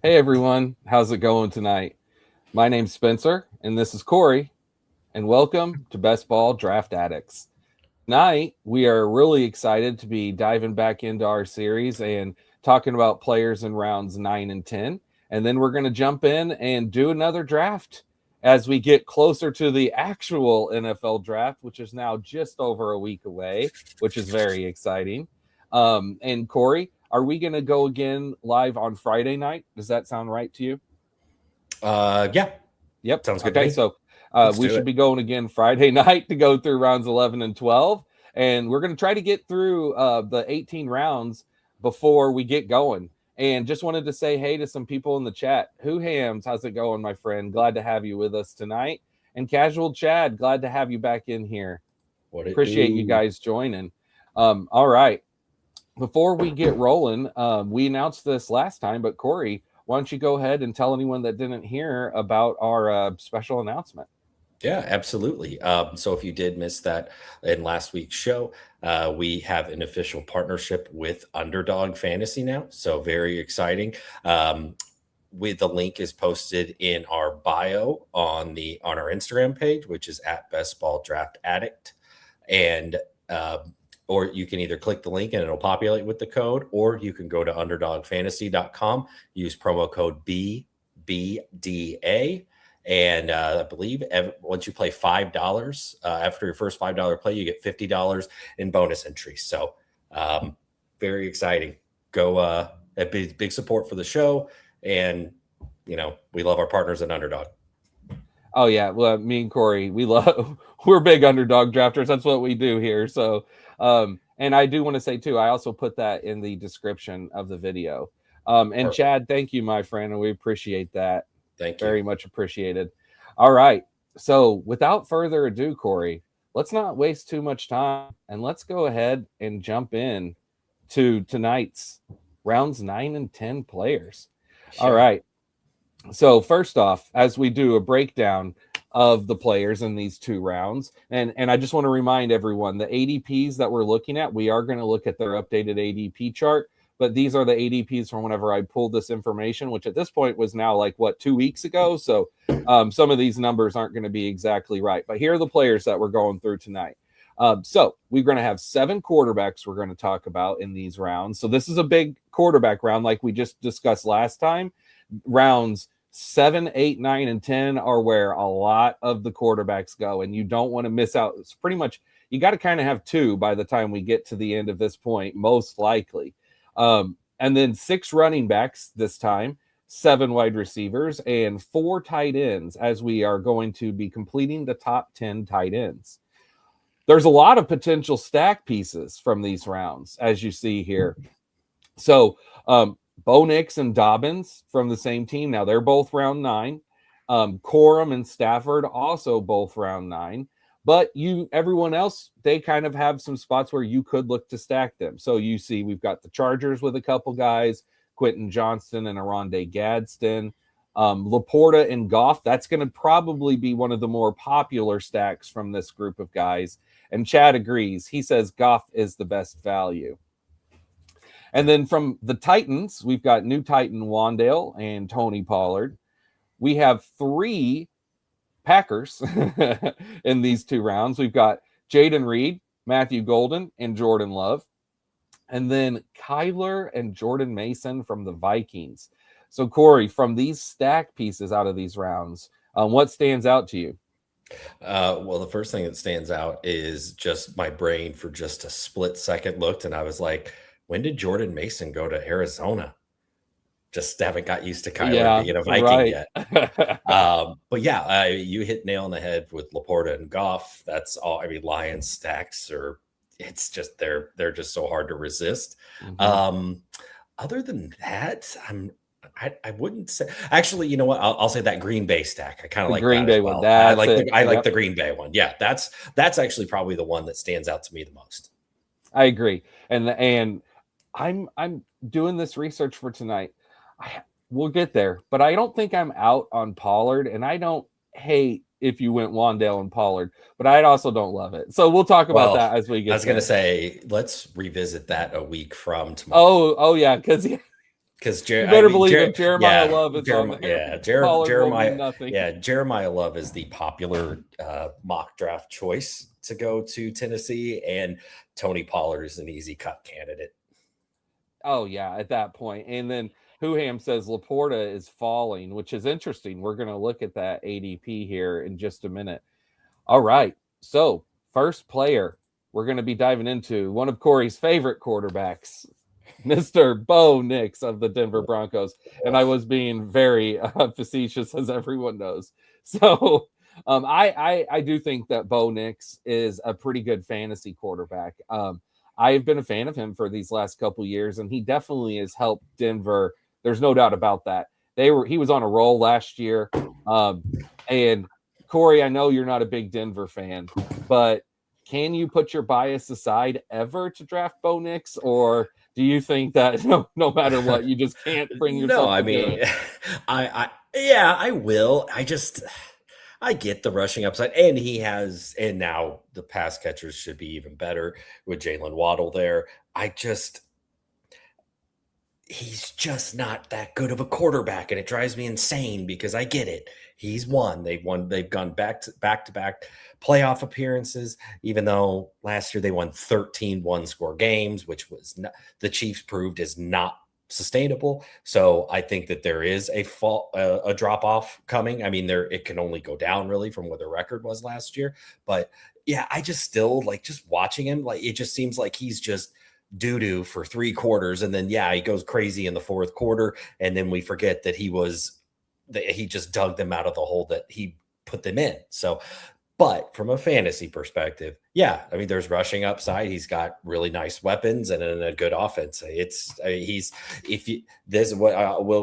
Hey everyone, how's it going tonight? My name's Spencer, and this is Cory, and welcome to Best Ball Draft Addicts. Tonight, we are really excited to be diving back into our series and talking about players in rounds 9 and 10. And then we're going to jump in and do another draft as we get closer to the actual NFL draft, which is now just over a week away, which is very exciting. And Cory, are we going to go again live on Friday night? Does that sound right to you? Yeah. Yep. Sounds good to Okay. me. So Let's we do should it. be going again Friday night to go through rounds 11 and 12. And we're going to try to get through the 18 rounds before we get going. And just wanted to say hey to some people in the chat. Who Hams, how's it going, my friend? Glad to have you with us tonight. And Casual Chad, glad to have you back in here. What it Appreciate you do? guys joining. All right. Before we get rolling, we announced this last time, but Cory, why don't you go ahead and tell anyone that didn't hear about our special announcement? Yeah, absolutely. So if you did miss that in last week's show, we have an official partnership with Underdog Fantasy now. So very exciting. The link is posted in our bio on our Instagram page, which is at Best Ball Draft Addict, and or you can either click the link and it'll populate with the code, or you can go to underdogfantasy.com, use promo code BBDA. And I believe once you play $5, after your first $5 play, you get $50 in bonus entries. So very exciting. Go big support for the show. And, we love our partners at Underdog. Oh yeah, well, me and Cory, we're big Underdog drafters. That's what we do here. So, and I do want to say too, I also put that in the description of the video. And Perfect. Chad, thank you, my friend, and we appreciate that. Thank you. Very much appreciated. All right, so without further ado, Cory, let's not waste too much time, and let's go ahead and jump in to tonight's rounds 9 and 10 players. Sure. All right. So first off, as we do a breakdown of the players in these two rounds, and I just want to remind everyone, the ADPs that we're looking at, we are going to look at their updated ADP chart, but these are the ADPs from whenever I pulled this information, which at this point was now like, 2 weeks ago? So some of these numbers aren't going to be exactly right, but here are the players that we're going through tonight. So we're going to have 7 quarterbacks we're going to talk about in these rounds. So this is a big quarterback round like we just discussed last time. Rounds 7, 8, 9, and 10 are where a lot of the quarterbacks go, and you don't want to miss out. It's pretty much, you got to kind of have 2 by the time we get to the end of this point, most likely. And then 6 running backs this time, 7 wide receivers, and 4 tight ends, as we are going to be completing the top 10 tight ends. There's a lot of potential stack pieces from these rounds, as you see here. So, Bo Nix and Dobbins from the same team. Now they're both round 9. Corum and Stafford also both round 9. But everyone else, they kind of have some spots where you could look to stack them. So you see we've got the Chargers with a couple guys, Quentin, Johnston, and Oronde, Gadsden. LaPorta and Goff, that's going to probably be one of the more popular stacks from this group of guys. And Chad agrees. He says Goff is the best value. And then from the Titans, we've got new Titan Wan'Dale and Tony Pollard. We have 3 Packers in these 2 rounds. We've got Jayden Reed, Matthew Golden, and Jordan Love. And then Kyler and Jordan Mason from the Vikings. So, Cory, from these stack pieces out of these rounds, what stands out to you? Well, the first thing that stands out is just my brain for just a split second looked, and I was like, when did Jordan Mason go to Arizona? Just haven't got used to Kyler being a Viking yet. But yeah, you hit nail on the head with LaPorta and Goff. That's all. I mean, Lions stacks it's just they're just so hard to resist. Mm-hmm. Other than that, I wouldn't say. Actually, you know what? I'll say that Green Bay stack. I kind of like Green that Bay as well. one. I like the Green Bay one. Yeah, that's actually probably the one that stands out to me the most. I agree, and I'm doing this research for tonight. We'll get there, but I don't think I'm out on Pollard, and I don't hate if you went Wan'Dale and Pollard, but I also don't love it. So we'll talk about that as we get. I was going to say, let's revisit that a week from tomorrow. Oh yeah, because Because you better believe it. Jeremiah Love is on there. Yeah, Jeremiah Love is the popular mock draft choice to go to Tennessee, and Tony Pollard is an easy cut candidate. Oh yeah, at that point. And then Whoham says LaPorta is falling, which is interesting. We're going to look at that ADP here in just a minute. All right. So first player we're going to be diving into, one of Corey's favorite quarterbacks, Mr. Bo Nix of the Denver Broncos. And I was being very facetious, as everyone knows. So I do think that Bo Nix is a pretty good fantasy quarterback. I've been a fan of him for these last couple years, and he definitely has helped Denver. There's no doubt about that. He was on a roll last year. And Corey, I know you're not a big Denver fan, but can you put your bias aside ever to draft Bo Nix, or do you think that no matter what, you just can't bring yourself? No, I mean, I will. I get the rushing upside, and and now the pass catchers should be even better with Jalen Waddle there. He's just not that good of a quarterback, and it drives me insane because I get it. They've gone back to back playoff appearances, even though last year they won 13 one-score games, which was not, the Chiefs proved is not sustainable. So I think that there is a drop off coming. I mean, it can only go down really from what the record was last year. But yeah, I just still like just watching him. Like, it just seems like he's just doo-doo for 3 quarters, and then he goes crazy in the 4th quarter, and then we forget that he just dug them out of the hole that he put them in. So, but from a fantasy perspective, I mean, there's rushing upside. He's got really nice weapons and a good offense. We'll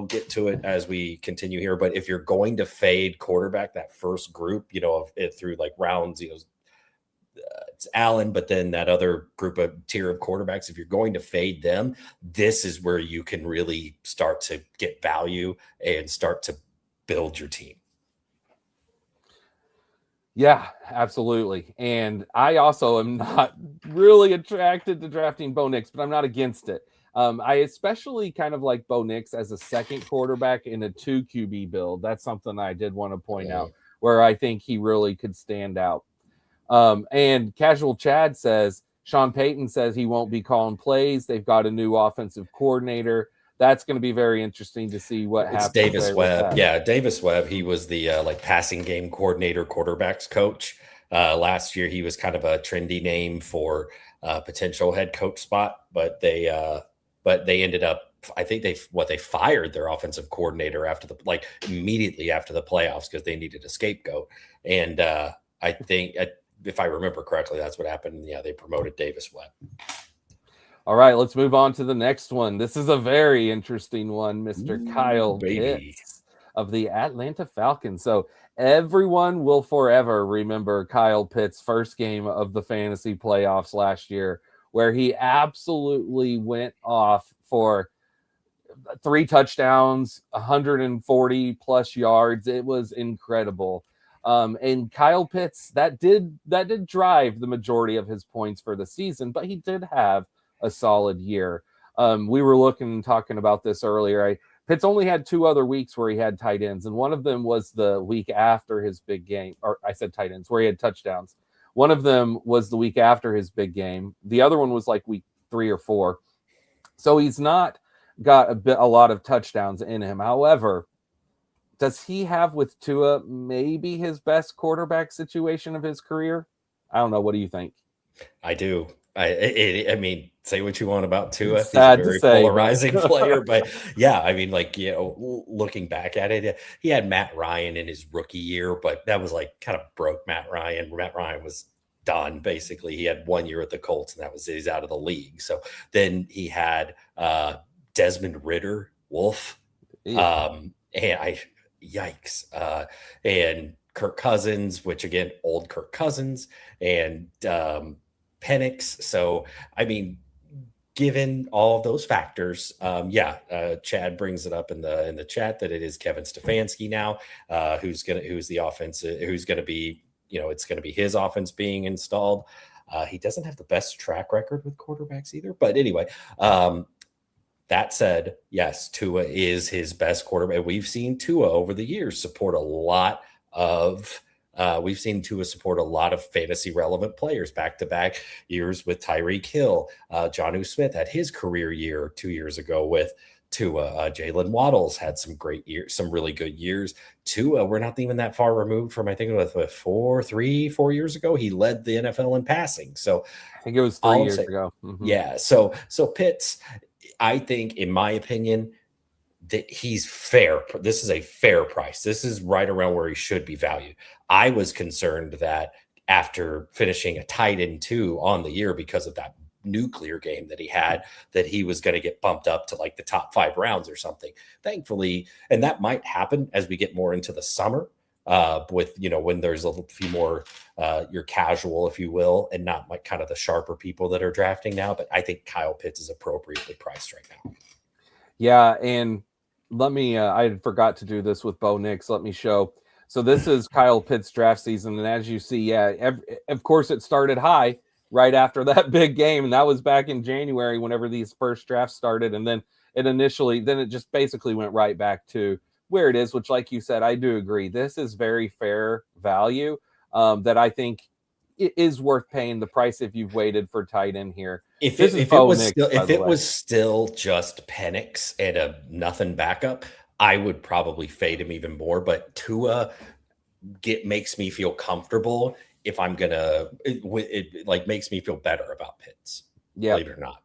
get to it as we continue here, but if you're going to fade quarterback, that first group, through like rounds, it's Allen, but then that other tier of quarterbacks, if you're going to fade them, this is where you can really start to get value and start to build your team. Yeah, absolutely. And I also am not really attracted to drafting Bo Nix, but I'm not against it. I especially kind of like Bo Nix as a second quarterback in a 2 QB build. That's something I did want to point out, where I think he really could stand out. And Casual Chad says, Sean Payton says he won't be calling plays. They've got a new offensive coordinator. That's going to be very interesting to see what happens. Davis Webb. Yeah, Davis Webb. He was the passing game coordinator, quarterbacks coach. Last year, he was kind of a trendy name for potential head coach spot, but they ended up, I think they fired their offensive coordinator immediately after the playoffs because they needed a scapegoat. And I think, if I remember correctly, that's what happened. Yeah, they promoted Davis Webb. All right, let's move on to the next one. This is a very interesting one, Mr. Kyle Pitts of the Atlanta Falcons. So everyone will forever remember Kyle Pitts' first game of the fantasy playoffs last year, where he absolutely went off for 3 touchdowns, 140 plus yards. It was incredible. And Kyle Pitts, that did drive the majority of his points for the season, but he did have a solid year. We were talking about this earlier. Pitts only had 2 other weeks where he had tight ends, and one of them was the week after his big game, or I said tight ends, where he had touchdowns. One of them was the week after his big game. The other one was like week 3 or 4. So he's not got a lot of touchdowns in him. However, does he have with Tua maybe his best quarterback situation of his career? I don't know. What do you think? I do. I mean, say what you want about Tua. He's a very polarizing player, but yeah, I mean, looking back at it, he had Matt Ryan in his rookie year, but that was kind of broke Matt Ryan. Matt Ryan was done, basically. He had 1 year at the Colts, and he's out of the league. So then he had Desmond Ridder, Wolf, and and Kirk Cousins, which again, old Kirk Cousins, and Penix. So, I mean, given all of those factors, Chad brings it up in the chat that it is Kevin Stefanski now, who's going to be, it's going to be his offense being installed. He doesn't have the best track record with quarterbacks either, but anyway, That said, yes, Tua is his best quarterback. We've seen Tua over the years support a lot of fantasy relevant players back-to-back years with Tyreek Hill. Jonnu Smith had his career year 2 years ago with Tua. Jalen Waddles had some great years, some really good years. Tua, we're not even that far removed from, I think, with 4 years ago, he led the NFL in passing. So I think it was 3 years ago. Mm-hmm. Yeah. So Pitts, I think, in my opinion, that he's fair. This is a fair price. This is right around where he should be valued. I was concerned that after finishing a tight end 2 on the year because of that nuclear game that he had, that he was going to get bumped up to like the top 5 rounds or something. Thankfully, and that might happen as we get more into the summer, with, when there's a few more, you're casual, if you will, and not like kind of the sharper people that are drafting now. But I think Kyle Pitts is appropriately priced right now. Yeah. And let me, I forgot to do this with Bo Nix. Let me show. So this is Kyle Pitts draft season. And as you see, of course it started high right after that big game. And that was back in January, whenever these first drafts started. And then it just basically went right back to where it is, which, like you said, I do agree. This is very fair value, that I think it is worth paying the price if you've waited for tight end here. If it was still just Penix and a nothing backup, I would probably fade him even more. But Tua makes me feel comfortable if I'm gonna. It like makes me feel better about Pitts. Yeah, believe it or not.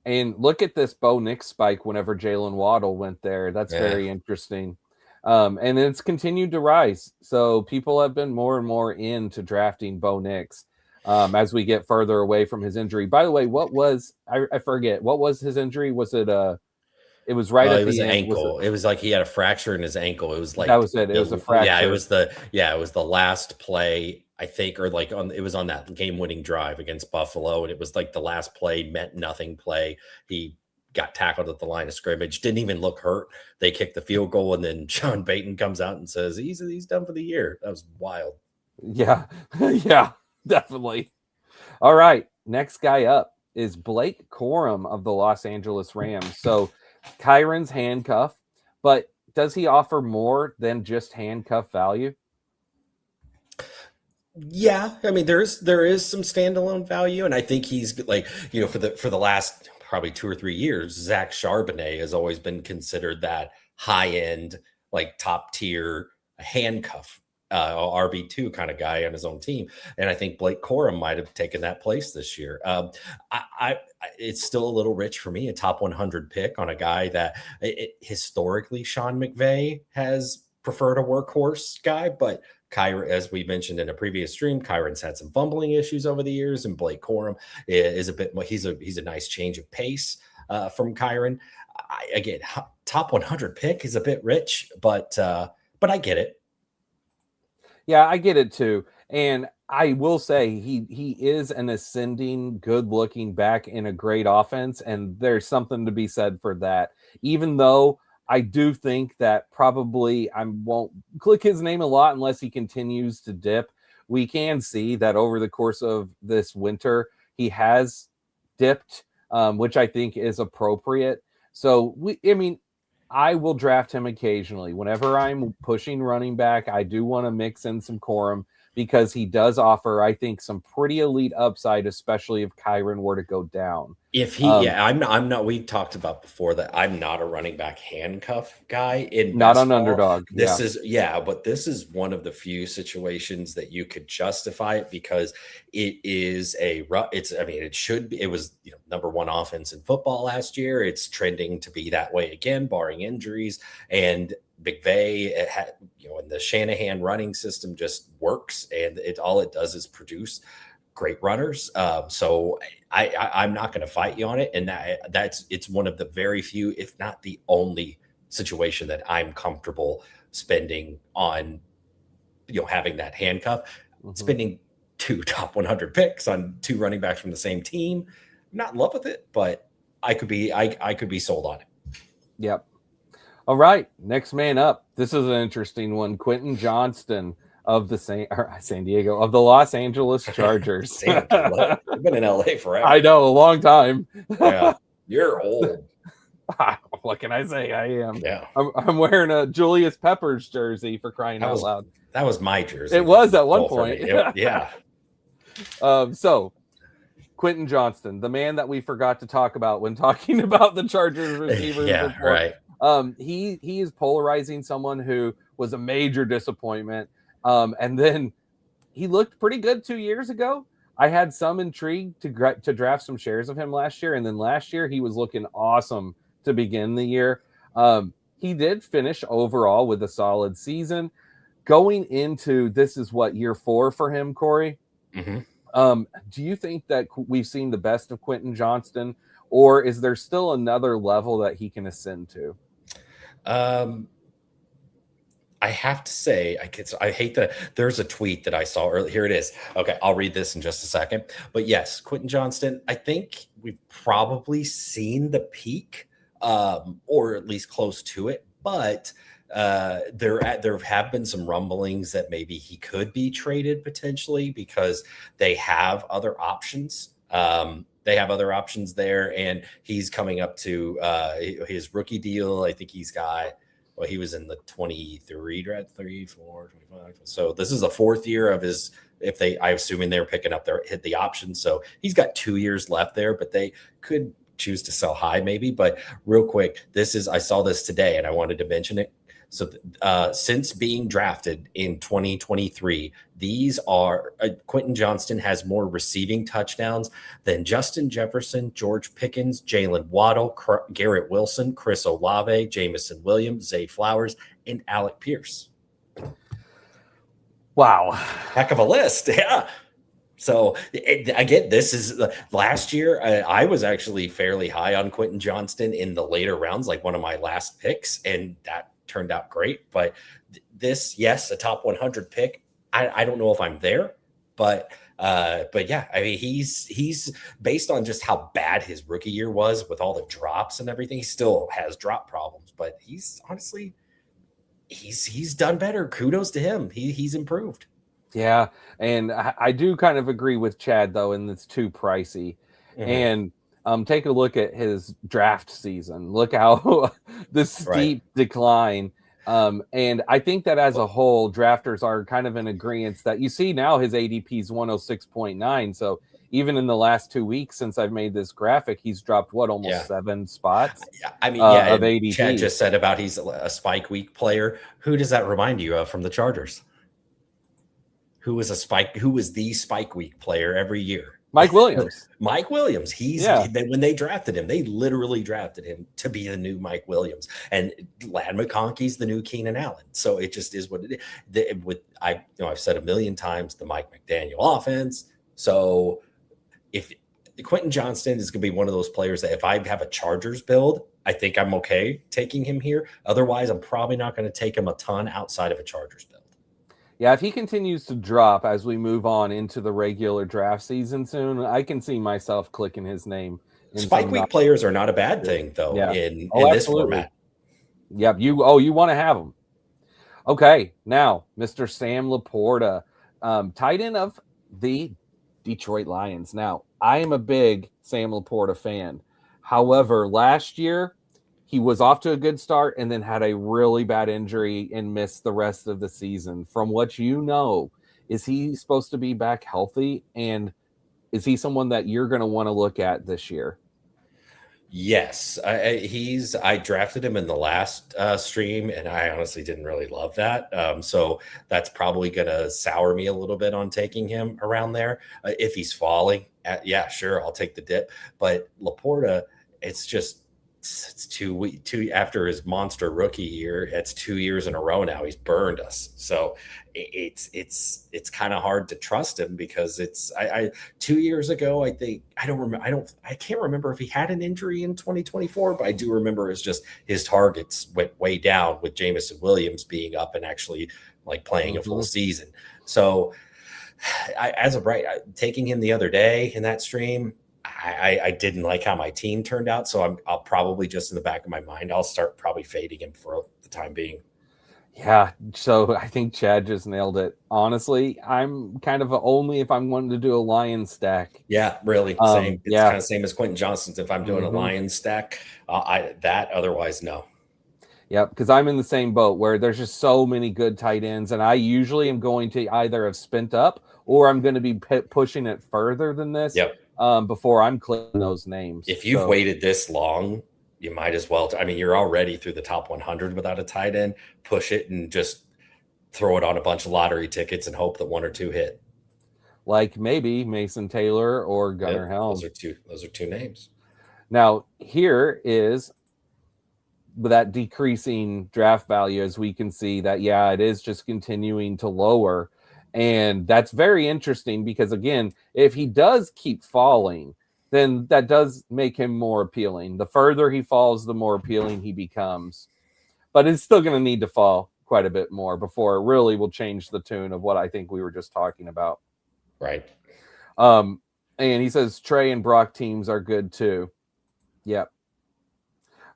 And look at this Bo Nix spike whenever Jalen Waddle went there. That's very interesting. And it's continued to rise. So people have been more and more into drafting Bo Nix as we get further away from his injury. By the way, I forget, what was his injury? Was it it was right at the end. Ankle. It was like he had a fracture in his ankle. It was like that was it. It was a fracture. Yeah, it was the last play, I think, or like it was on that game-winning drive against Buffalo, and it was like the last play, meant nothing play. He got tackled at the line of scrimmage, didn't even look hurt. They kicked the field goal, and then Sean Payton comes out and says he's done for the year. That was wild. Yeah, yeah, definitely. All right, next guy up is Blake Corum of the Los Angeles Rams. So Kyron's handcuff, but does he offer more than just handcuff value? Yeah, I mean there is some standalone value, and I think he's like, for the last probably 2 or 3 years, Zach Charbonnet has always been considered that high end, like top tier handcuff RB2 kind of guy on his own team, and I think Blake Corum might have taken that place this year. It's still a little rich for me, a top 100 pick on a guy that historically Sean McVay has preferred a workhorse guy, but Kyron, as we mentioned in a previous stream, Kyron's had some fumbling issues over the years, and Blake Corum is a bit more. He's a nice change of pace from Kyron. Again, top 100 pick is a bit rich, but I get it. Yeah, I get it too, and I will say he is an ascending, good-looking back in a great offense, and there's something to be said for that. Even though I do think that probably I won't click his name a lot unless he continues to dip. We can see that over the course of this winter, he has dipped, which I think is appropriate. So, I will draft him occasionally. Whenever I'm pushing running back, I do want to mix in some Corum because he does offer, I think, some pretty elite upside, especially if Kyron were to go down. If he, I'm not. We talked about before that I'm not a running back handcuff guy in not on Underdog. But this is one of the few situations that you could justify it because it is it was number 1 offense in football last year. It's trending to be that way again, barring injuries. And McVay and the Shanahan running system just works, and all it does is produce great runners. So I'm not going to fight you on it. And it's one of the very few, if not the only situation that I'm comfortable spending on, having that handcuff. Mm-hmm. Spending 2 top 100 picks on 2 running backs from the same team. I'm not in love with it, but I could be sold on it. Yep. All right. Next man up. This is an interesting one. Quentin Johnston of the San Diego, of the Los Angeles Chargers. I've been in LA forever. I know, a long time. Yeah, you're old. What can I say? I am. Yeah. I'm wearing a Julius Peppers jersey for crying out loud. That was my jersey. It was at one point. Yeah. So Quentin Johnston, the man that we forgot to talk about when talking about the Chargers receivers. Yeah, before. right. He is polarizing someone who was a major disappointment. And then he looked pretty good 2 years ago. I had some intrigue to draft some shares of him last year. And then last year he was looking awesome to begin the year. He did finish overall with a solid season. Going into this is what, year 4 for him, Corey? Mm-hmm. Do you think that we've seen the best of Quentin Johnston, or is there still another level that he can ascend to? I have to say, I hate that there's a tweet that I saw earlier. Here it is. Okay, I'll read this in just a second. But yes, Quentin Johnston, I think we've probably seen the peak, or at least close to it. But there have been some rumblings that maybe he could be traded potentially because they have other options. They have other options there, and he's coming up to his rookie deal. I think he's got. Well, he was in the 23 draft, 3, 4, 25. So this is the 4th year of his, I'm assuming they're picking up hit the option. So he's got 2 years left there, but they could choose to sell high maybe. But real quick, I saw this today and I wanted to mention it. So since being drafted in 2023, these are Quentin Johnston has more receiving touchdowns than Justin Jefferson, George Pickens, Jalen Waddle, Garrett Wilson, Chris Olave, Jamison Williams, Zay Flowers, and Alec Pierce. Wow. Heck of a list. Yeah. So again, this is last year. I was actually fairly high on Quentin Johnston in the later rounds, like one of my last picks, and that turned out great. But this, yes, a top 100 pick. I don't know if I'm there, but yeah, I mean, he's based on just how bad his rookie year was with all the drops and everything. He still has drop problems, but he's honestly, he's done better. Kudos to him. He's improved. Yeah. And I do kind of agree with Chad though, and it's too pricey. Mm-hmm. And take a look at his draft season. Look how this steep decline. And I think that as a whole, drafters are kind of in agreement that you see now his ADP is 106.9. So even in the last 2 weeks since I've made this graphic, he's dropped almost 7 spots. I mean, of ADP. Chad just said about he's a spike week player. Who does that remind you of from the Chargers? Who was the spike week player every year? Mike Williams. Mike Williams. When they drafted him, they literally drafted him to be the new Mike Williams. And Ladd McConkey's the new Keenan Allen. So it just is what it is. I've said a million times the Mike McDaniel offense. So if Quentin Johnston is going to be one of those players that if I have a Chargers build, I think I'm okay taking him here. Otherwise, I'm probably not going to take him a ton outside of a Chargers build. Yeah, if he continues to drop as we move on into the regular draft season soon, I can see myself clicking his name. Spike week players are not a bad thing, though, in this format. Yep. You want to have them. Okay, now, Mr. Sam LaPorta, tight end of the Detroit Lions. Now, I am a big Sam LaPorta fan. However, last year, he was off to a good start and then had a really bad injury and missed the rest of the season. From what you know, is he supposed to be back healthy? And is he someone that you're going to want to look at this year? Yes. I drafted him in the last stream, and I honestly didn't really love that. So that's probably going to sour me a little bit on taking him around there. If he's falling, yeah, sure, I'll take the dip. But LaPorta, it's two after his monster rookie year. It's 2 years in a row now. He's burned us. So it's kind of hard to trust him because 2 years ago, I can't remember if he had an injury in 2024, but I do remember it's just his targets went way down with Jamison Williams being up and actually like playing a full season. So taking him the other day in that stream, I didn't like how my team turned out, so I'll probably just in the back of my mind, I'll start probably fading him for the time being. Yeah, so I think Chad just nailed it. Honestly, I'm kind of only if I'm wanting to do a lion stack. Yeah, really, same. It's Yeah. kind of same as Quentin Johnston's. If I'm doing a Lions stack, otherwise no. Yep, because I'm in the same boat where there's just so many good tight ends, and I usually am going to either have spent up or I'm going to be pushing it further than this Yep. Before I'm clicking those names. If you've waited this long, you might as well. I mean, you're already through the top 100 without a tight end. Push it and just throw it on a bunch of lottery tickets and hope that one or two hit. Like maybe Mason Taylor or Gunnar Helm. Those are two names. Now, here is that decreasing draft value, as we can see that, yeah, it is just continuing to lower. And that's very interesting because, again, if he does keep falling, then that does make him more appealing. The further he falls, the more appealing he becomes. But it's still going to need to fall quite a bit more before it really will change the tune of what I think we were just talking about. Right. And he says Trey and Brock teams are good too. Yep.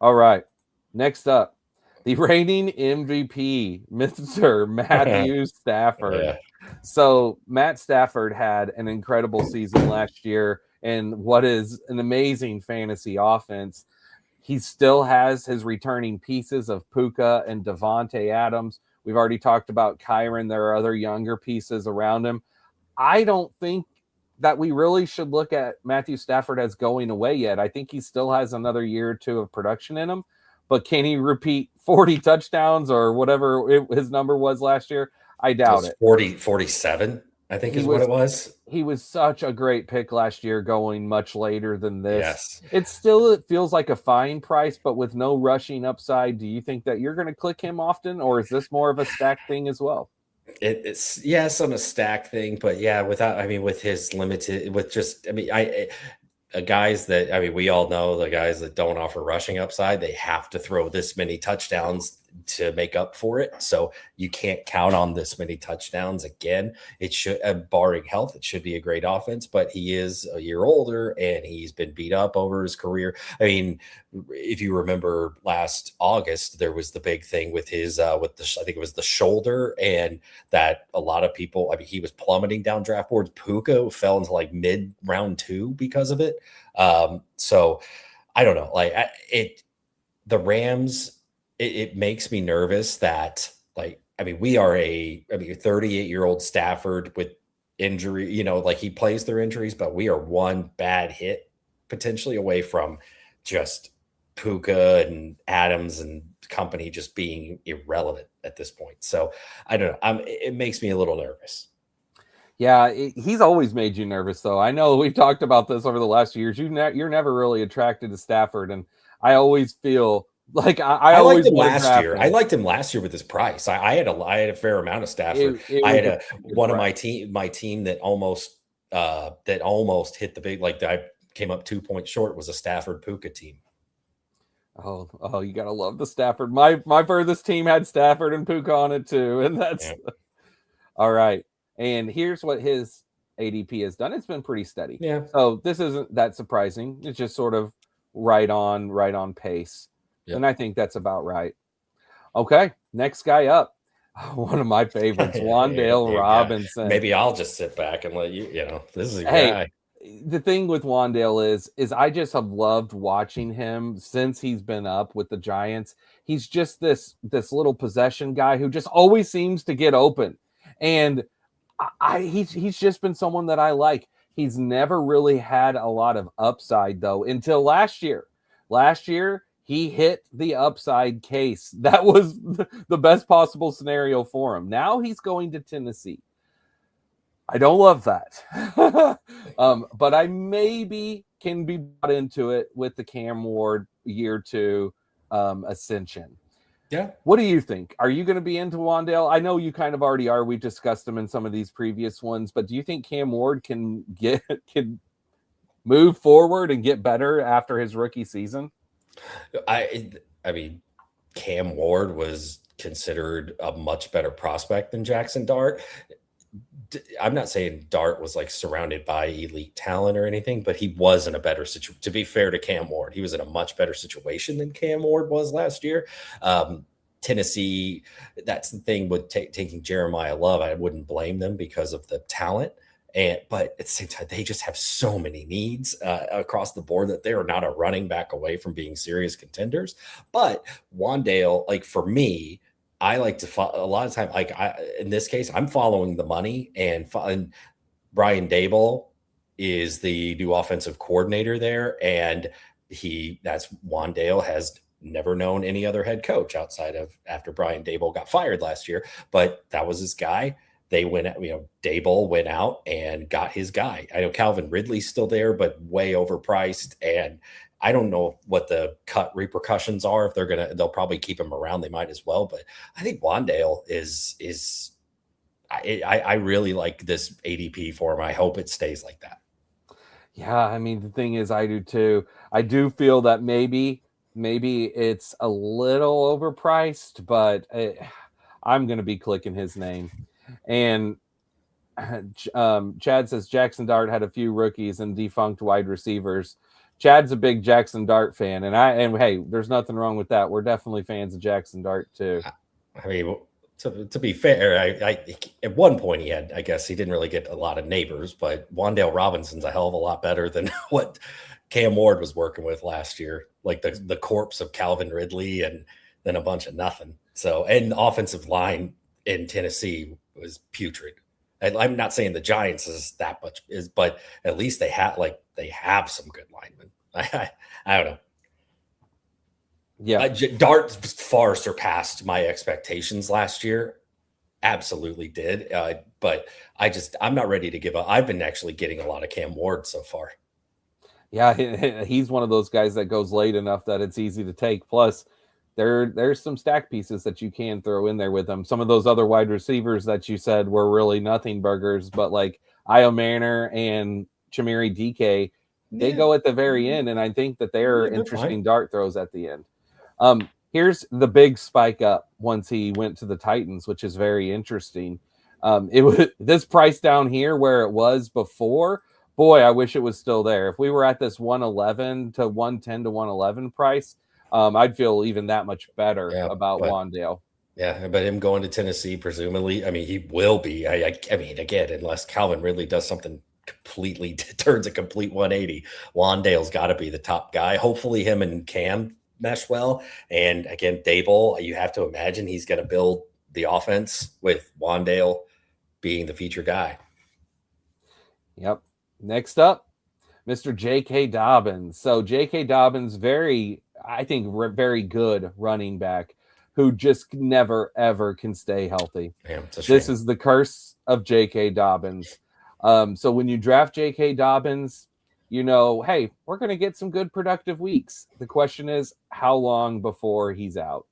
All right. Next up, the reigning MVP, Mr. Matthew Stafford. Yeah. So Matt Stafford had an incredible season last year and what is an amazing fantasy offense. He still has his returning pieces of Puka and Devontae Adams. We've already talked about Kyron. There are other younger pieces around him. I don't think that we really should look at Matthew Stafford as going away yet. I think he still has another year or two of production in him. But can he repeat 40 touchdowns or whatever his number was last year? I doubt it. 47, I think what it was. He was such a great pick last year going much later than this. Yes. It feels like a fine price, but with no rushing upside. Do you think that you're going to click him often, or is this more of a stack thing as well? It's yes on a stack thing, but yeah, with his limited, guys that, we all know the guys that don't offer rushing upside, they have to throw this many touchdowns to make up for it. So you can't count on this many touchdowns again. It should, barring health, it should be a great offense, but he is a year older and he's been beat up over his career. I mean, if you remember last August, there was the big thing with his, I think it was the shoulder, and that a lot of people, he was plummeting down draft boards. Puka fell into like mid round 2 because of it. So I don't know, the Rams, it makes me nervous that we are a 38-year-old Stafford with injury, he plays through injuries, but we are one bad hit potentially away from just Puka and Adams and company just being irrelevant at this point. So I don't know. It makes me a little nervous. Yeah, he's always made you nervous, though. I know we've talked about this over the last few years. You're never really attracted to Stafford, and I always feel like I liked him last year. I liked him last year with his price. I had a fair amount of Stafford. I had one of my team that almost hit the big, I came up 2 points short, was a Stafford Puka team. Oh, you gotta love the Stafford. My furthest team had Stafford and Puka on it too, and that's all right. And here's what his ADP has done. It's been pretty steady. Yeah. So this isn't that surprising. It's just sort of right on pace. Yep. And I think that's about right. Okay. Next guy up. One of my favorites, Wan'Dale Robinson. Maybe I'll just sit back and let this is a guy. The thing with Wan'Dale is I just have loved watching him since he's been up with the Giants. He's just this little possession guy who just always seems to get open. And he's just been someone that I like. He's never really had a lot of upside, though, until last year. Last year, he hit the upside case. That was the best possible scenario for him. Now he's going to Tennessee. I don't love that. But I maybe can be brought into it with the Cam Ward year 2 ascension. Yeah. What do you think? Are you going to be into Wan'Dale? I know you kind of already are. We discussed him in some of these previous ones, but do you think Cam Ward can move forward and get better after his rookie season? I mean, Cam Ward was considered a much better prospect than Jackson Dart. I'm not saying Dart was surrounded by elite talent or anything, but he was in a better situation. To be fair to Cam Ward, he was in a much better situation than Cam Ward was last year. Tennessee, that's the thing with taking Jeremiah Love. I wouldn't blame them because of the talent. But at the same time, they just have so many needs across the board that they are not a running back away from being serious contenders. But Wan'Dale, like for me, I like to a lot of time, like in this case, I'm following the money, and Brian Daboll is the new offensive coordinator there, and that's Wan'Dale has never known any other head coach outside of after Brian Daboll got fired last year, but that was his guy. They went, Daboll went out and got his guy. I know Calvin Ridley's still there, but way overpriced. And I don't know what the cut repercussions are. If they'll probably keep him around. They might as well. But I think Wan'Dale I really like this ADP for him. I hope it stays like that. Yeah, I mean, the thing is, I do too. I do feel that maybe it's a little overpriced, but I'm going to be clicking his name. And Chad says Jackson Dart had a few rookies and defunct wide receivers. Chad's a big Jackson Dart fan, and hey, there's nothing wrong with that. We're definitely fans of Jackson Dart too. I mean, to be fair, I at one point I guess he didn't really get a lot of neighbors, but Wan'Dale Robinson's a hell of a lot better than what Cam Ward was working with last year, like the corpse of Calvin Ridley and then a bunch of nothing. So, and the offensive line in Tennessee was putrid. I'm not saying the Giants is that much, but at least they have some good linemen. I don't know. Yeah, Dart far surpassed my expectations last year. Absolutely did. But I'm not ready to give up. I've been actually getting a lot of Cam Ward so far. Yeah, he's one of those guys that goes late enough that it's easy to take. Plus, there's some stack pieces that you can throw in there with them. Some of those other wide receivers that you said were really nothing burgers, but like Io Manor and Chimere DK, they go at the very end, and I think that they're interesting fine. Dart throws at the end. Here's the big spike up once he went to the Titans, which is very interesting. It was this price down here where it was before. Boy, I wish it was still there. If we were at this 111 to 110 to 111 price, I'd feel even that much better about Wan'Dale. Yeah, but him going to Tennessee, presumably, I mean, he will be. I mean, again, unless Calvin Ridley does something completely, turns a complete 180, Wan'Dale's got to be the top guy. Hopefully him and Cam mesh well. And again, Daboll, you have to imagine he's going to build the offense with Wan'Dale being the feature guy. Yep. Next up, Mr. J.K. Dobbins. So J.K. Dobbins, very good running back who just never, ever can stay healthy. Damn, it's a shame. This is the curse of J.K. Dobbins. So when you draft J.K. Dobbins, hey, we're going to get some good productive weeks. The question is, how long before he's out?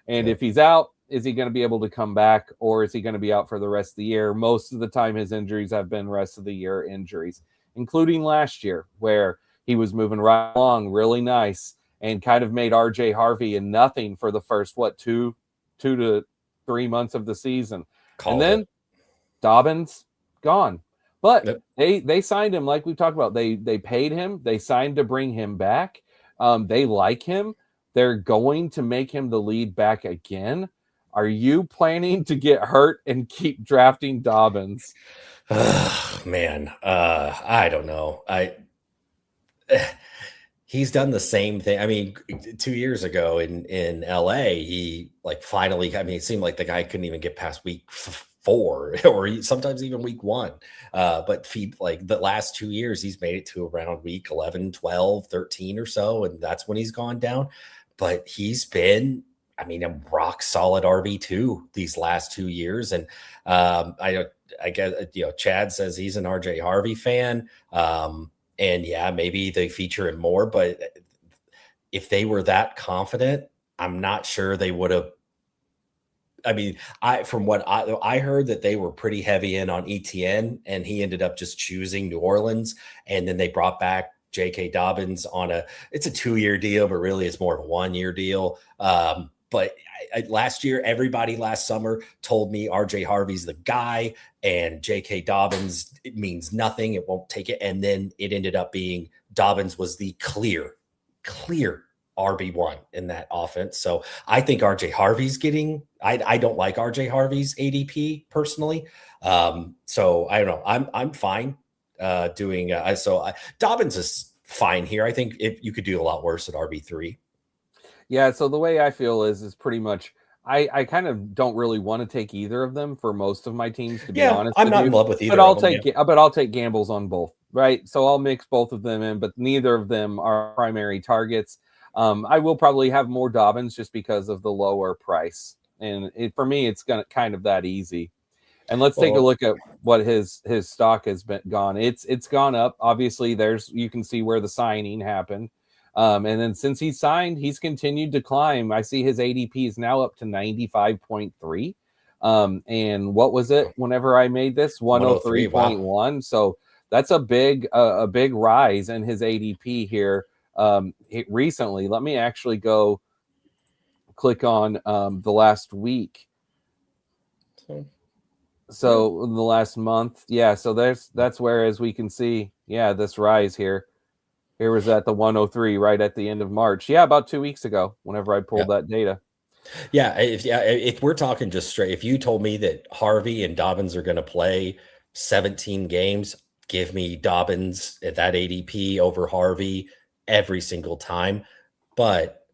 And if he's out, is he going to be able to come back, or is he going to be out for the rest of the year? Most of the time, his injuries have been rest of the year injuries, including last year, where he was moving right along really nice and kind of made RJ Harvey a nothing for the first, 2 to 3 months of the season. Then Dobbins, gone. But they signed him, like we talked about. They paid him. They signed to bring him back. They like him. They're going to make him the lead back again. Are you planning to get hurt and keep drafting Dobbins? Man, I don't know. He's done the same thing. I mean, 2 years ago in LA, he finally, it seemed like the guy couldn't even get past week 4 or sometimes even week 1. But the last 2 years, he's made it to around week 11, 12, 13 or so. And that's when he's gone down. But he's been, a rock solid RB2 these last 2 years. And I guess, Chad says he's an RJ Harvey fan. And yeah, maybe they feature him more, but if they were that confident, I'm not sure they would have. From what I heard, that they were pretty heavy in on ETN, and he ended up just choosing New Orleans. And then they brought back J.K. Dobbins it's a 2-year deal, but really it's more of a 1-year deal. But last year, everybody last summer told me RJ Harvey's the guy and J.K. Dobbins, it means nothing. It won't take it. And then it ended up being Dobbins was the clear RB1 in that offense. So I think RJ Harvey's getting, I don't like RJ Harvey's ADP personally. So I don't know. I'm fine doing, Dobbins is fine here. I think if you could do a lot worse at RB3. Yeah. So the way I feel is pretty much, I kind of don't really want to take either of them for most of my teams, to be honest. I'm not in love with either. But I'll take gambles on both, right? So I'll mix both of them in, but neither of them are primary targets. I will probably have more Dobbins just because of the lower price, and for me, it's gonna kind of that easy. And let's take a look at what his stock has gone. It's gone up. Obviously, you can see where the signing happened. And then since he signed, he's continued to climb. I see his ADP is now up to 95.3. And what was it whenever I made this? 103.1. Wow. So that's a big rise in his ADP here recently. Let me actually go click on the last week. So in the last month, yeah. So that's where, as we can see, yeah, this rise here. Here was at the 103 right at the end of March. Yeah, about 2 weeks ago, whenever I pulled that data. Yeah, if we're talking just straight, if you told me that Harvey and Dobbins are going to play 17 games, give me Dobbins at that ADP over Harvey every single time. But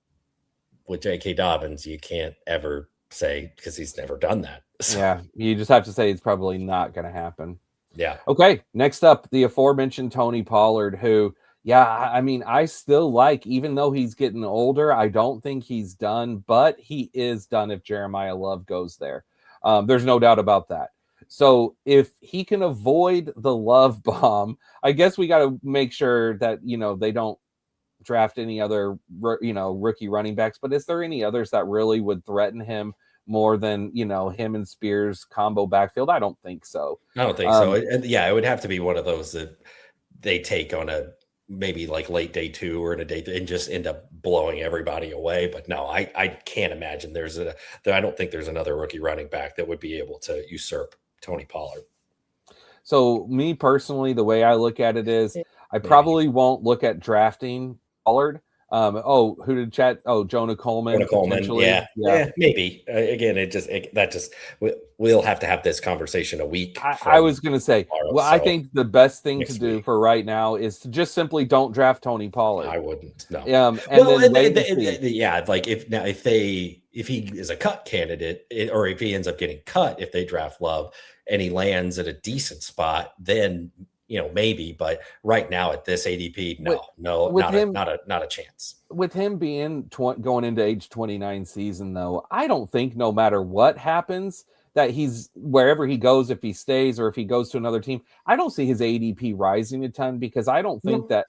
with J.K. Dobbins, you can't ever say, because he's never done that. So. Yeah, you just have to say it's probably not going to happen. Yeah. Okay, next up, the aforementioned Tony Pollard, who, yeah, I mean, I still like, even though he's getting older, I don't think he's done, but he is done if Jeremiah Love goes there. There's no doubt about that. So if he can avoid the Love bomb, I guess we got to make sure that, they don't draft any other, rookie running backs. But is there any others that really would threaten him more than, him and Spears combo backfield? I don't think so. I don't think so. It would have to be one of those that they take on a maybe like late day 2 or in a day and just end up blowing everybody away. But no, I can't imagine I don't think there's another rookie running back that would be able to usurp Tony Pollard. So me personally, the way I look at it is I probably won't look at drafting Pollard. Who did chat? Oh, Jonah Coleman. Yeah, maybe. Again, we'll have to have this conversation a week. I was going to say, I think the best thing to do for right now is to just simply don't draft Tony Pollard. I wouldn't. No. Like if he is a cut candidate, or if he ends up getting cut, if they draft Love and he lands at a decent spot, then maybe, but right now at this ADP, not a chance. With him being going into age 29 season, though, I don't think no matter what happens that he's wherever he goes, if he stays or if he goes to another team, I don't see his ADP rising a ton because I don't think that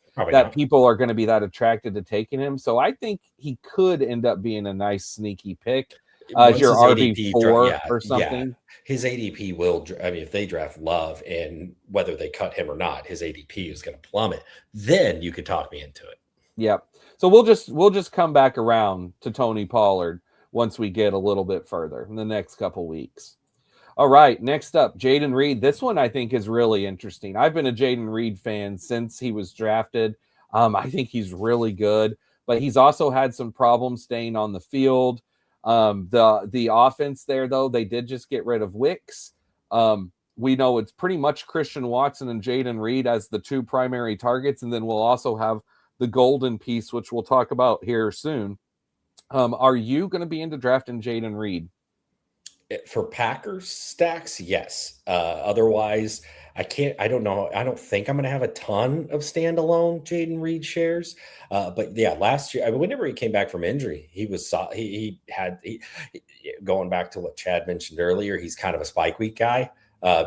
people are going to be that attracted to taking him. So I think he could end up being a nice sneaky pick. As your RB4 or something. Yeah. His ADP will, if they draft Love and whether they cut him or not, his ADP is going to plummet. Then you could talk me into it. Yep. So we'll just come back around to Tony Pollard once we get a little bit further in the next couple weeks. All right. Next up, Jayden Reed. This one I think is really interesting. I've been a Jayden Reed fan since he was drafted. I think he's really good, but he's also had some problems staying on the field. The offense there, though, they did just get rid of Wicks. We know it's pretty much Christian Watson and Jayden Reed as the two primary targets, and then we'll also have the golden piece, which we'll talk about here soon. Are you going to be into drafting Jayden Reed? For Packers stacks, yes. Otherwise, I don't know. I don't think I'm going to have a ton of standalone Jayden Reed shares. But yeah, last year, whenever he came back from injury, he had going back to what Chad mentioned earlier, he's kind of a spike week guy.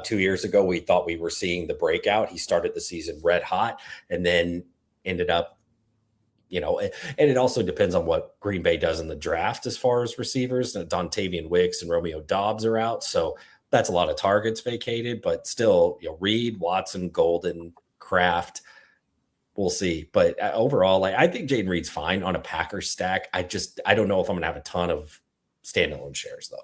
2 years ago, we thought we were seeing the breakout. He started the season red hot and then ended up, and it also depends on what Green Bay does in the draft as far as receivers. Dontavian Wicks and Romeo Dobbs are out. So that's a lot of targets vacated, but still, Reed, Watson, Golden, Kraft, we'll see. But overall, I think Jayden Reed's fine on a Packers stack. I don't know if I'm going to have a ton of standalone shares, though.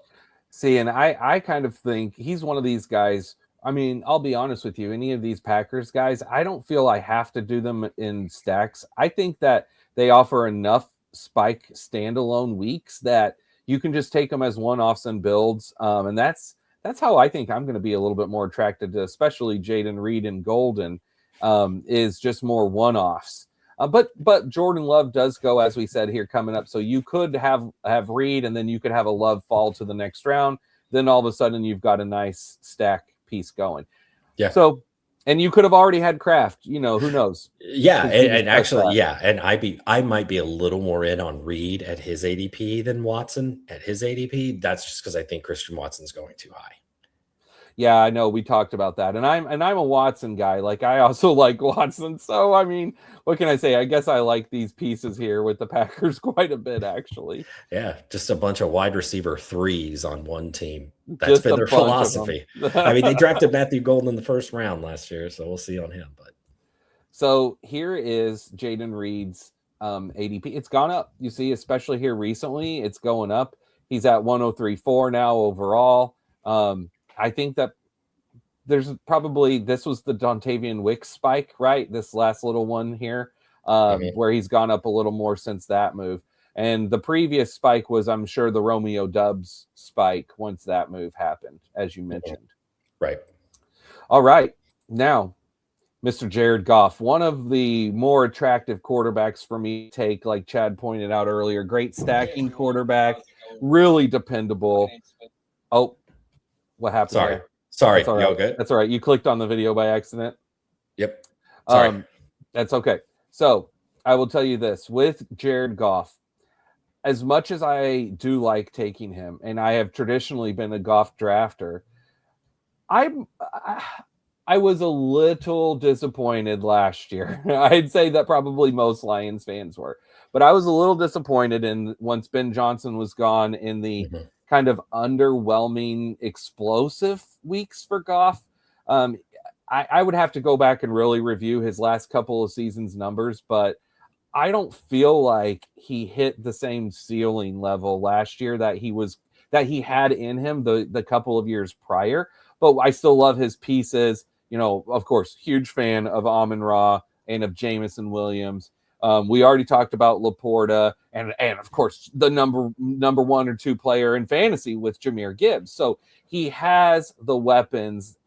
See, and I kind of think he's one of these guys. I mean, I'll be honest with you. Any of these Packers guys, I don't feel I have to do them in stacks. I think that they offer enough spike standalone weeks that you can just take them as one-offs and builds. And that's how I think I'm going to be a little bit more attracted to, especially Jayden Reed and Golden, is just more one-offs. But Jordan Love does go, as we said here, coming up. So you could have Reed, and then you could have a Love fall to the next round. Then all of a sudden you've got a nice stack piece going. Yeah. So, and you could have already had Kraft, who knows? Yeah. And actually, yeah. And I might be a little more in on Reed at his ADP than Watson at his ADP. That's just because I think Christian Watson's going too high. Yeah, I know we talked about that. And I'm a Watson guy. Like, I also like Watson. So, I mean, what can I say? I guess I like these pieces here with the Packers quite a bit, actually. Yeah, just a bunch of wide receiver threes on one team. That's been their philosophy. I mean, they drafted Matthew Golden in the first round last year, so we'll see on him. But so here is Jayden Reed's ADP. It's gone up. You see, especially here recently, it's going up. He's at 103.4 now overall. I think that there's probably, this was the Dontavian Wicks spike, right? This last little one here, where he's gone up a little more since that move. And the previous spike was, I'm sure, the Romeo Doubs spike once that move happened, as you mentioned. Right. All right. Now, Mr. Jared Goff, one of the more attractive quarterbacks for me to take, like Chad pointed out earlier. Great stacking quarterback, really dependable. Oh, what happened? Sorry. That's all right. Y'all good? That's all right. You clicked on the video by accident. Yep. Sorry. That's okay. So I will tell you this with Jared Goff, as much as I do like taking him, and I have traditionally been a Goff drafter, I was a little disappointed last year. I'd say that probably most Lions fans were, but I was a little disappointed in once Ben Johnson was gone in the kind of underwhelming, explosive weeks for Goff. I would have to go back and really review his last couple of seasons numbers, but I don't feel like he hit the same ceiling level last year that he had in him the couple of years prior. But I still love his pieces. Of course, huge fan of Amon-Ra and of Jamison Williams. We already talked about LaPorta and of course the number 1 or 2 player in fantasy with Jahmyr Gibbs. So he has the weapons.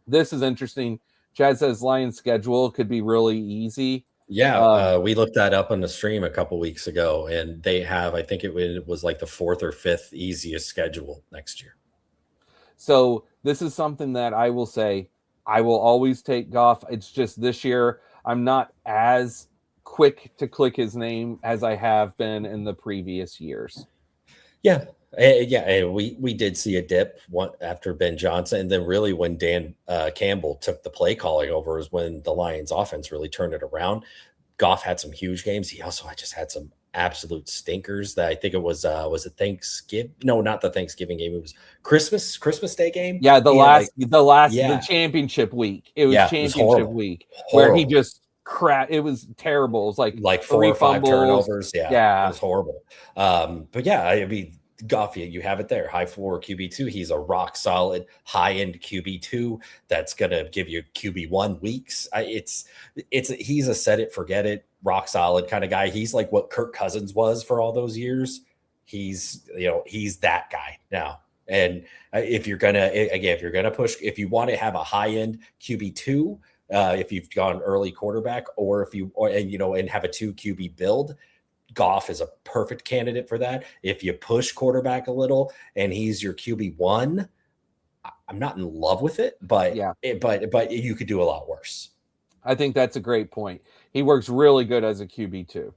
This is interesting. Chad says Lions schedule could be really easy. Yeah, we looked that up on the stream a couple weeks ago, and they have, I think it was like the 4th or 5th easiest schedule next year. So this is something that I will say I will always take Goff. It's just this year I'm not as quick to click his name as I have been in the previous years. Yeah. And we did see a dip after Ben Johnson, and then really when Dan Campbell took the play calling over is when the Lions offense really turned it around. Goff had some huge games. He also just had some absolute stinkers that I think it was it Thanksgiving? No, not the Thanksgiving game. It was Christmas Day game. Yeah, the championship week. It was championship week where he just it was terrible. It was like 4 or 5 turnovers. Yeah. It was horrible. But yeah, I mean, Goff, you have it there. High floor QB2. He's a rock solid high end QB2 that's gonna give you QB1 weeks. He's a set it forget it rock solid kind of guy. He's like what Kirk Cousins was for all those years. He's that guy now. And if you're gonna push, if you want to have a high end QB2, if you've gone early quarterback, or if you and have a 2 QB build, Goff is a perfect candidate for that. If you push quarterback a little and he's your QB1, I'm not in love with it, but but you could do a lot worse. I think that's a great point. He works really good as a QB2.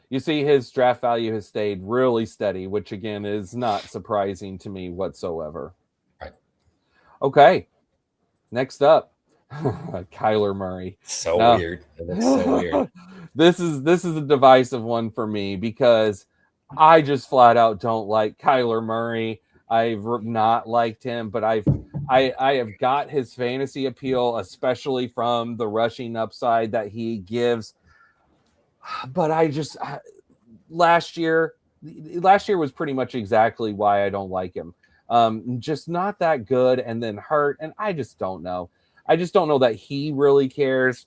You see his draft value has stayed really steady, which again is not surprising to me whatsoever. Right. Okay. Next up, Kyler Murray. So weird. That's so weird. This is a divisive one for me because I just flat out don't like Kyler Murray. I've not liked him, but I have got his fantasy appeal, especially from the rushing upside that he gives. But last year was pretty much exactly why I don't like him. Just not that good, and then hurt, and I just don't know. I just don't know that he really cares.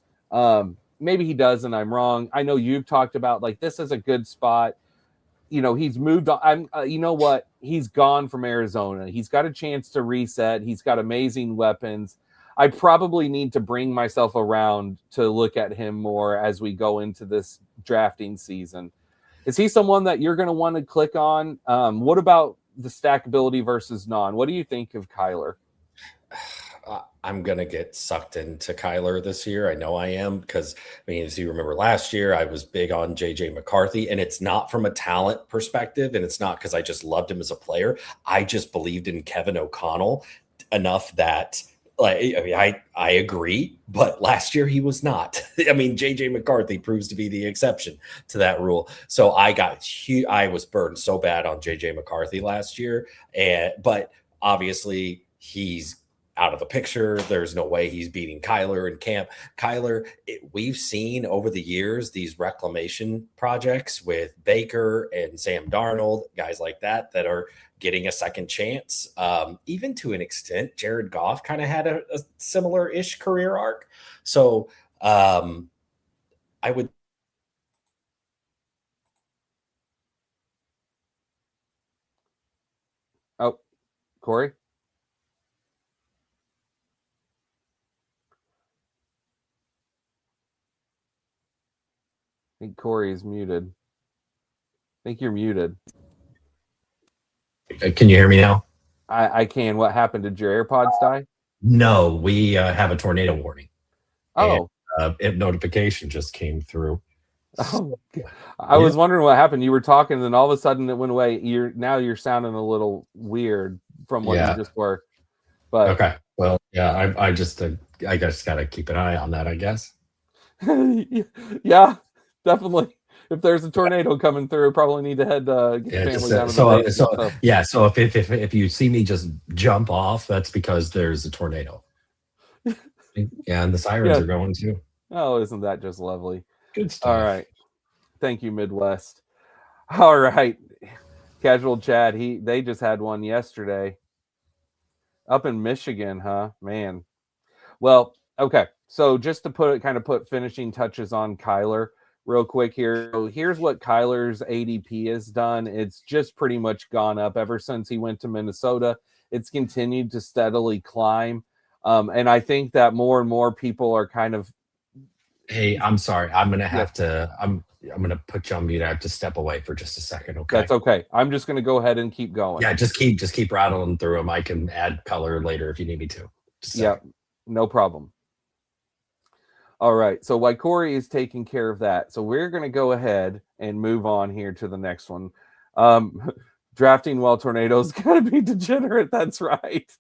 maybe he does, and I'm wrong. I know you've talked about like this is a good spot. He's moved on. You know what? He's gone from Arizona. He's got a chance to reset. He's got amazing weapons. I probably need to bring myself around to look at him more as we go into this drafting season. Is he someone that you're going to want to click on? What about the stackability versus non? What do you think of Kyler? I'm going to get sucked into Kyler this year. I know I am because, as you remember last year, I was big on JJ McCarthy, and it's not from a talent perspective, and it's not because I just loved him as a player. I just believed in Kevin O'Connell enough that I agree, but last year he was not. JJ McCarthy proves to be the exception to that rule. So I was burned so bad on JJ McCarthy last year, but obviously he's out of the picture. There's no way he's beating Kyler in camp. Kyler, we've seen over the years these reclamation projects with Baker and Sam Darnold, guys like that are getting a second chance. Even to an extent, Jared Goff kind of had a similar-ish career arc. So I would. Oh, Corey? I think Corey is muted. I think you're muted. Can you hear me now? I can. What happened? Did your AirPods die? No, we have a tornado warning. Oh. And, notification just came through. Oh, I was wondering what happened. You were talking, and then all of a sudden it went away. You're sounding a little weird from what you just were. But okay, well, yeah, I just got to keep an eye on that, I guess. Yeah, definitely. If there's a tornado coming through, probably need to head get family down to the basement. So if you see me just jump off, that's because there's a tornado. Yeah, and the sirens are going too. Oh, isn't that just lovely? Good stuff. All right. Thank you, Midwest. All right. Casual Chad, they just had one yesterday. Up in Michigan, huh? Man. Well, okay. So just to put finishing touches on Kyler real quick here. So here's what Kyler's ADP has done. It's just pretty much gone up ever since he went to Minnesota. It's continued to steadily climb. And I think that more and more people are kind of. Hey, I'm sorry. I'm going to have to, I'm going to put you on mute. I have to step away for just a second. Okay. That's okay. I'm just going to go ahead and keep going. Yeah. Just keep rattling through them. I can add color later if you need me to. Yeah. No problem. All right. So while Corey is taking care of that, so we're going to go ahead and move on here to the next one. Drafting while tornadoes got to be degenerate. That's right.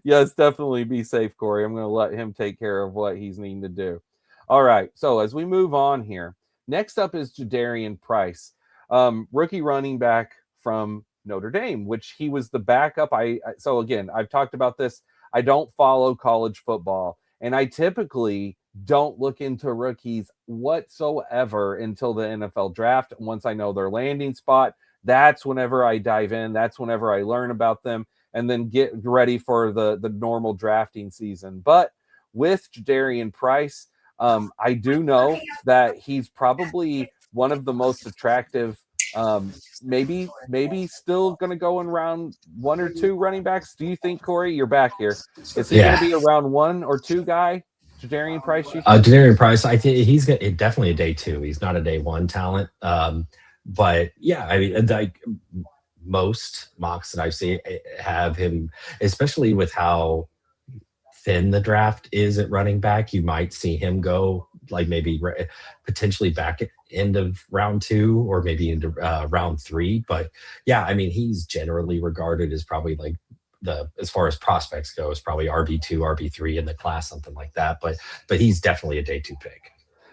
Yes, definitely be safe, Corey. I'm going to let him take care of what he's needing to do. All right. So as we move on here, next up is Jadarian Price, rookie running back from Notre Dame, which he was the backup. So again, I've talked about this. I don't follow college football, and I typically don't look into rookies whatsoever until the NFL draft. Once I know their landing spot, that's whenever I dive in. That's whenever I learn about them and then get ready for the normal drafting season. But with Jadarian Price, I do know that he's probably one of the most attractive, maybe still going to go in round 1 or 2 running backs. Do you think, Corey, you're back here? Is he going to be a round 1 or 2 guy? Jadarian Price? Jadarian Price, I think he's definitely a day 2. He's not a day 1 talent. But yeah, I mean, like most mocks that I've seen have him, especially with how thin the draft is at running back, you might see him go like maybe potentially back at end of round 2 or maybe into round 3. But yeah, I mean, he's generally regarded as probably like as far as prospects go, is probably RB2, RB3 in the class, something like that. But he's definitely a day 2 pick.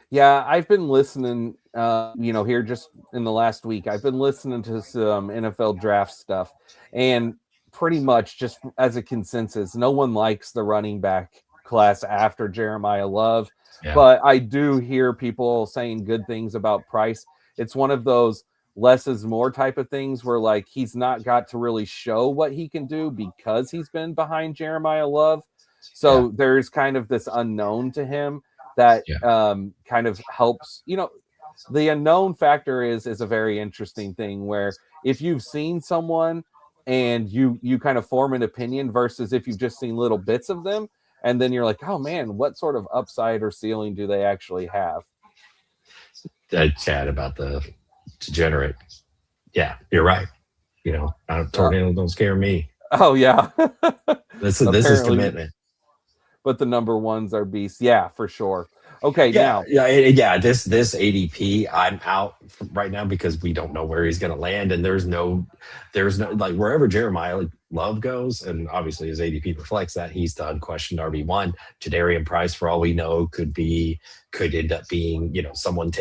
Yeah, I've been listening, here just in the last week, I've been listening to some NFL draft stuff, and pretty much just as a consensus, no one likes the running back class after Jeremiah Love. Yeah. But I do hear people saying good things about Price. It's one of those less is more type of things where like he's not got to really show what he can do because he's been behind Jeremiah Love. So there's kind of this unknown to him. that Yeah. kind of helps. The unknown factor is a very interesting thing where if you've seen someone and you kind of form an opinion versus if you've just seen little bits of them and then you're like, oh man, what sort of upside or ceiling do they actually have? Chat about the degenerate. Yeah, you're right. Tornadoes don't scare me. Oh yeah. This is commitment. But the number ones are beasts. Yeah, for sure. Okay, Yeah, now. This ADP, I'm out right now because we don't know where he's going to land, and there's no like wherever Jeremiah Love goes, and obviously his ADP reflects that he's the unquestioned RB1. Jadarian Price, for all we know, could end up being someone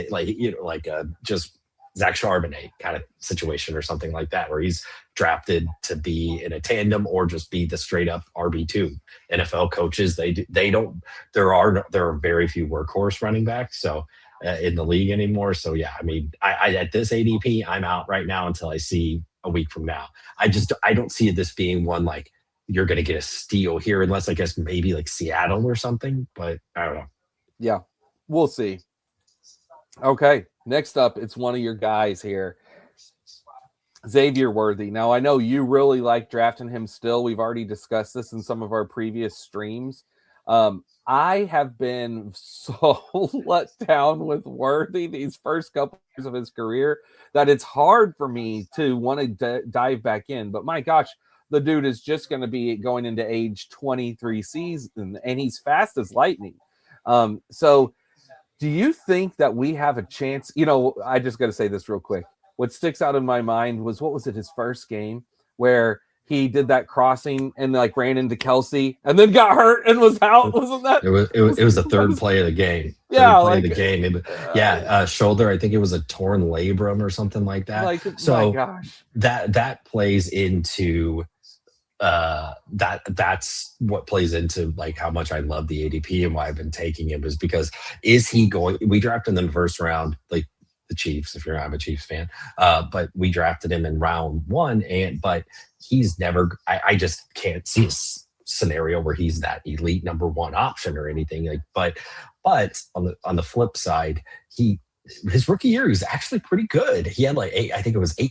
just Zach Charbonnet kind of situation or something like that, where he's drafted to be in a tandem or just be the straight up RB2. NFL coaches, there are very few workhorse running backs in the league anymore. So yeah, I mean, I at this ADP, I'm out right now until I see a week from now. I don't see this being one like you're going to get a steal here, unless I guess maybe like Seattle or something, but I don't know. Yeah, we'll see. Okay, next up, it's one of your guys here, Xavier Worthy. Now, I know you really like drafting him still. We've already discussed this in some of our previous streams. I have been so let down with Worthy these first couple years of his career that it's hard for me to want to dive back in. But my gosh, the dude is just going to be going into age 23 season, and he's fast as lightning. So do you think that we have a chance? I just got to say this real quick. What sticks out in my mind was, what was it, his first game where he did that crossing and like ran into Kelsey and then got hurt and was out? Wasn't that? It was the third play of the game. Shoulder. I think it was a torn labrum or something like that. So my gosh. That plays into that's what plays into like how much I love the ADP and why I've been taking him is because we drafted him in the first round, like the Chiefs, if I'm a Chiefs fan, but we drafted him in round 1 but he's never, I just can't see a scenario where he's that elite number 1 option or anything but on the flip side, his rookie year, he was actually pretty good. He had like 8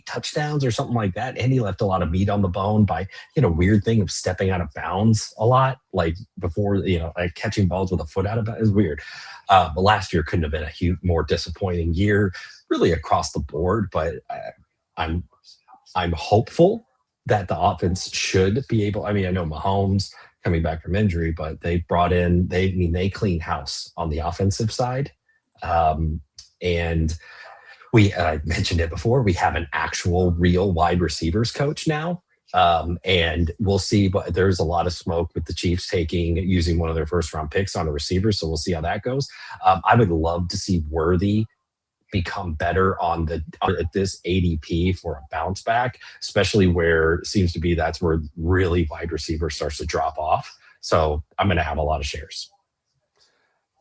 touchdowns or something like that. And he left a lot of meat on the bone by, weird thing of stepping out of bounds a lot, like before, like catching balls with a foot out of bounds is weird. But last year couldn't have been a more disappointing year really across the board. But I'm hopeful that the offense should be able, I know Mahomes coming back from injury, but they brought in, they clean house on the offensive side. And I mentioned it before, we have an actual real wide receivers coach now. And we'll see, but there's a lot of smoke with the Chiefs using one of their first round picks on a receiver. So we'll see how that goes. I would love to see Worthy become better at this ADP for a bounce back, especially where it seems to be that's where really wide receiver starts to drop off. So I'm going to have a lot of shares.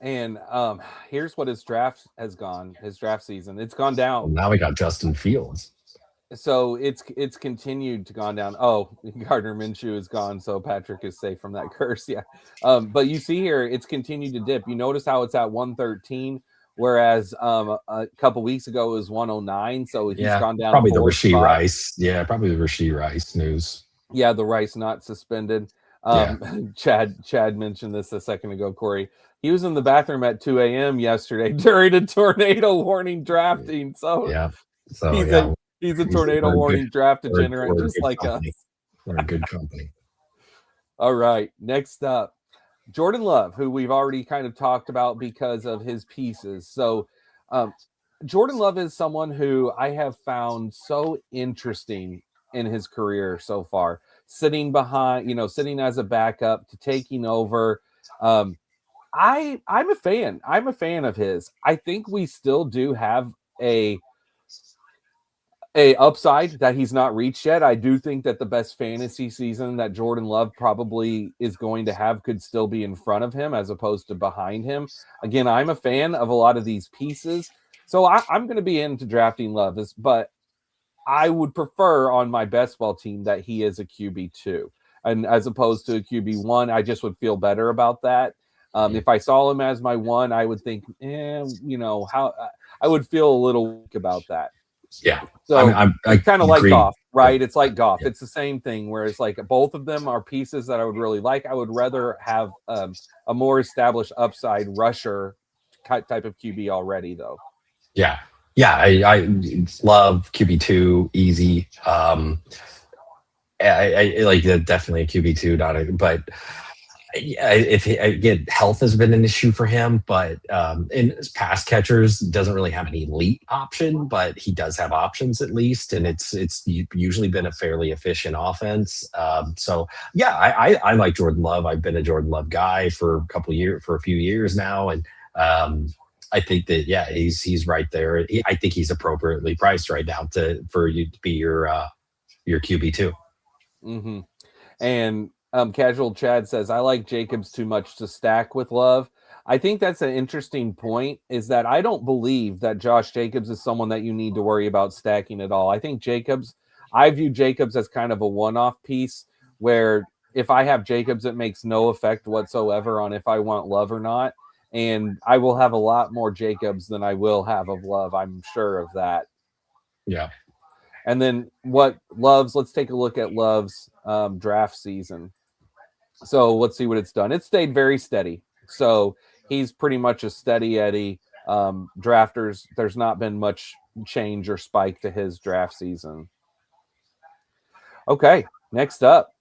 And here's what his draft season. It's gone down. Well, now we got Justin Fields. So it's continued to gone down. Oh, Gardner Minshew is gone, so Patrick is safe from that curse. Yeah. But you see here, it's continued to dip. You notice how it's at 113, whereas a couple weeks ago it was 109. So he's gone down. Probably the Rashee Rice. Yeah, probably the Rashee Rice news. Yeah, the Rice not suspended. Chad mentioned this a second ago, Corey. He was in the bathroom at 2 a.m. yesterday during a tornado warning drafting. So he's a tornado warning draft degenerate, just like us. We're a good company. All right, next up, Jordan Love, who we've already kind of talked about because of his pieces. So Jordan Love is someone who I have found so interesting in his career so far, sitting as a backup to taking over. I'm a fan. I'm a fan of his. I think we still do have a upside that he's not reached yet. I do think that the best fantasy season that Jordan Love probably is going to have could still be in front of him as opposed to behind him. Again, I'm a fan of a lot of these pieces. So I'm going to be into drafting Love, but I would prefer on my best ball team that he is a QB2 and as opposed to a QB1. I just would feel better about that. If I saw him as my one, I would think, how I would feel a little weak about that. Yeah. So I kind of like agree. Goff, right? It's like Goff. Yeah. It's the same thing where it's like both of them are pieces that I would really like. I would rather have a more established upside rusher type of QB already, though. Yeah. Yeah. I love QB2, easy. I like definitely a QB2, but if again, health has been an issue for him, but in his pass catchers doesn't really have an elite option, but he does have options at least, and it's usually been a fairly efficient offense. So yeah, I like Jordan Love. I've been a Jordan Love guy for a few years now, and I think that he's right there. I think he's appropriately priced right now for you to be your QB2. Mm-hmm. And Casual Chad says, I like Jacobs too much to stack with Love. I think that's an interesting point, is that I don't believe that Josh Jacobs is someone that you need to worry about stacking at all. I think I view Jacobs as kind of a one-off piece where if I have Jacobs, it makes no effect whatsoever on if I want Love or not. And I will have a lot more Jacobs than I will have of Love. I'm sure of that. Yeah. And then let's take a look at Love's draft season. So let's see what it's done. It stayed very steady. So he's pretty much a steady Eddie. Drafters, there's not been much change or spike to his draft season. Okay, next up.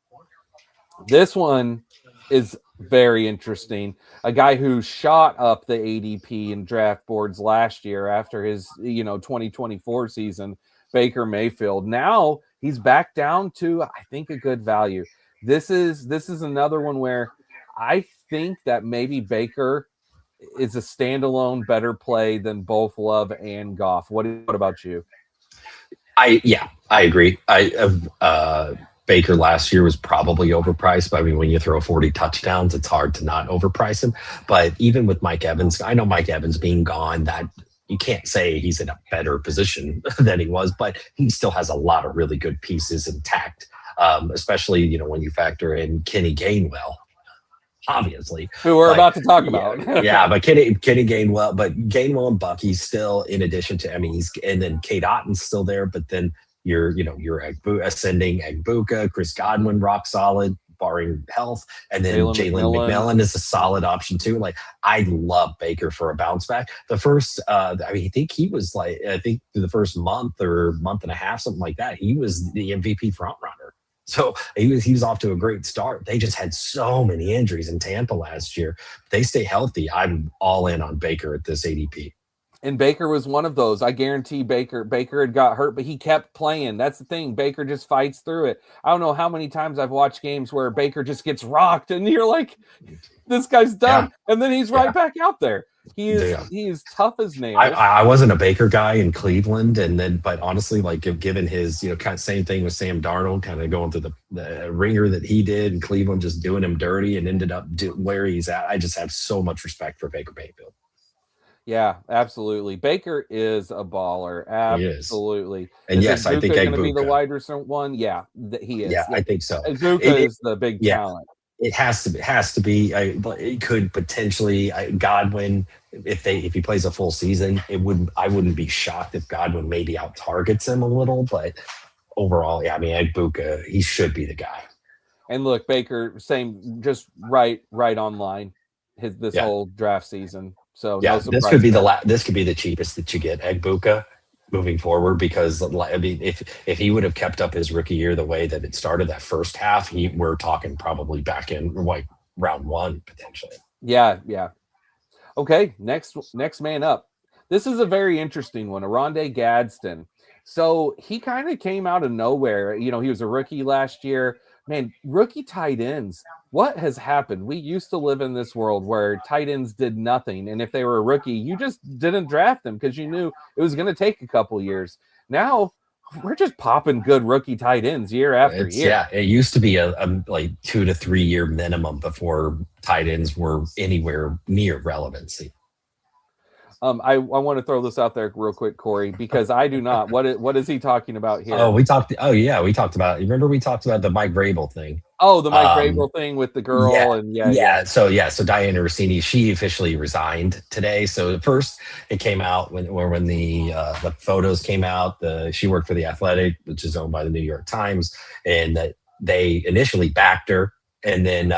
This one is very interesting. A guy who shot up the ADP in draft boards last year after his 2024 season, Baker Mayfield. Now he's back down to, I think, a good value. This is another one where I think that maybe Baker is a standalone better play than both Love and Goff. What about you? I agree. Baker last year was probably overpriced, but I mean, when you throw 40 touchdowns, it's hard to not overprice him. But even with Mike Evans, I know Mike Evans being gone, that you can't say he's in a better position than he was, but he still has a lot of really good pieces intact. Especially, when you factor in Kenny Gainwell, obviously. Who we're about to talk about. Yeah, but Kenny Gainwell, but Gainwell and Bucky's still, in addition to, and then Kate Otton's still there, but then you're ascending Agbuka, Chris Godwin, rock solid, barring health, and then Jalen McMillan is a solid option too. Like, I love Baker for a bounce back. The first, I think he was the first month or month and a half, something like that, he was the MVP front runner. So he was off to a great start. They just had so many injuries in Tampa last year. If they stay healthy, I'm all in on Baker at this ADP. And Baker was one of those. I guarantee Baker had got hurt, but he kept playing. That's the thing. Baker just fights through it. I don't know how many times I've watched games where Baker just gets rocked and you're like, this guy's done. Yeah. And then he's right back out there. He is tough as nails. I wasn't a Baker guy in Cleveland, but honestly, like, given his, kind of same thing with Sam Darnold, kind of going through the ringer that he did in Cleveland, just doing him dirty and ended up where he's at. I just have so much respect for Baker Mayfield. Yeah, absolutely. Baker is a baller. Absolutely. And yes, I think going to be the wide receiver one. Yeah, he is. Yeah, I think so. Agbuka is the big talent. It has to be. It could potentially Godwin if he plays a full season. I wouldn't be shocked if Godwin maybe out targets him a little, but overall, Agbuka, he should be the guy. And look, Baker, same, just right on line. This whole draft season. So no this could be the cheapest that you get, Agbuka, moving forward, because if he would have kept up his rookie year the way that it started that first half, we're talking probably back in like round one potentially. Yeah. Okay, next man up. This is a very interesting one, Oronde Gadsden. So he kind of came out of nowhere. He was a rookie last year. Man, rookie tight ends. What has happened? We used to live in this world where tight ends did nothing. And if they were a rookie, you just didn't draft them because you knew it was going to take a couple years. Now we're just popping good rookie tight ends year after year. Yeah, it used to be a like 2 to 3 year minimum before tight ends were anywhere near relevancy. I want to throw this out there real quick, Corey, because I do not. What is he talking about here? Oh, we talked about. Remember we talked about the Mike Vrabel thing. Oh, the Mike Vrabel thing with the girl, So Diana Rossini, she officially resigned today. So first, it came out when the photos came out. She worked for the Athletic, which is owned by the New York Times, and that they initially backed her, and then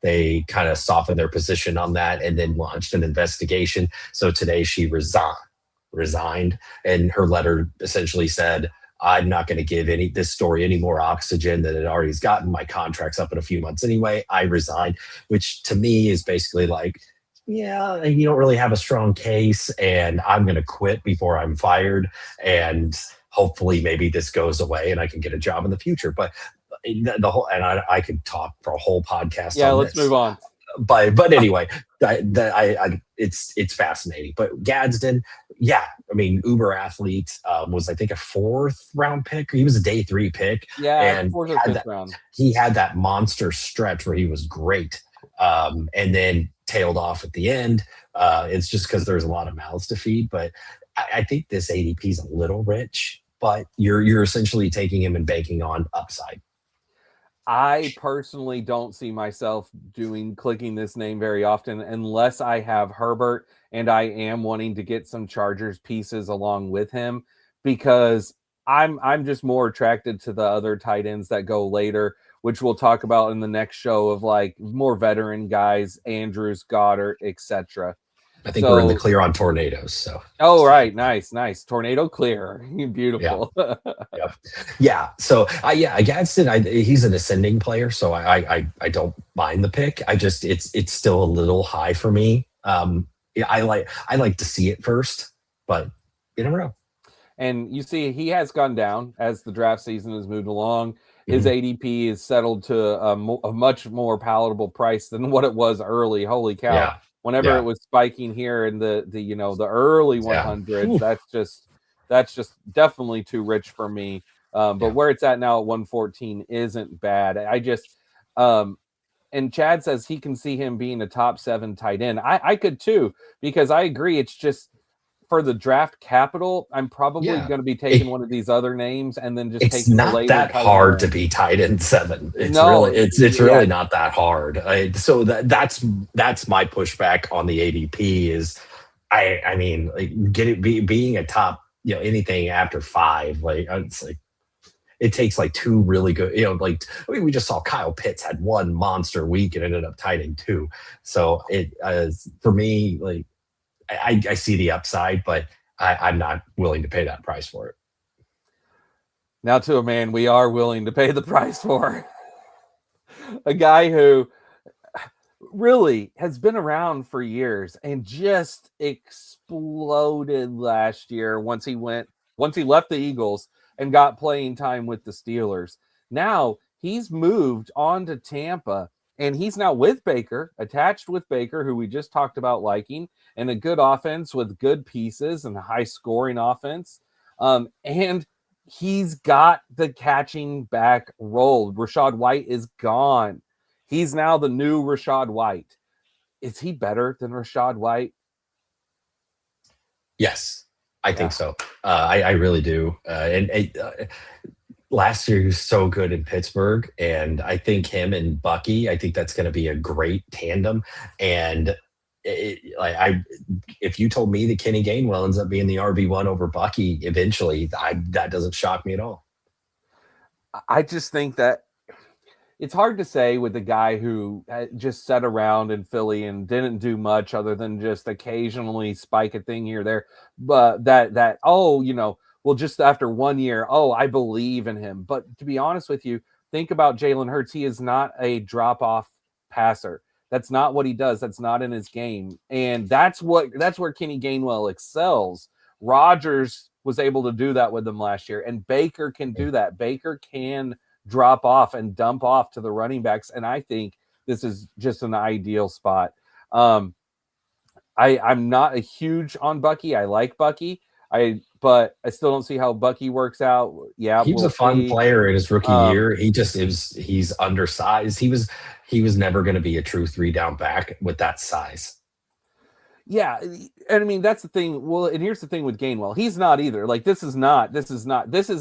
they kind of softened their position on that, and then launched an investigation. So today she resigned, and her letter essentially said, I'm not going to give this story any more oxygen than it already has gotten. My contract's up in a few months anyway. I resigned, which to me is basically like, yeah, you don't really have a strong case, and I'm going to quit before I'm fired. And hopefully maybe this goes away and I can get a job in the future. But the whole, and I could talk for a whole podcast. Yeah, let's move on. But anyway, it's fascinating. But Gadsden, yeah, I mean, uber athlete, was I think a 4th round pick. He was a day 3 pick. Yeah, and 4th or 5th round. He had that monster stretch where he was great, and then tailed off at the end. It's just because there's a lot of mouths to feed. But I think this ADP is a little rich. But you're essentially taking him and banking on upside. I personally don't see myself clicking this name very often unless I have Herbert and I am wanting to get some Chargers pieces along with him, because I'm just more attracted to the other tight ends that go later, which we'll talk about in the next show, of like more veteran guys, Andrews, Goddard, etc. I think we're in the clear on tornadoes. So. Oh, right. Nice. Tornado clear. Beautiful. Yeah. So Gadsden, he's an ascending player. So I don't mind the pick. It's still a little high for me. I like to see it first, but you never know. And you see, he has gone down as the draft season has moved along. His ADP is settled to a much more palatable price than what it was early. Holy cow. Yeah. Whenever it was spiking here in the early 100s, that's just definitely too rich for me. But where it's at now at 114 isn't bad. I just and Chad says he can see him being a top 7 tight end. I could too, because I agree. It's just for the draft capital, I'm probably going to be taking one of these other names and then just taking the later. It's not that hard to be tight end 7. It's really not that hard. So that's my pushback on the ADP is, I mean, like being a top, anything after 5, like it's like it takes like 2 really good, we just saw Kyle Pitts had 1 monster week and ended up tight end 2. So it for me, like. I see the upside, but I'm not willing to pay that price for it. Now to a man we are willing to pay the price for. A guy who really has been around for years and just exploded last year once he left the Eagles and got playing time with the Steelers. Now he's moved on to Tampa. And he's now with Baker, attached with Baker, who we just talked about liking, and a good offense with good pieces and a high-scoring offense. And he's got the catching back role. Rachaad White is gone. He's now the new Rachaad White. Is he better than Rachaad White? Yes, I think so. I really do. Last year he was so good in Pittsburgh, and I think him and Bucky, I think that's going to be a great tandem. And if you told me that Kenny Gainwell ends up being the RB1 over Bucky eventually, that doesn't shock me at all. I just think that it's hard to say with a guy who just sat around in Philly and didn't do much other than just occasionally spike a thing here or there, but well, just after 1 year, I believe in him. But to be honest with you, think about Jalen Hurts. He is not a drop-off passer. That's not what he does. That's not in his game. And that's where Kenny Gainwell excels. Rodgers was able to do that with him last year, and Baker can do that. Baker can drop off and dump off to the running backs, and I think this is just an ideal spot. I'm not a huge on Bucky. I like Bucky. But I still don't see how Bucky works out. Yeah, he was a fun player in his rookie year. He's undersized. He was never going to be a true 3-down back with that size. Yeah, and I mean that's the thing. Well, and here's the thing with Gainwell. He's not either. Like this is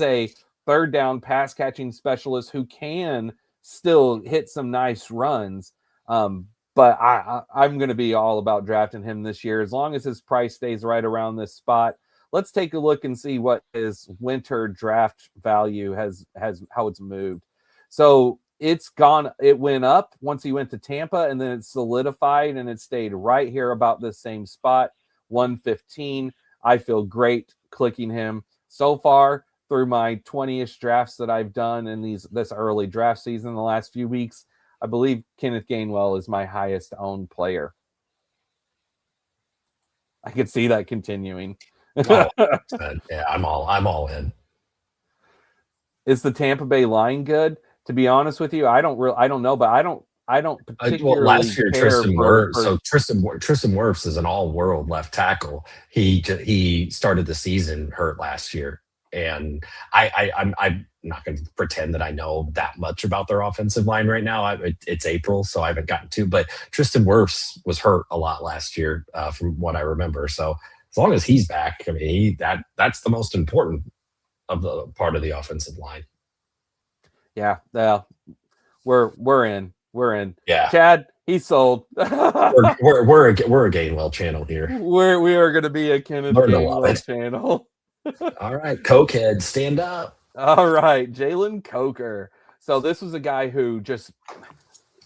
a third down pass catching specialist who can still hit some nice runs. But I'm going to be all about drafting him this year as long as his price stays right around this spot. Let's take a look and see what his winter draft value has how it's moved. So it's gone. It went up once he went to Tampa, and then it solidified, and it stayed right here about the same spot, 115. I feel great clicking him so far through my 20-ish drafts that I've done in this early draft season the last few weeks. I believe Kenneth Gainwell is my highest owned player. I could see that continuing. Wow. Yeah, I'm all in. Is the Tampa Bay line good? To be honest with you, I don't know, but I don't particularly last year care Tristan Wirfs is an all-world left tackle. He started the season hurt last year, and I'm not going to pretend that I know that much about their offensive line right now. It's April, so I haven't gotten to. But Tristan Wirfs was hurt a lot last year, from what I remember. So as long as he's back, I mean, that's the most important of the part of the offensive line. Yeah, we're in. Yeah, Chad, he's sold. we're a Gainwell channel here. We are going to be a Kenneth Gainwell channel. All right, Cokehead, stand up. All right, Jalen Coker. So this was a guy who just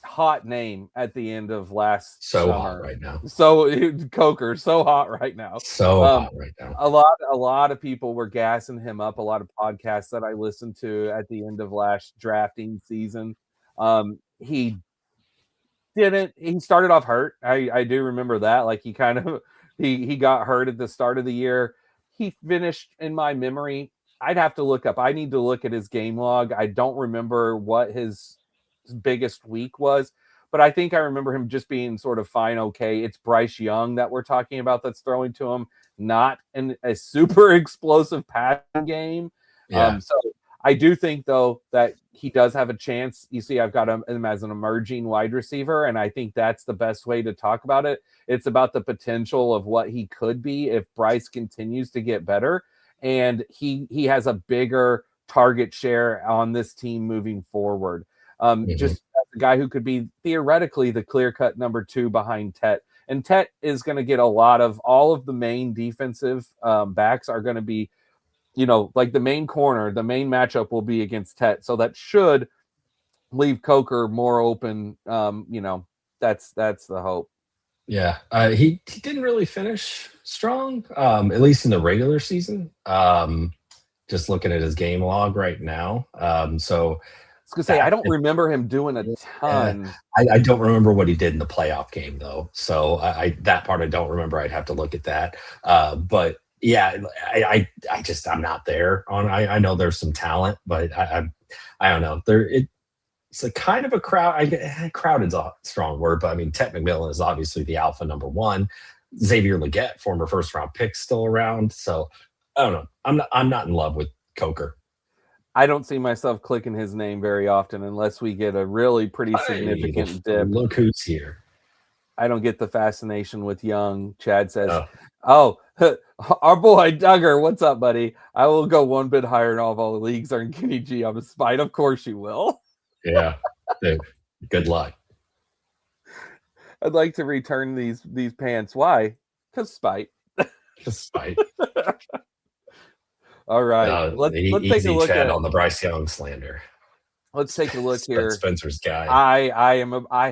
hot name at the end of last summer. Hot right now. So Coker, so hot right now. Hot right now. A lot of people were gassing him up. A lot of podcasts that I listened to at the end of last drafting season. He started off hurt. I do remember that. Like he got hurt at the start of the year. He finished, in my memory, I'd have to look up. I need to look at his game log. I don't remember what his biggest week was, but I think I remember him just being sort of fine. Okay. It's Bryce Young that we're talking about that's throwing to him, not a super explosive passing game. Yeah. So I do think though that he does have a chance. You see, I've got him as an emerging wide receiver, and I think that's the best way to talk about it. It's about the potential of what he could be if Bryce continues to get better, and he has a bigger target share on this team moving forward. Just a guy who could be theoretically the clear-cut number 2 behind Tet. And Tet is going to get all of the main defensive backs are going to be, like the main corner, the main matchup will be against Tet. So that should leave Coker more open. That's the hope. Yeah. He didn't really finish strong, at least in the regular season. Just looking at his game log right now. I was going to say, I don't remember him doing a ton. I don't remember what he did in the playoff game, though. So that part I don't remember. I'd have to look at that. But yeah, I'm not there on. I know there's some talent, but I don't know. It's a kind of a crowd. Crowded's a strong word, but I mean, Tet McMillan is obviously the alpha number 1. Xavier Legette, former first-round pick, still around. So I don't know. I'm not in love with Coker. I don't see myself clicking his name very often unless we get a really pretty significant dip. Look who's here. I don't get the fascination with Young. Chad says, oh our boy Duggar, what's up, buddy? I will go one bit higher in all of the leagues on Kenny G. I'm a spite. Of course you will. Yeah. Dude, good luck. I'd like to return these pants. Why? Because spite. Just spite. All right. Let's take a look at on the Bryce Young slander. Let's take a look here. Spencer's guy.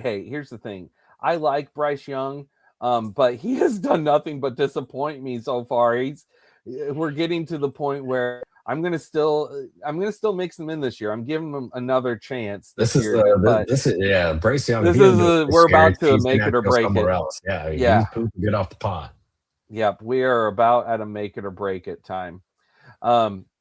Here's the thing. I like Bryce Young, but he has done nothing but disappoint me so far. We're getting to the point where I'm gonna still mix him in this year. I'm giving him another chance this year. Bryce Young. We're about to make it or break it. Else. Yeah. Get off the pot. Yep, we are about at a make it or break it time.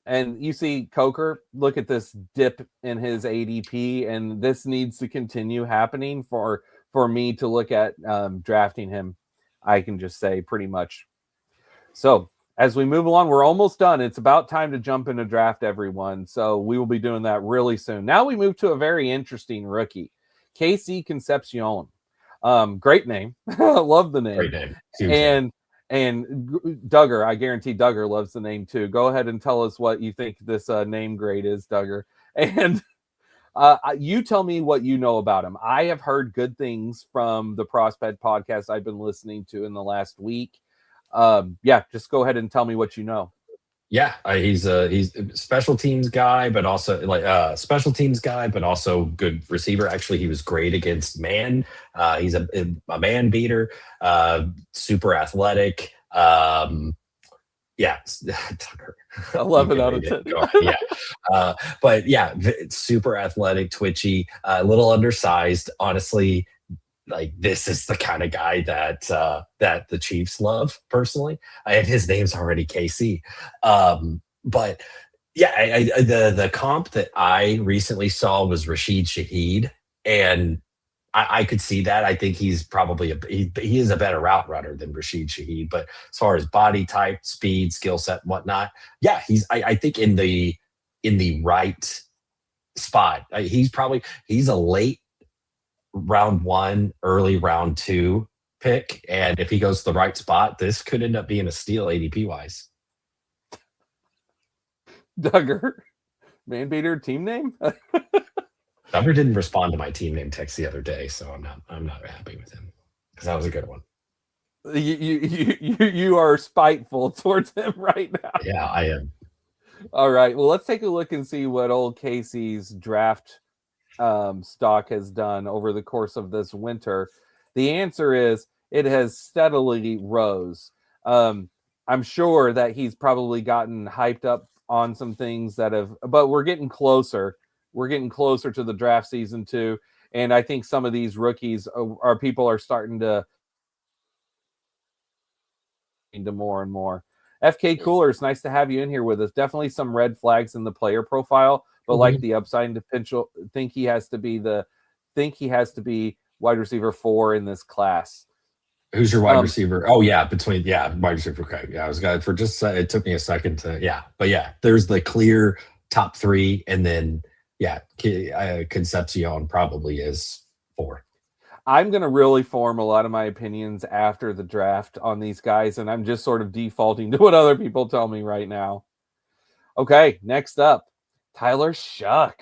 And you see Coker, look at this dip in his ADP, and this needs to continue happening for me to look at drafting him. I can just say pretty much. So as we move along, we're almost done. It's about time to jump into draft, everyone. So we will be doing that really soon. Now we move to a very interesting rookie, KC Concepcion. Great name. Love the name. Great name. Huge name. And Duggar, I guarantee Duggar loves the name too. Go ahead and tell us what you think this name grade is, Duggar. And you tell me what you know about him. I have heard good things from the Prospect podcast I've been listening to in the last week. Just go ahead and tell me what you know. Yeah, he's a special teams guy, but also but also good receiver. Actually, he was great against man. He's a man beater, super athletic. Yeah, 11 out of 10. Yeah, but yeah, super athletic, twitchy, a little undersized. Honestly, like this is the kind of guy that the Chiefs love personally, and his name's already KC. But yeah, the comp that I recently saw was Rashid Shaheed, and I could see that. I think he's probably he is a better route runner than Rashid Shaheed, but as far as body type, speed, skill set, whatnot, yeah, I think in the right spot. He's a late round 1, early round 2 pick, and if he goes to the right spot, this could end up being a steal ADP wise. Duggar, man beater team name. Duggar didn't respond to my team name text the other day, so I'm not happy with him because that was a good one. You are spiteful towards him right now. Yeah, I am. All right, well, let's take a look and see what old Casey's draft stock has done over the course of this winter. The answer is it has steadily rose. I'm sure that he's probably gotten hyped up on some things but we're getting closer. We're getting closer to the draft season too. And I think some of these rookies people are starting to into more and more. FK Cooler, it's nice to have you in here with us. Definitely some red flags in the player profile, but like the upside and potential, think he has to be wide receiver 4 in this class. Who's your wide receiver? Oh yeah, wide receiver. Okay, yeah, I was going for just. It took me a second to but there's the clear top 3, and then Concepcion probably is 4. I'm going to really form a lot of my opinions after the draft on these guys, and I'm just sort of defaulting to what other people tell me right now. Okay, next up, Tyler Shough,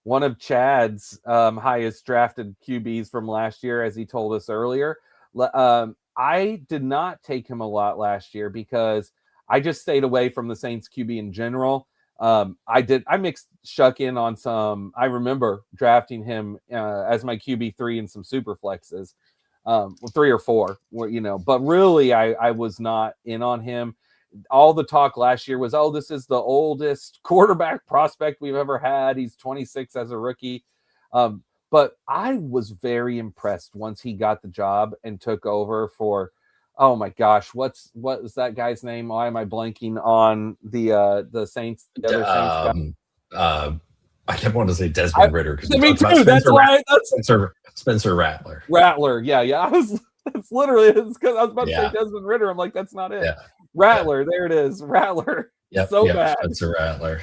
one of Chad's highest drafted QBs from last year, as he told us earlier. I did not take him a lot last year because I just stayed away from the Saints QB in general. I mixed Shough in on some. I remember drafting him as my QB3 in some super flexes, 3 or 4, but really I was not in on him. All the talk last year was, this is the oldest quarterback prospect we've ever had. He's 26 as a rookie. But I was very impressed once he got the job and took over for, oh my gosh, what was that guy's name? Why am I blanking on the Saints? The other Saints guy? I didn't want to say Desmond Ritter because me too. That's why. Spencer Rattler. Rattler, yeah. It's literally because I was about to say Desmond Ritter. I'm like, that's not it. Yeah. Rattler, there it is. Rattler. Yep, bad. Spencer Rattler.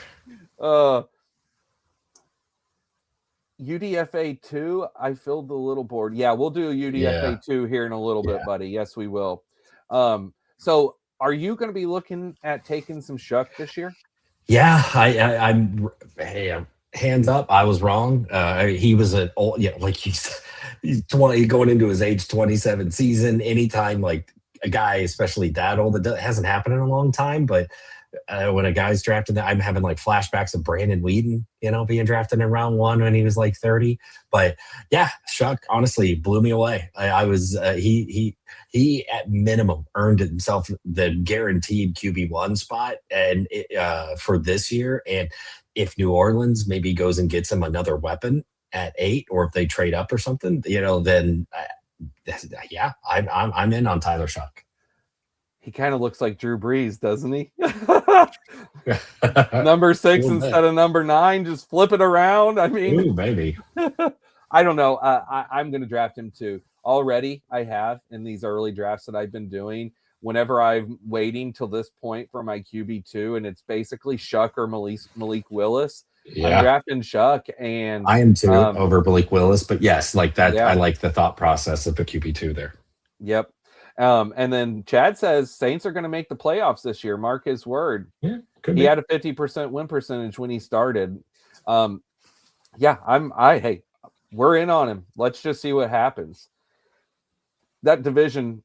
UDFA 2, I filled the little board. Yeah, we'll do UDFA 2 here in a little bit, buddy. Yes, we will. So are you going to be looking at taking some Shough this year? Yeah, I'm hands up. I was wrong. He was an old, like he's 20 going into his age 27 season. Anytime like a guy, especially that old, that hasn't happened in a long time, but when a guy's drafted, I'm having like flashbacks of Brandon Whedon, being drafted in round 1 when he was like 30. But yeah, Shough honestly blew me away. I was he at minimum earned himself the guaranteed QB1 spot and for this year. And if New Orleans maybe goes and gets him another weapon at 8, or if they trade up or something, then I'm in on Tyler Shough. He kind of looks like Drew Brees, doesn't he? Number 6 instead of number 9, just flip it around. I mean, ooh, baby. I don't know. I'm going to draft him too. Already, I have in these early drafts that I've been doing. Whenever I'm waiting till this point for my QB2, and it's basically Shough or Malik Willis, Yeah. I'm drafting Shough, and I am too, over Blake Willis. But yes, like that, Yeah. I like the thought process of the QB2 there. Yep. And then Chad says Saints are going to make the playoffs this year. Mark his word. Yeah, could He be. had a 50% win percentage when he started. Hey, we're in on him. Let's just see what happens. That division,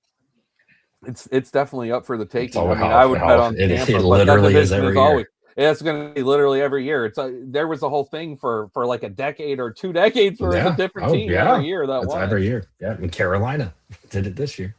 it's definitely up for the taking. I mean, I would bet on Tampa, it but literally that is division every is year. always. It's going to be literally every year. There was a whole thing for like a decade or 2 decades where it was a different team every year. That's every year. Yeah, and Carolina did it this year.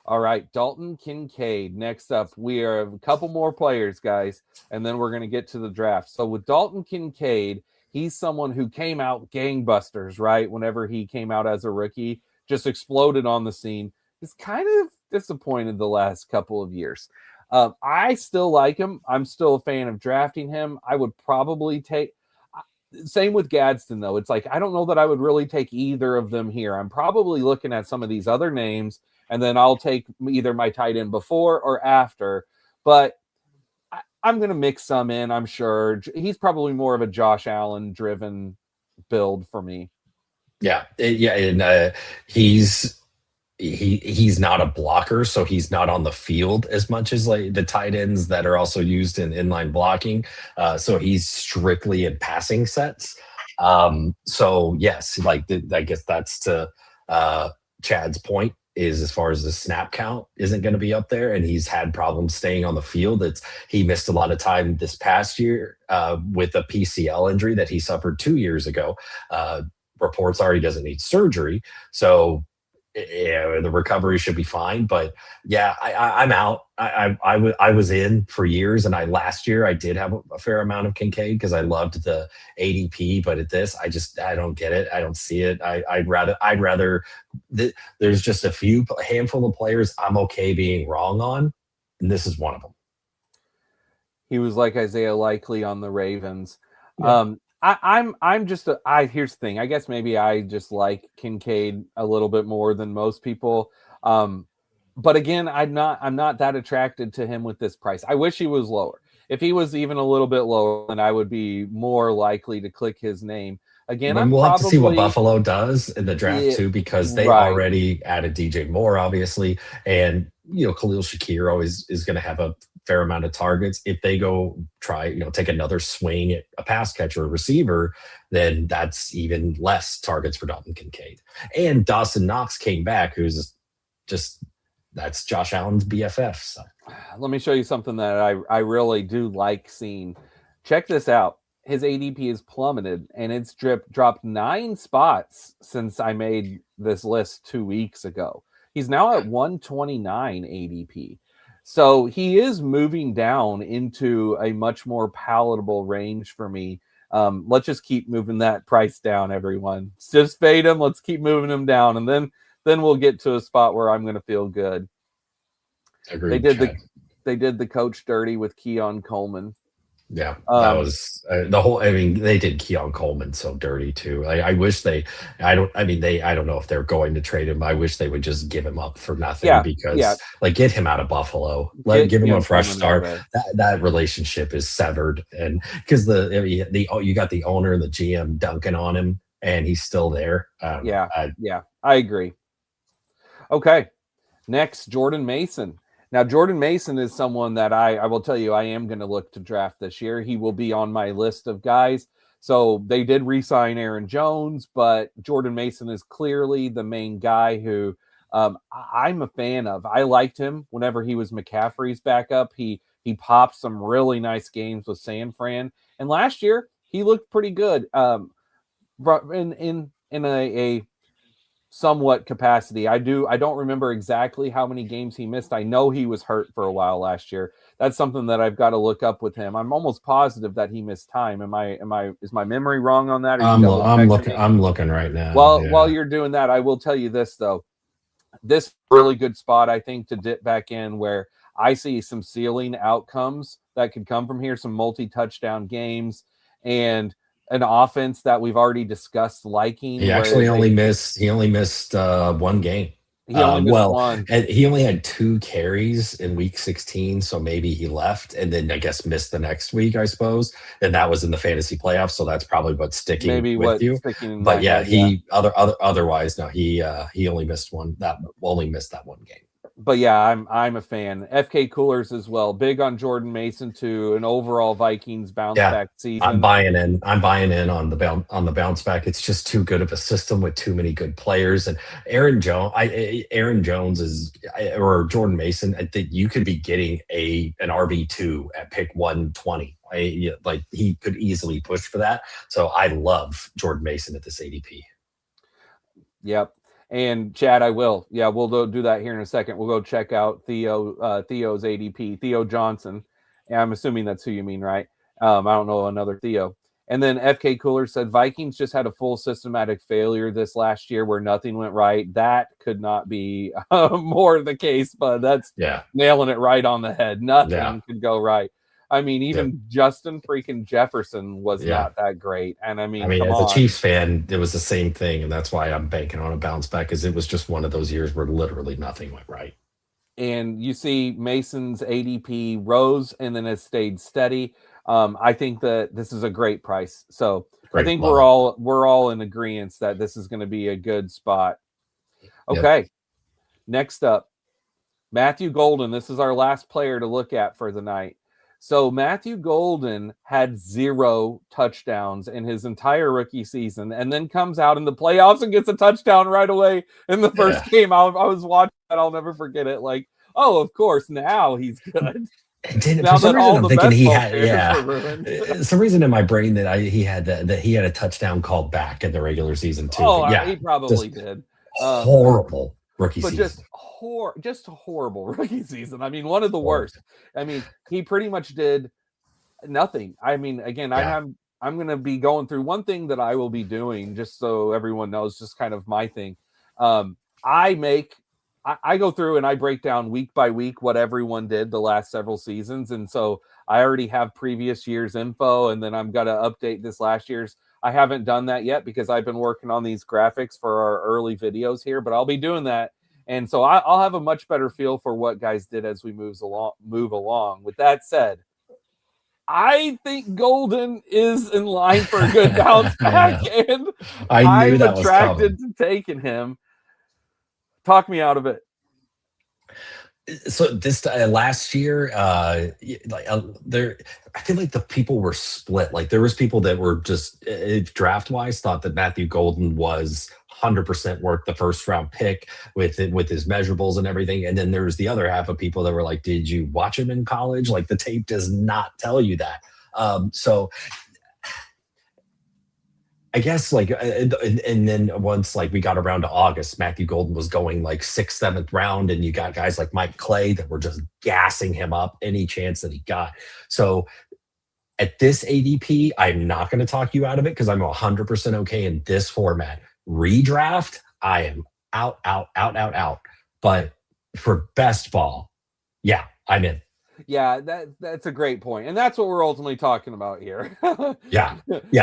All right, Dalton Kincaid. Next up, we are a couple more players, guys, and then we're going to get to the draft. So with Dalton Kincaid, he's someone who came out gangbusters, right? Whenever he came out as a rookie, just exploded on the scene. He's kind of disappointed the last couple of years. I still like him. I'm still a fan of drafting him. I would probably take – same with Gadsden, though. It's like I don't know that I would really take either of them here. I'm probably looking at some of these other names, and then I'll take either my tight end before or after. But I'm going to mix some in, I'm sure. He's probably more of a Josh Allen-driven build for me. Yeah, and he's not a blocker, so he's not on the field as much as like the tight ends that are also used in inline blocking. So he's strictly in passing sets. So yes, like I guess that's to Chad's point, is as far as the snap count isn't going to be up there, and he's had problems staying on the field. He missed a lot of time this past year with a PCL injury that he suffered 2 years ago. Reports are he doesn't need surgery, so the recovery should be fine. But yeah, I'm out. I was in for years, and last year I did have a fair amount of Kincaid because I loved the ADP. But at this, I don't get it. I don't see it. I'd rather there's just a handful of players I'm okay being wrong on, and this is one of them. He was like Isaiah Likely on the Ravens. Yeah. Here's the thing. I guess maybe I just like Kincaid a little bit more than most people. But again, I'm not that attracted to him with this price. I wish he was lower. If he was even a little bit lower, then I would be more likely to click his name. Again, we'll have to see what Buffalo does in the draft too, because they already added DJ Moore, obviously, and Khalil Shakir always is going to have a fair amount of targets. If they go try, take another swing at a pass catcher or receiver, then that's even less targets for Dalton Kincaid. And Dawson Knox came back, who's that's Josh Allen's BFF. So let me show you something that I really do like seeing. Check this out. His ADP is plummeted, and it's dropped 9 spots since I made this list 2 weeks ago. He's now at 129 ADP. So he is moving down into a much more palatable range for me. Let's just keep moving that price down, everyone. Just fade him. Let's keep moving him down, and then we'll get to a spot where I'm going to feel good. Agreed, they did the coach dirty with Keon Coleman. Yeah, that was the whole. I mean, they did Keon Coleman so dirty too. I wish I don't know if they're going to trade him. I wish they would just give him up for nothing because get him out of Buffalo. Give him a fresh start. That relationship is severed, and because you got the owner and the GM dunking on him, and he's still there. I agree. Okay, next, Jordan Mason. Now, Jordan Mason is someone that I will tell you I am going to look to draft this year. He will be on my list of guys. So they did re-sign Aaron Jones, but Jordan Mason is clearly the main guy who I'm a fan of. I liked him whenever he was McCaffrey's backup. He popped some really nice games with San Fran. And last year, he looked pretty good in a somewhat capacity. I don't remember exactly how many games he missed. I know he was hurt for a while last year. That's something that I've got to look up with him. I'm almost positive that he missed time. Is my memory wrong on that? I'm looking right now. While you're doing that, I will tell you this though. This really good spot, I think, to dip back in where I see some ceiling outcomes that could come from here, some multi-touchdown games and an offense that we've already discussed liking. He only missed 1 game. He only missed one. And he only had 2 carries in week 16, so maybe he left and then I guess missed the next week, I suppose. And that was in the fantasy playoffs, so that's probably what's sticking with you. Sticking in But my head, otherwise, no, he only missed that one game. But yeah, I'm a fan. FK Coolers as well. Big on Jordan Mason too. An overall Vikings bounce back season. I'm buying in on the bounce back. It's just too good of a system with too many good players. And Aaron Jones or Jordan Mason. I think you could be getting an RB2 at pick 120. Like he could easily push for that. So I love Jordan Mason at this ADP. Yep. And Chad, I will. Yeah, we'll do that here in a second. We'll go check out Theo's ADP, Theo Johnson. And I'm assuming that's who you mean, right? I don't know another Theo. And then FK Cooler said Vikings just had a full systematic failure this last year where nothing went right. That could not be more the case, but that's nailing it right on the head. Nothing could go right. I mean, even Justin freaking Jefferson was not that great. And I mean, as a Chiefs fan, it was the same thing. And that's why I'm banking on a bounce back, because it was just one of those years where literally nothing went right. And you see Mason's ADP rose and then has stayed steady. I think that this is a great price. So I think we're all in agreement that this is going to be a good spot. Okay. Yep. Next up, Matthew Golden. This is our last player to look at for the night. So Matthew Golden had 0 touchdowns in his entire rookie season and then comes out in the playoffs and gets a touchdown right away in the first game. I was watching that. I'll never forget it. Like, oh, of course, now he's good. For some reason, I'm thinking he had, some reason in my brain that he had a touchdown called back in the regular season too. Oh, he probably did. Horrible rookie season. Just a horrible rookie season. I mean, one of the worst. I mean, he pretty much did nothing. I mean, again, I'm going to be going through one thing that I will be doing, just so everyone knows, just kind of my thing. I go through and I break down week by week what everyone did the last several seasons. And so I already have previous year's info, and then I'm going to update this last year's. I haven't done that yet because I've been working on these graphics for our early videos here, but I'll be doing that. And so I'll have a much better feel for what guys did as we move along. With that said, I think Golden is in line for a good bounce back, and I'm attracted to taking him. Talk me out of it. So this last year, I feel like the people were split. Like there was people that were just draft wise thought that Matthew Golden was 100% worth the first round pick with his measurables and everything. And then there was the other half of people that were like, did you watch him in college? Like the tape does not tell you that. So I guess like, and then once like we got around to August, Matthew Golden was going like 6th, 7th round, and you got guys like Mike Clay that were just gassing him up any chance that he got. So at this ADP, I'm not going to talk you out of it because I'm 100% okay in this format. Redraft, I am out. But for best ball, I'm in. Yeah, that's a great point. And that's what we're ultimately talking about here. Yeah.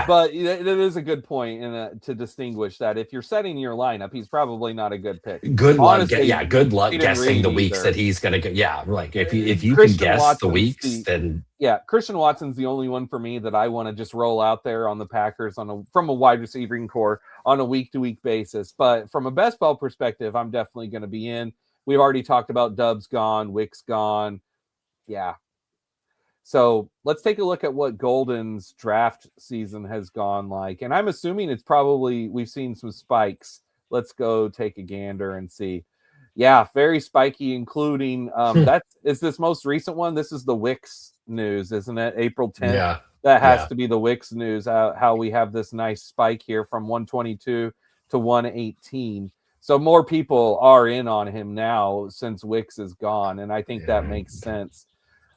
But it is a good point to distinguish that if you're setting your lineup, he's probably not a good pick. Good luck guessing the weeks that he's going to go. Yeah, like if you can guess the weeks, then... Yeah, Christian Watson's the only one for me that I want to just roll out there on the Packers from a wide receiving core on a week-to-week basis. But from a best ball perspective, I'm definitely going to be in. We've already talked about Dubs gone, Wicks gone. Yeah. So let's take a look at what Golden's draft season has gone like. And I'm assuming it's probably, we've seen some spikes. Let's go take a gander and see. Yeah, very spiky, including is this most recent one. This is the Wicks news, isn't it? April 10th. Yeah. That has to be the Wicks news, how we have this nice spike here from 122 to 118. So more people are in on him now since Wicks is gone. And I think that makes sense.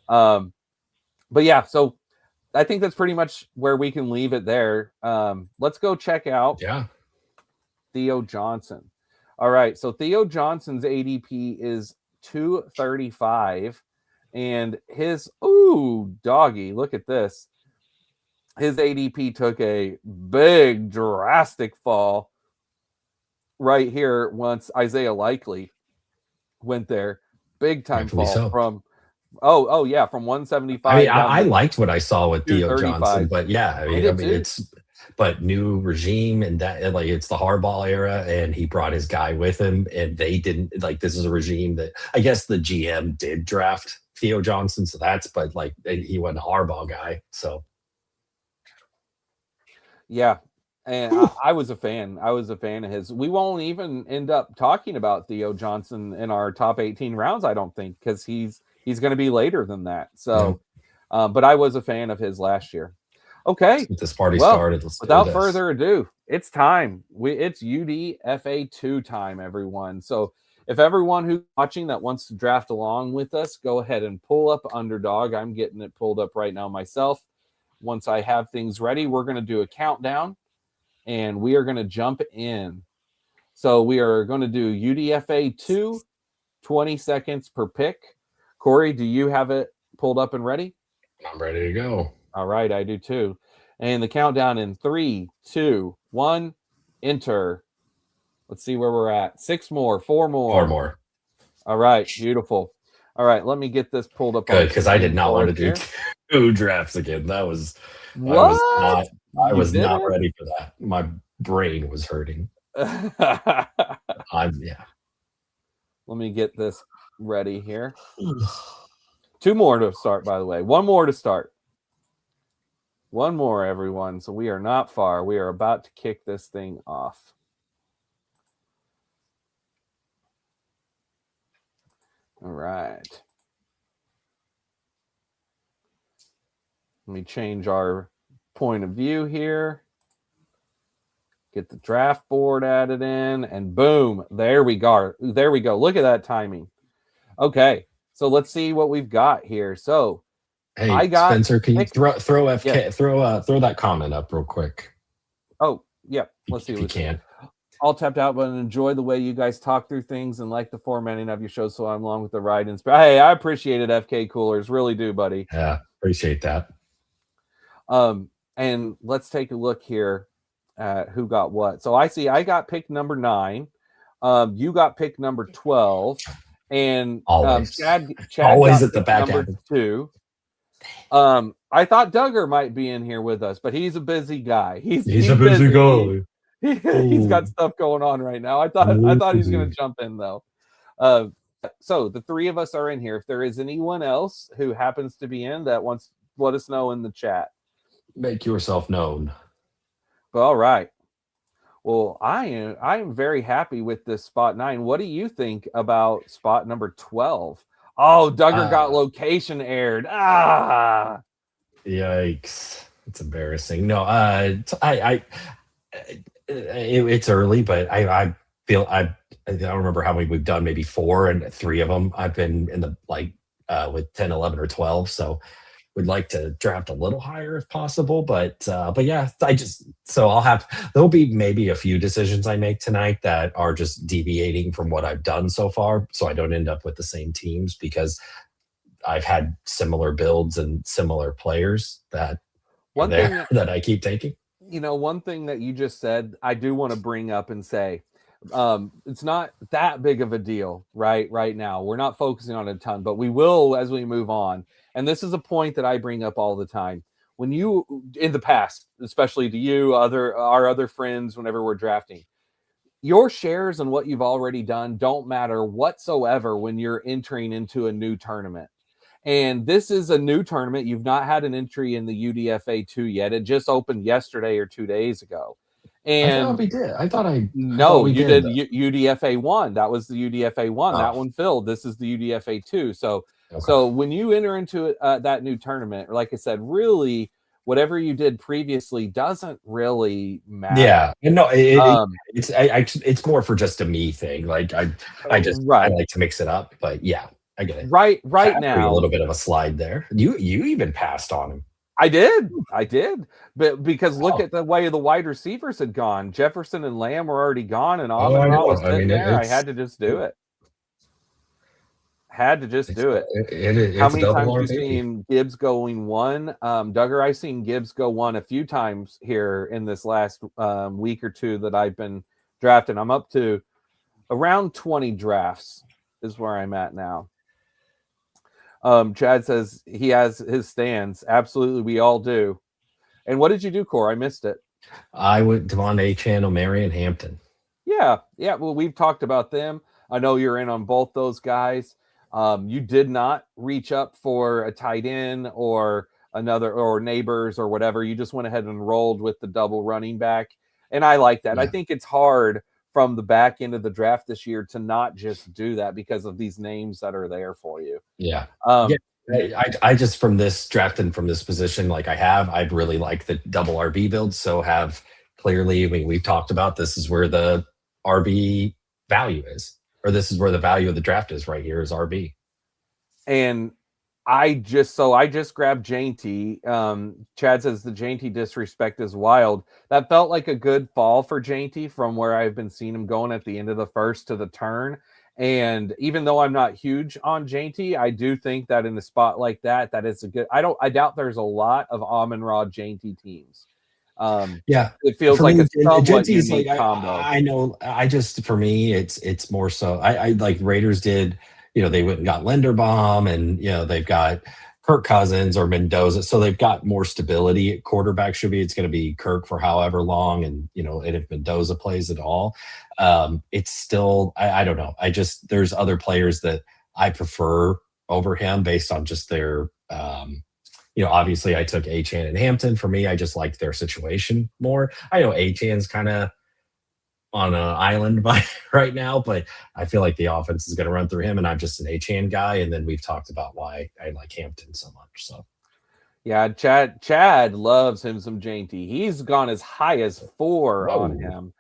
But yeah, so I think that's pretty much where we can leave it there. Let's go check out Theo Johnson. All right, so Theo Johnson's ADP is 235, and his doggy, look at this. His ADP took a big drastic fall right here once Isaiah Likely went there. Big time Rightfully fall so. from from 175. I mean, I liked what I saw with Theo 235. Johnson, but yeah, I did mean, too. it's but new regime and that like it's the Harbaugh era, and he brought his guy with him, and they didn't like this is a regime that I guess the GM did draft Theo Johnson, so that's but like he wasn't a Harbaugh guy, so Yeah. And I was a fan. I was a fan of his. We won't even end up talking about Theo Johnson in our top 18 rounds, I don't think, because he's going to be later than that. So, but I was a fan of his last year. Okay. This party started. Without further ado, it's time. It's UDFA2 time, everyone. So if everyone who's watching that wants to draft along with us, go ahead and pull up Underdog. I'm getting it pulled up right now myself. Once I have things ready, we're going to do a countdown. And we are going to jump in. So we are going to do UDFA 2, 20 seconds per pick. Corey, do you have it pulled up and ready? I'm ready to go. All right, I do too. And the countdown in 3, 2, 1, enter. Let's see where we're at. 6 more, 4 more. 4 more. All right, beautiful. All right, let me get this pulled up. Good, because I did not want to do 2 drafts again. That was what? I was not ready for that. My brain was hurting. Yeah. Let me get this ready here. 2 more to start, by the way. 1 more to start. 1 more, everyone. So we are not far. We are about to kick this thing off. All right. Let me change our point of view here. Get the draft board added in, and boom, there we go. There we go. Look at that timing. Okay, so let's see what we've got here. So, hey, I got Spencer. Can you throw FK? Yeah. Throw that comment up real quick. Oh, yeah. Let's see if you can. All tapped out, but enjoy the way you guys talk through things and like the formatting of your show. So I'm along with the ride. Hey, I appreciate it, FK Coolers. Really do, buddy. Yeah, appreciate that. And let's take a look here at who got what. So I see I got pick number 9. You got pick number 12. And Chad always got at the back number 2. I thought Duggar might be in here with us, but he's a busy guy. He's a busy guy. He's got stuff going on right now. I thought he was going to jump in though. So the 3 of us are in here. If there is anyone else who happens to be in that wants, let us know in the chat. Make yourself known. All right. Well, I am very happy with this spot 9. What do you think about spot number 12? Oh, Duggar got location aired. Yikes! It's embarrassing. No, it's early, but I feel I don't remember how many we've done. Maybe 4, and 3 of them I've been in the with 10, 11, or 12. So would like to draft a little higher if possible, but yeah, there'll be maybe a few decisions I make tonight that are just deviating from what I've done so far, so I don't end up with the same teams because I've had similar builds and similar players that that I keep taking. You know, one thing that you just said, I do want to bring up and say, it's not that big of a deal right now. We're not focusing on it a ton, but we will as we move on. And this is a point that I bring up all the time. When you, in the past, especially to you, our other friends, whenever we're drafting, your shares and what you've already done don't matter whatsoever when you're entering into a new tournament. And this is a new tournament. You've not had an entry in the UDFA 2 yet. It just opened yesterday or 2 days ago. And I thought we did. You did UDFA 1. That was the UDFA 1. That one filled. This is the UDFA 2. So when you enter into that new tournament, like I said, really whatever you did previously doesn't really matter. Yeah, no, it's more for just a me thing. Like I like to mix it up, but yeah, I get it. Right now, a little bit of a slide there. You even passed on him. I did, but because look at the way the wide receivers had gone. Jefferson and Lamb were already gone, and Amon-Ra was sitting there. I had to just do it. How many times have you seen Gibbs going 1? Duggar, I've seen Gibbs go 1 a few times here in this last week or 2 that I've been drafting. I'm up to around 20 drafts is where I'm at now. Chad says he has his stands. Absolutely, we all do. And what did you do, Core? I missed it. I went Devon Achane, O'Mary, and Hampton. Yeah. Well, we've talked about them. I know you're in on both those guys. You did not reach up for a tight end or another or neighbors or whatever. You just went ahead and rolled with the double running back. And I like that. Yeah. I think it's hard from the back end of the draft this year to not just do that because of these names that are there for you. Yeah. I just from this draft and from this position, I'd really like the double RB build. So clearly, I mean, we've talked about this is where the RB value is, or this is where the value of the draft is right here is RB. And I just grabbed Jainty. Chad says the Jainty disrespect is wild. That felt like a good fall for Jainty from where I've been seeing him going at the end of the first to the turn. And even though I'm not huge on Jainty, I do think that in a spot like that is a good. I doubt there's a lot of Amon-Ra Jainty teams. It feels like a somewhat unique combo. I know. For me, it's more so. I like Raiders did. They went and got Linderbaum, and they've got Kirk Cousins or Mendoza, so they've got more stability at quarterback. It's going to be Kirk for however long, and and if Mendoza plays at all, it's still I don't know. There's other players that I prefer over him based on just their obviously I took Achane and Hampton. For me, I just liked their situation more. I know Achane's kind of on an island right now, but I feel like the offense is going to run through him, and I'm just an Achane guy. And then we've talked about why I like Hampton so much. So, yeah, Chad loves him some Jainty. He's gone as high as 4 on him,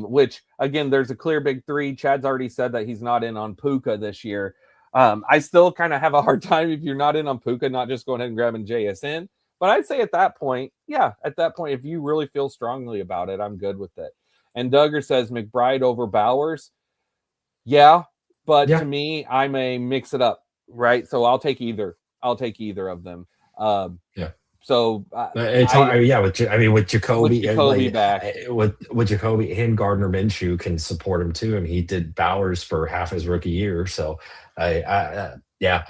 which again, there's a clear big 3. Chad's already said that he's not in on Puka this year. I still kind of have a hard time if you're not in on Puka, not just going ahead and grabbing JSN. But I'd say at that point, if you really feel strongly about it, I'm good with it. And Duggar says McBride over Bowers. Yeah, but to me, I may mix it up, right? So I'll take either. I'll take either of them. So it's hard. With Jacoby back, with Jacoby and Gardner Minshew can support him too. I mean, he did Bowers for half his rookie year, so I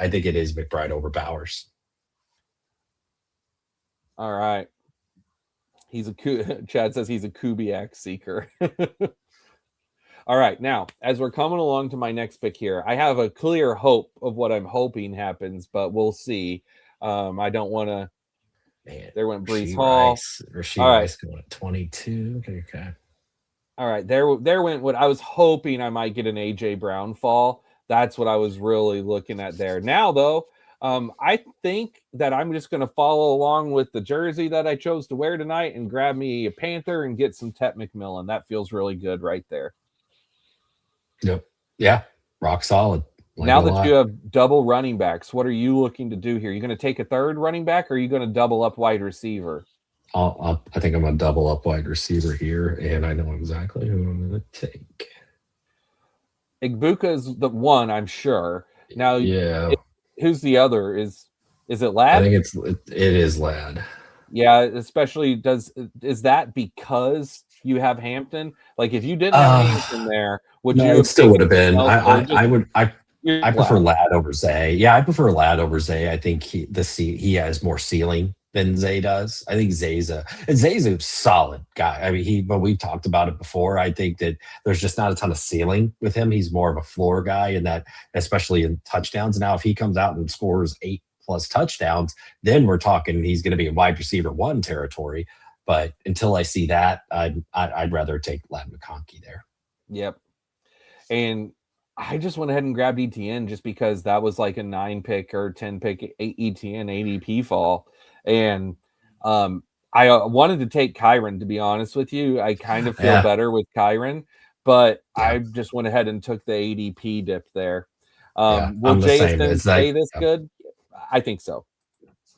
think it is McBride over Bowers. All right. Chad says he's a Kubiak seeker. All right. Now, as we're coming along to my next pick here, I have a clear hope of what I'm hoping happens, but we'll see. I don't want to. There went Brees Hall. All right. Going at 22. Okay. All right. There went what I was hoping I might get an AJ Brown fall. That's what I was really looking at there. Now, though, I think that I'm just going to follow along with the jersey that I chose to wear tonight and grab me a Panther and get some Tet McMillan. That feels really good right there. Yep. Yeah. Rock solid. Now that you have double running backs, what are you looking to do here? Are you going to take a third running back, or are you going to double up wide receiver? I think I'm going to double up wide receiver here, and I know exactly who I'm going to take. Igbuka is the one, I'm sure. Now, who's the other? Is it Ladd? I think it is Ladd. Yeah, especially is that because you have Hampton? Like if you didn't have Hampton there, would you? It still would have been. I prefer Ladd over Zay. Yeah, I prefer Ladd over Zay. I think he has more ceiling than Zay does. I think Zay's a solid guy. I mean, but we've talked about it before. I think that there's just not a ton of ceiling with him. He's more of a floor guy, and that especially in touchdowns. Now, if he comes out and scores 8+ touchdowns, then we're talking he's going to be in wide receiver 1 territory. But until I see that, I'd rather take Ladd McConkey there. Yep. And I just went ahead and grabbed ETN just because that was like a 9-pick or 10-pick ETN ADP fall. And I wanted to take Kyron, to be honest with you. I kind of feel better with Kyron, but I just went ahead and took the ADP dip there. Will Jason stay this good? I think so.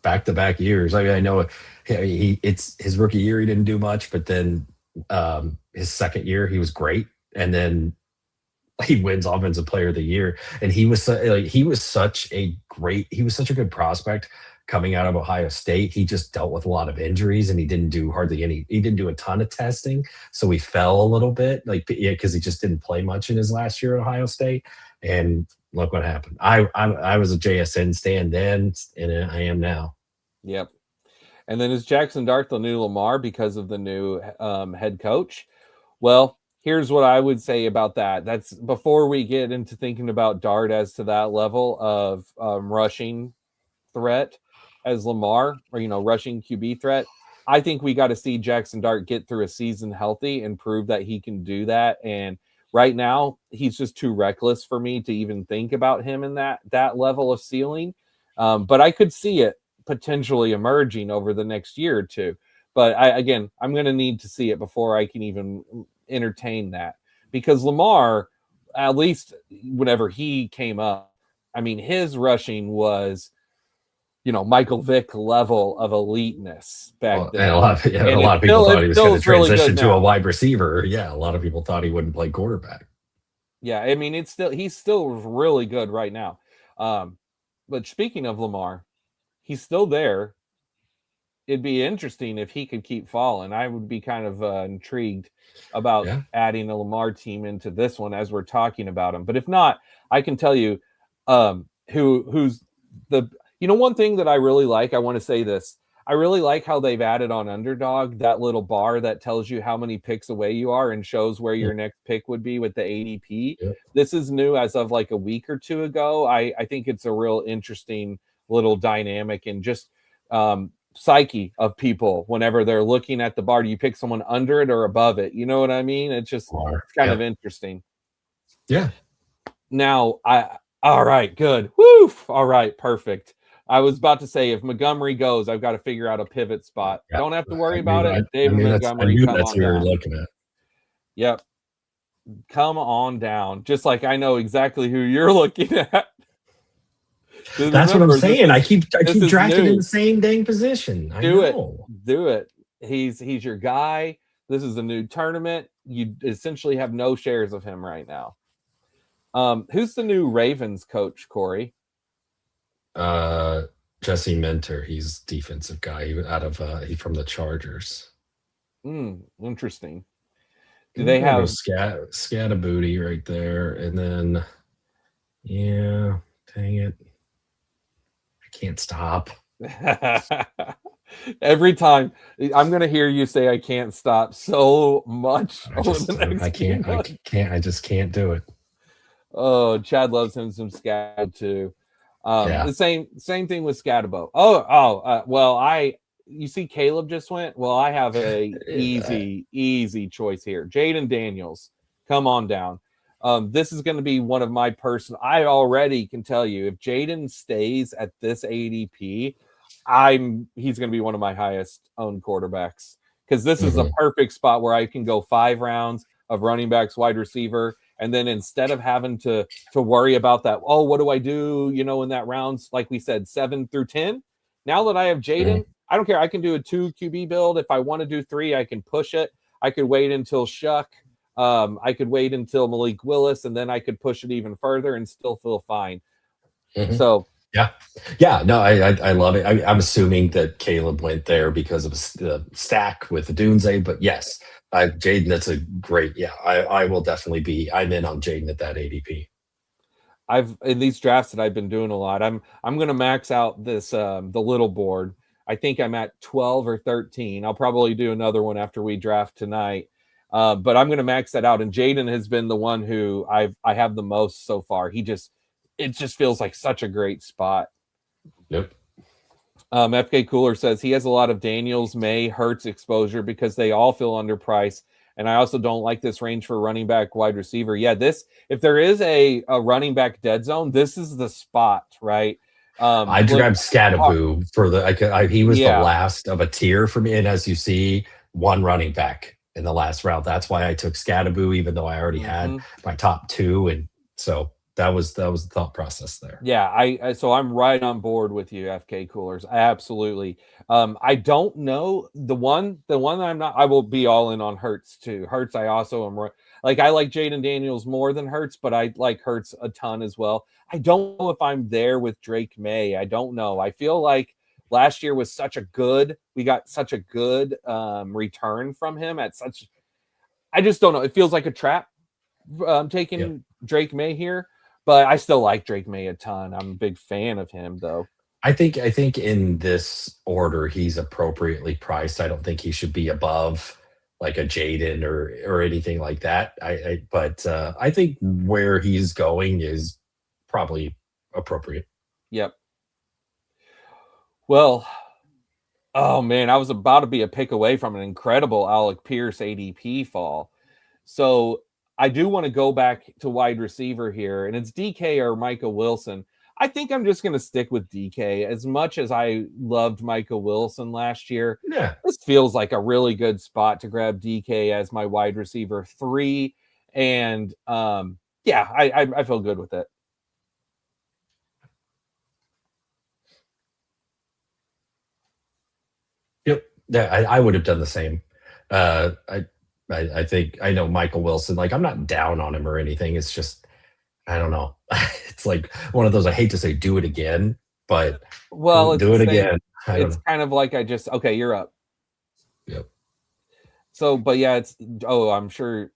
Back-to-back years. I mean, I know it's his rookie year. He didn't do much, but then his second year he was great, and then he wins Offensive Player of the Year. And he was such a good prospect coming out of Ohio State, he just dealt with a lot of injuries and he didn't do a ton of testing. So he fell a little bit, because he just didn't play much in his last year at Ohio State. And look what happened. I was a JSN stan then, and I am now. Yep. And then is Jackson Dart the new Lamar because of the new head coach? Well, here's what I would say about that. That's before we get into thinking about Dart as to that level of rushing threat as Lamar, or, rushing QB threat. I think we got to see Jackson Dart get through a season healthy and prove that he can do that. And right now, he's just too reckless for me to even think about him in that level of ceiling. But I could see it potentially emerging over the next year or two. But I'm going to need to see it before I can even entertain that, because Lamar, at least whenever he came up, I mean, his rushing was, Michael Vick level of eliteness back then. And a lot of people thought he was going to transition to a wide receiver. Yeah, a lot of people thought he wouldn't play quarterback. Yeah, I mean, he's still really good right now. But speaking of Lamar, he's still there. It'd be interesting if he could keep falling. I would be kind of intrigued about adding a Lamar team into this one as we're talking about him. But if not, I can tell you who's the. One thing that I really like, I want to say this. I really like how they've added on Underdog that little bar that tells you how many picks away you are and shows where your next pick would be with the ADP. Yep. This is new as of like a week or two ago. I think it's a real interesting little dynamic and just psyche of people whenever they're looking at the bar. Do you pick someone under it or above it? You know what I mean? It's kind of interesting. Yeah. Now, all right, good. Woof. All right, perfect. I was about to say, if Montgomery goes, I've got to figure out a pivot spot. Yeah. Don't have to worry about it. David Montgomery, come on you're down. Looking at. Yep. Come on down. Just like I know exactly who you're looking at. That's what I'm saying. I keep drafting in the same dang position. Do it. He's your guy. This is a new tournament. You essentially have no shares of him right now. Who's the new Ravens coach, Corey? Jesse Minter. He's defensive guy. He's from the Chargers. Interesting. Do they have Scattabooty right there? And then, dang it. I can't stop. Every time I'm going to hear you say I can't stop so much. I just can't do it. Oh, Chad loves him some Scat too. The same thing with Scatabo. You see Caleb just went. Well, I have a easy choice here. Jayden Daniels, come on down. This is going to be one of my personal. I already can tell you, if Jayden stays at this ADP, he's going to be one of my highest owned quarterbacks, because this is a perfect spot where I can go 5 rounds of running backs, wide receiver, and then instead of having to worry about that, what do I do? In that rounds, like we said, 7 through 10. Now that I have Jayden, I don't care. I can do a 2 QB build. If I want to do 3, I can push it. I could wait until Shough. I could wait until Malik Willis, and then I could push it even further and still feel fine. So no, I love it. I'm assuming that Caleb went there because of the stack with the Dunze, but yes, Jayden, that's a great. I will definitely I'm in on Jayden at that ADP. In these drafts that I've been doing a lot, I'm going to max out this the little board. I think I'm at 12 or 13. I'll probably do another one after we draft tonight. But I'm going to max that out. And Jayden has been the one who I have the most so far. It just feels like such a great spot. Yep. FK Cooler says he has a lot of Daniels, May, Hurts exposure because they all feel underpriced. And I also don't like this range for running back, wide receiver. Yeah, if there is a running back dead zone, this is the spot, right? I grabbed Scattaboo for he was the last of a tier for me. And as you see, one running back in the last round. That's why I took Scattaboo, even though I already had my top 2. And so that was the thought process there. Yeah, so I'm right on board with you, FK Coolers. Absolutely. I don't know the one that I'm not. I will be all in on Hurts too. Hurts, I also am I like Jayden Daniels more than Hurts, but I like Hurts a ton as well. I don't know if I'm there with Drake May. I don't know. I feel like last year was we got such a good return from him at such, I just don't know. It feels like a trap taking Drake May here, but I still like Drake May a ton. I'm a big fan of him though. I think in this order he's appropriately priced. I don't think he should be above like a Jayden or anything like that. But I think where he's going is probably appropriate. Yep. Well, oh man, I was about to be a pick away from an incredible Alec Pierce ADP fall. So I do want to go back to wide receiver here, and it's DK or Micah Wilson. I think I'm just going to stick with DK. As much as I loved Micah Wilson last year, this feels like a really good spot to grab DK as my wide receiver 3. And I feel good with it. Yep. Yeah, I would have done the same. I think I know Michael Wilson. Like, I'm not down on him or anything. It's just, I don't know. It's like one of those, I hate to say do it again, but do it again. It's kind of like okay, you're up. Yep. So, but yeah, I'm sure.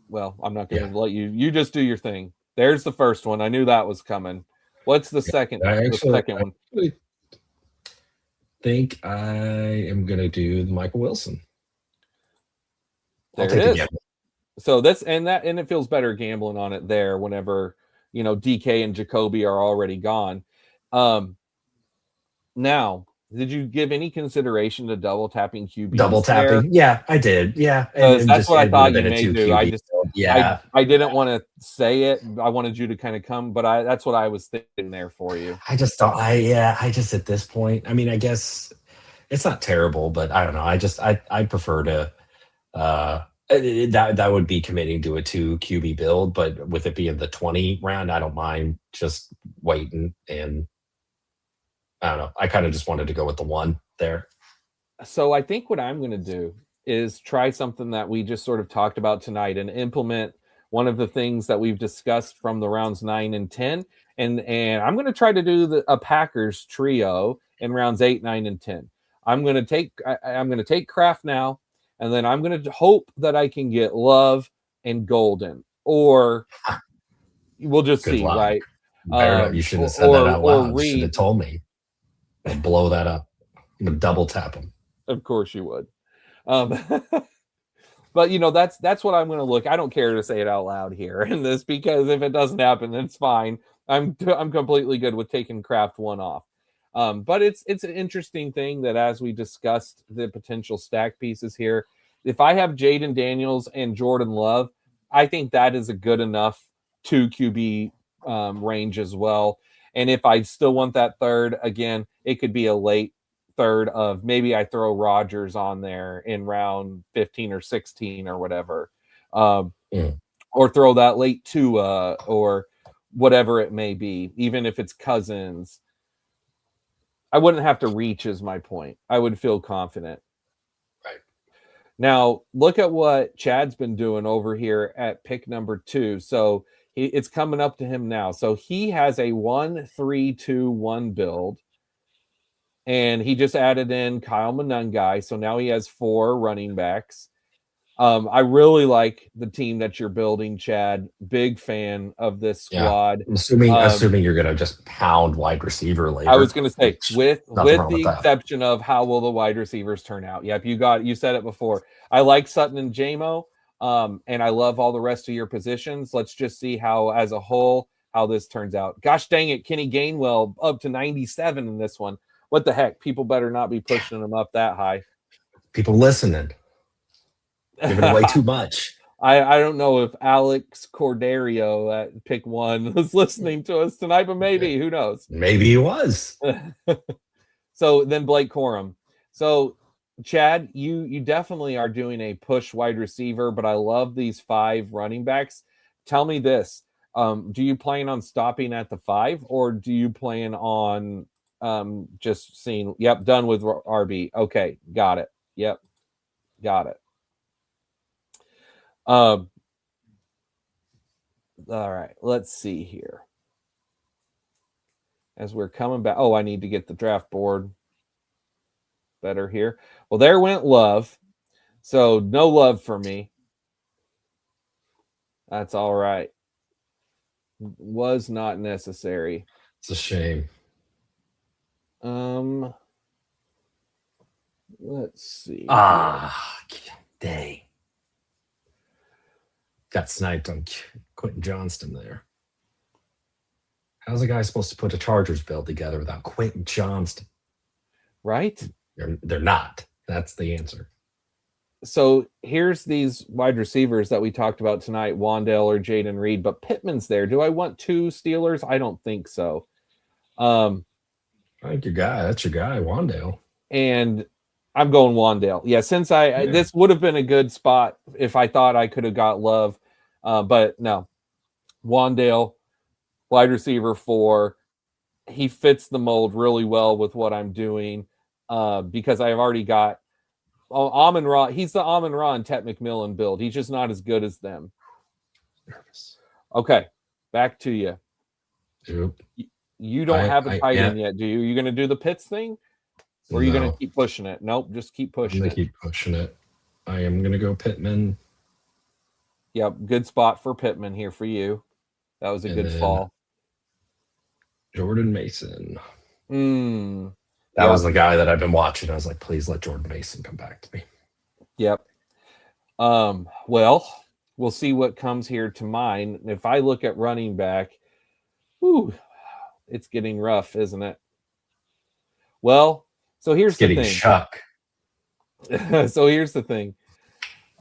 Well, I'm not going to let you just do your thing. There's the first one. I knew that was coming. What's the second? The second one. I think I am going to do the Michael Wilson. There it is. So and it feels better gambling on it there whenever, DK and Jacoby are already gone. Now, did you give any consideration to double tapping QB? Double tapping? There? Yeah, I did. Yeah. That's what I thought you may do. I didn't want to say it. I wanted you to kind of come, but that's what I was thinking there for you. I just thought, I just at this point, I mean, I guess it's not terrible, but I don't know. I prefer to, that would be committing to a 2 QB build, but with it being the 20 round, I don't mind just waiting. And I don't know. I kind of just wanted to go with the 1 there. So I think what I'm going to do is try something that we just sort of talked about tonight and implement one of the things that we've discussed from the rounds 9 and 10. And I'm going to try to do a Packers trio in rounds 8, 9, and 10. I'm going to take Kraft now, and then I'm going to hope that I can get Love and Golden, or we'll just see, right? You should have said that out loud. You should have told me. I'd blow that up. I'm going to double tap them. Of course you would. But that's what I'm going to look. I don't care to say it out loud here in this, because if it doesn't happen, then it's fine. I'm completely good with taking Kraft 1 off. But it's an interesting thing that as we discussed the potential stack pieces here, if I have Jayden Daniels and Jordan Love, I think that is a good enough 2 QB range as well. And if I still want that third, again, it could be a late third of maybe I throw Rodgers on there in round 15 or 16 or whatever, or throw that late Tua or whatever it may be, even if it's Cousins. I wouldn't have to reach is my point. I would feel confident. Right. Now, look at what Chad's been doing over here at pick number 2. So it's coming up to him now. So he has a 1-3-2-1 build. And he just added in Kyle Monangai. So now he has 4 running backs. I really like the team that you're building, Chad. Big fan of this squad. I'm assuming you're going to just pound wide receiver later. I was going to say, with the exception of how will the wide receivers turn out. Yep, you said it before. I like Sutton and JMO, and I love all the rest of your positions. Let's just see how, as a whole, how this turns out. Gosh dang it, Kenny Gainwell up to 97 in this one. What the heck? People better not be pushing him up that high. People listening. Giving away too much. I don't know if Alex Corderio at pick 1 was listening to us tonight, but maybe. Who knows? Maybe he was. So then Blake Corum. So Chad, you definitely are doing a push wide receiver, but I love these 5 running backs. Tell me this. Do you plan on stopping at the 5, or do you plan on just seeing, done with RB? Okay, got it. Yep, got it. All right, let's see here. As we're coming back, I need to get the draft board. better here. Well, there went Love. So no Love for me. That's all right. Was not necessary. It's a shame. Let's see. Dang. Got sniped on Quentin Johnston there. How's a guy supposed to put a Chargers build together without Quentin Johnston? Right? They're not. That's the answer. So here's these wide receivers that we talked about tonight, Wan'Dale or Jayden Reed, but Pittman's there. Do I want 2 Steelers? I don't think so. I think that's your guy, Wan'Dale. And I'm going Wan'Dale. Yeah, since this would have been a good spot if I thought I could have got Love. But no. Wan'Dale, wide receiver 4. He fits the mold really well with what I'm doing because I've already got Amon-Ra. He's the Amon-Ra and Tet McMillan build. He's just not as good as them. Nervous. Okay, back to you. Yep. You don't have a tight end yet, do you? Are you going to do the Pitts thing? Or are you going to keep pushing it? Nope, just keep pushing it. I'm going to keep pushing it. I am going to go Pittman. Yep, good spot for Pittman here for you. That was a good fall. Jordan Mason. That was the guy that I've been watching. I was like, please let Jordan Mason come back to me. Yep. Well, we'll see what comes here to mine. If I look at running back, it's getting rough, isn't it? Well, so here's the thing. Shough. So here's the thing.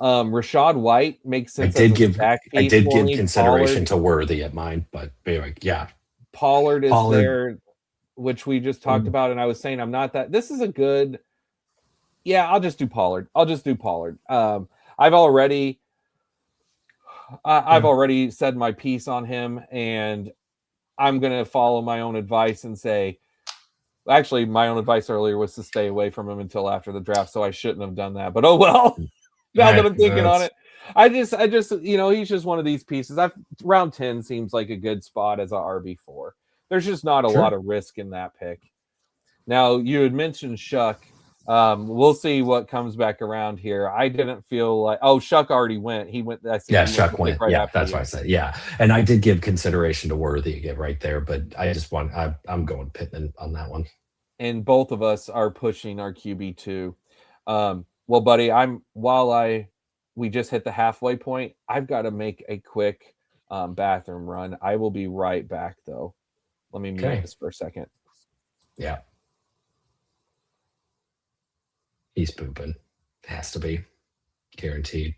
Rashad White makes sense. I did give consideration to Worthy at mine, but anyway, yeah. Pollard is there, which we just talked about, and I was saying I'm not that. This is a good. Yeah, I'll just do Pollard. I've already said my piece on him, and I'm gonna follow my own advice and say. Actually, my own advice earlier was to stay away from him until after the draft, so I shouldn't have done that. But oh well. Now that I'm thinking on it, I just, he's just one of these pieces. Round 10 seems like a good spot as a RB4. There's just not a lot of risk in that pick. Now you had mentioned Shough. We'll see what comes back around here. I didn't feel like Shough already went. He went. Shough went. Right that's what I said. Yeah, and I did give consideration to Worthy again right there, but I'm going Pittman on that one. And both of us are pushing our QB2. Well, buddy, we just hit the halfway point. I've got to make a quick bathroom run. I will be right back, though. Let me mute this for a second. Yeah. He's pooping. Has to be. Guaranteed.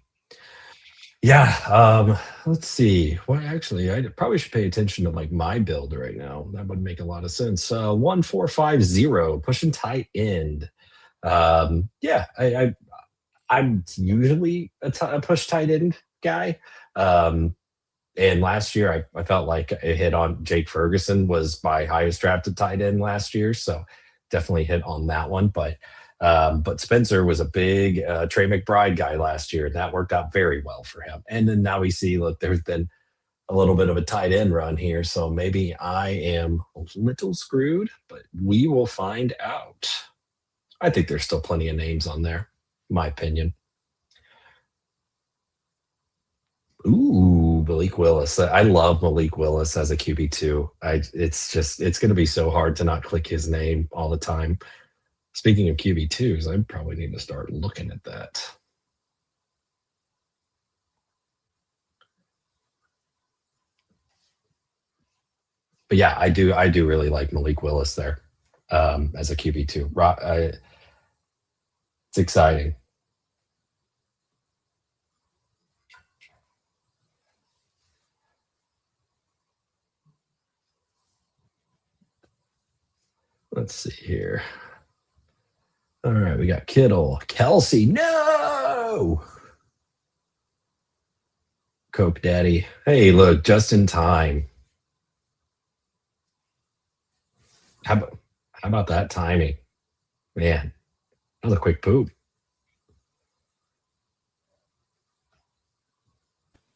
Yeah. Let's see. Well, actually, I probably should pay attention to my build right now. That would make a lot of sense. 1-4-5-0, pushing tight end. I'm usually a push tight end guy. And last year I felt like I hit on Jake Ferguson was my highest drafted tight end last year. So definitely hit on that one. But Spencer was a big Trey McBride guy last year. And that worked out very well for him. And then now we see, look, there's been a little bit of a tight end run here. So maybe I am a little screwed, but we will find out. I think there's still plenty of names on there, in my opinion. Ooh, Malik Willis. I love Malik Willis as a QB2. It's going to be so hard to not click his name all the time. Speaking of QB2s, I probably need to start looking at that. But yeah, I do really like Malik Willis there as a QB2. It's exciting. Let's see here. All right, we got Kittle. Kelsey, no! Coke Daddy. Hey, look, just in time. How about that timing? Man, that was a quick poop.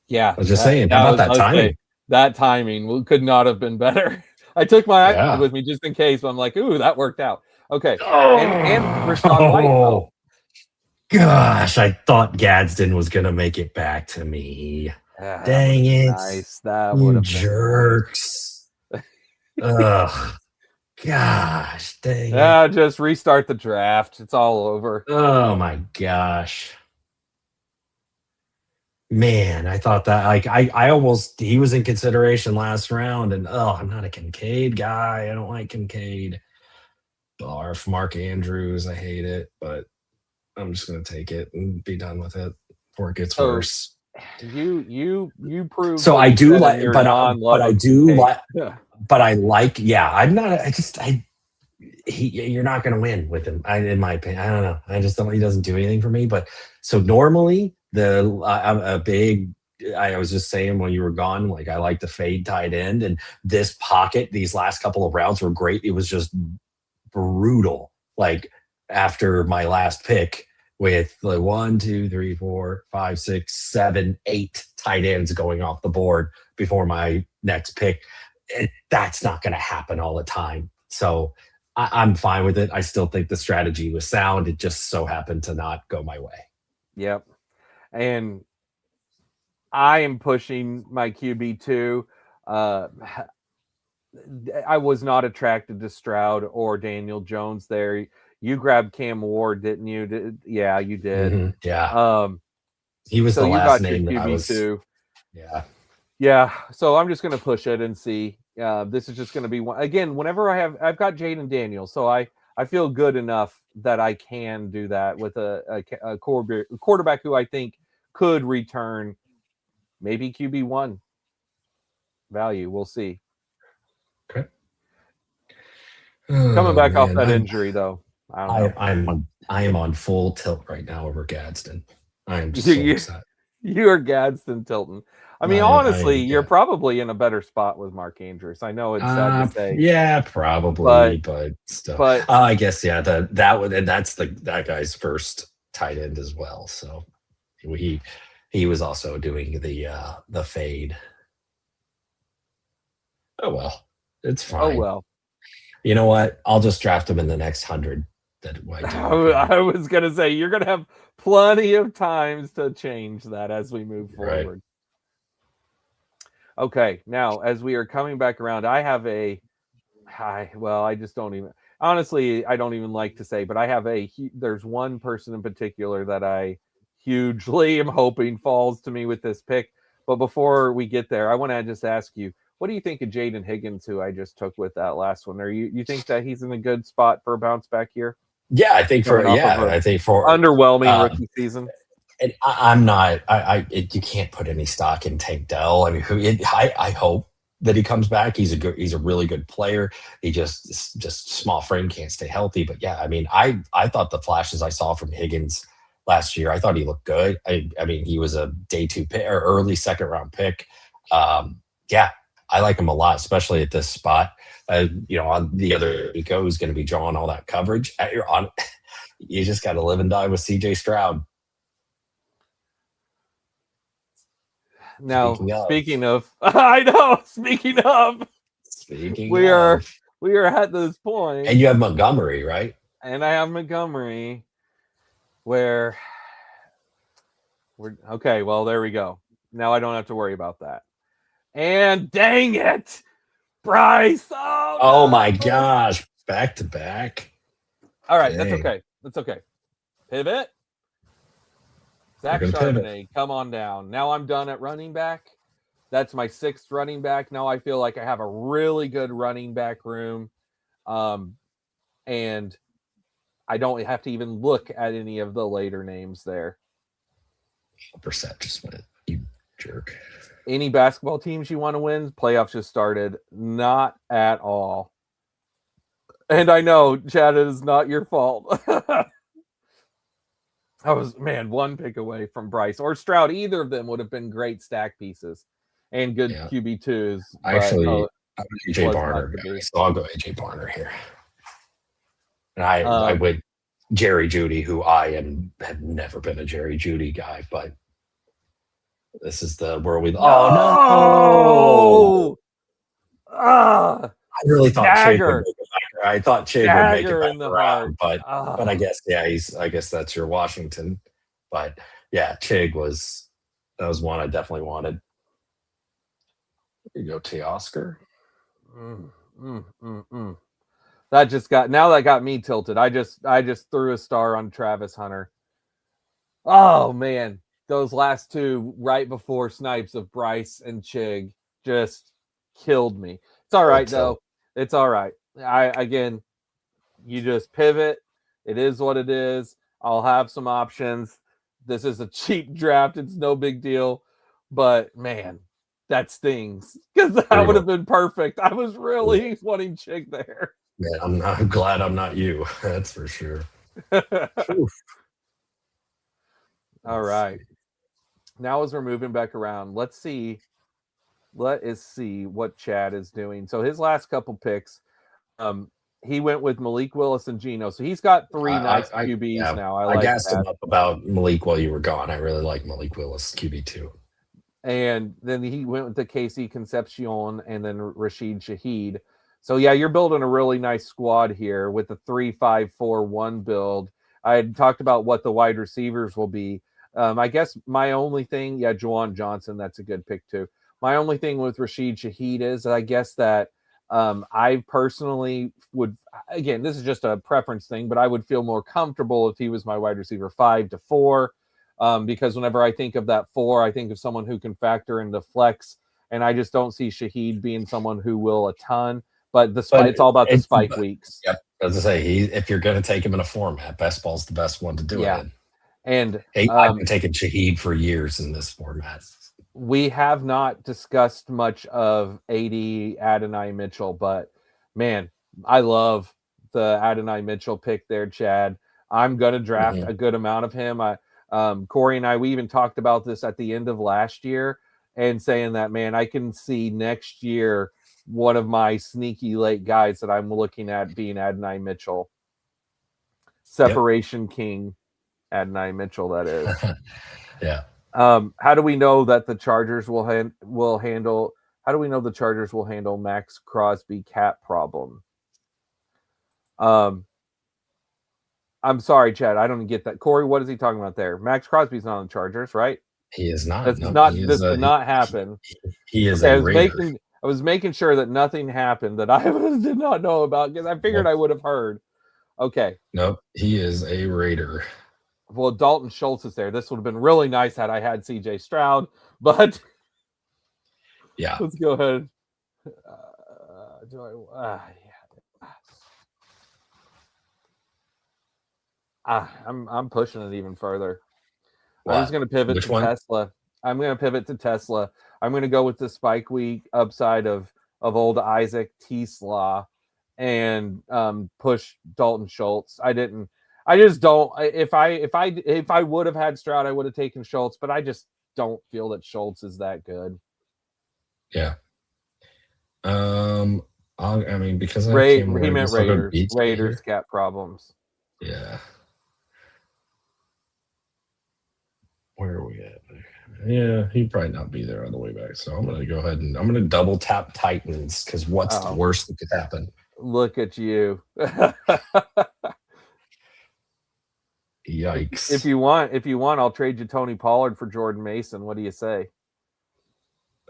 Yeah. I was just saying, how about that timing? That timing could not have been better. I took my iPad with me just in case. But I'm like, ooh, that worked out. Okay. And Rashawn White. Oh, gosh, I thought Gadsden was gonna make it back to me. Dang it! Nice. That You would have jerks. Ugh. Gosh, dang it. Just restart the draft. It's all over. Oh my gosh. Man, I thought that I almost he was in consideration last round, and I'm not a Kincaid guy. I don't like Kincaid. Barf, Mark Andrews, I hate it, but I'm just gonna take it and be done with it before it gets worse. You prove so I do like, but I like. Yeah, I'm not. You're not going to win with him. In my opinion, I don't know. I just don't. He doesn't do anything for me. But so normally I'm a big. I was just saying when you were gone, like I like the fade tight end, and this pocket, these last couple of rounds were great. It was just brutal. Like after my last pick, with like 1, 2, 3, 4, 5, 6, 7, 8 tight ends going off the board before my next pick. That's not going to happen all the time. So I'm fine with it. I still think the strategy was sound. It just so happened to not go my way. Yep. And I am pushing my QB too. I was not attracted to Stroud or Daniel Jones there. You grabbed Cam Ward, didn't you? Yeah, you did. Mm-hmm. Yeah. He was the last name that I was. Too. Yeah. Yeah. So I'm just going to push it and see. This is just going to be one again. Whenever I've got Jayden Daniels, so I feel good enough that I can do that with a quarterback who I think could return maybe QB1 value. We'll see. Okay. Coming back off that injury though. I am on full tilt right now over Gadsden. I am so upset. You are Gadsden tilting. I mean, honestly, you're probably in a better spot with Mark Andrews. I know it's sad to say. Yeah, probably, but still. But I guess that that's that guy's first tight end as well. So he was also doing the fade. Oh well, it's fine. Oh well. You know what? I'll just draft him in the next 100. I was gonna say you're gonna have plenty of times to change that as we move forward. Right. Okay, now as we are coming back around, I have I just don't even honestly, I don't even like to say, but I have there's one person in particular that I hugely am hoping falls to me with this pick. But before we get there, I want to just ask you, what do you think of Jayden Higgins, who I just took with that last one? You think that he's in a good spot for a bounce back here? Yeah, I think for underwhelming rookie season. And I'm not. You can't put any stock in Tank Dell. I mean, I hope that he comes back. He's a really good player. He just small frame, can't stay healthy. But yeah, I mean, I thought the flashes I saw from Higgins last year, I thought he looked good. I mean, he was a day 2 pick or early second round pick. Yeah, I like him a lot, especially at this spot. On the other Nico, who's going to be drawing all that coverage. You just got to live and die with CJ Stroud. Now, speaking of, I know. Speaking of, we are at this point, and you have Montgomery, right? And I have Montgomery, where we're okay. Well, there we go. Now I don't have to worry about that. And dang it, Bryce! Oh my gosh, back to back. All right, dang. That's okay. Pivot. Zach Charbonnet, come on down. Now I'm done at running back. That's my 6th running back. Now I feel like I have a really good running back room. And I don't have to even look at any of the later names there. Percent just went, you jerk. Any basketball teams you want to win? Playoffs just started. Not at all. And I know, Chad, it is not your fault. I was, one pick away from Bryce or Stroud. Either of them would have been great stack pieces and good QB2s. I'm AJ Barner guy, so I'll go AJ Barner here. And I would Jerry Jeudy, who have never been a Jerry Jeudy guy, but this is the world we. Oh no! I really thought Shake would make it back I thought Chig would make it Dagger back in the around, heart. but I guess I guess that's your Washington. But yeah, Chig that was one I definitely wanted. Here you go, Teoscar. That got me tilted. I just threw a star on Travis Hunter. Oh man, those last two right before snipes of Bryce and Chig just killed me. It's all right though. It's all right. You just pivot. It is what it is. I'll have some options. This is a cheap draft. It's no big deal. But man, that stings because that would have been perfect. I was really wanting Chig there. Man, I'm glad I'm not you. That's for sure. All right. Now as we're moving back around, let us see what Chad is doing. So his last couple picks, he went with Malik Willis and Geno. So he's got three nice QBs now. I gassed him up about Malik while you were gone. I really like Malik Willis, QB2. And then he went with the KC Concepcion and then Rashid Shaheed. So yeah, you're building a really nice squad here with the 3-5-4-1 build. I had talked about what the wide receivers will be. I guess my only thing, Juwan Johnson, that's a good pick too. My only thing with Rashid Shaheed is I guess that I personally would, again, this is just a preference thing, but I would feel more comfortable if he was my wide receiver 5-4, because whenever I think of that 4, I think of someone who can factor into flex, and I just don't see Shaheed being someone who will a ton. But it's all about the spike weeks. Yep. As I say, if you're going to take him in a format, best ball's the best one to do it in. And I've been taking Shaheed for years in this format. We have not discussed much of AD Adonai Mitchell, but man, I love the Adonai Mitchell pick there, Chad. I'm going to draft a good amount of him. Cory and I, we even talked about this at the end of last year and saying that, man, I can see next year one of my sneaky late guys that I'm looking at being Adonai Mitchell. Separation King, Adonai Mitchell, that is. Yeah. How do we know that the Chargers will handle? How do we know the Chargers will handle Max Crosby cap problem? I'm sorry, Chad. I don't get that. Cory, what is he talking about there? Max Crosby's not on the Chargers, right? He is not. This did not happen. He is okay, a Raider. I was making sure that nothing happened that I did not know about because I figured I would have heard. Okay. Nope. He is a Raider. Well, Dalton Schultz is there. This would have been really nice had I had CJ Stroud, but yeah. Let's go ahead. I'm pushing it even further. What? I'm just going to pivot to Tesla. I'm going to pivot to Tesla. I'm going to go with the spike week upside of old Isaac T-Slaw and push Dalton Schultz. I just don't. If I would have had Stroud, I would have taken Schultz, but I just don't feel that Schultz is that good. Yeah. I mean, because he meant Raiders cap problems. Yeah. Where are we at? Yeah, he'd probably not be there on the way back. So I'm going to go ahead and I'm going to double tap Titans because what's the worst that could happen? Look at you. Yikes. If you want, I'll trade you Tony Pollard for Jordan Mason. What do you say?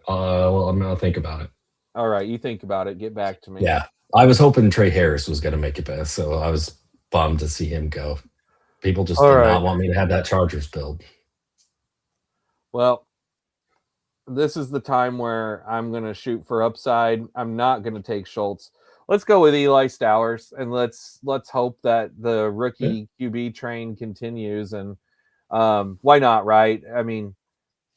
Well, I'm going to think about it. All right, you think about it. Get back to me. Yeah, I was hoping Trey Harris was going to make it best, so I was bummed to see him go. People just did not want me to have that Chargers build. Well, this is the time where I'm going to shoot for upside. I'm not going to take Schultz. Let's go with Eli Stowers, and let's hope that the rookie QB train continues. And why not, right? I mean,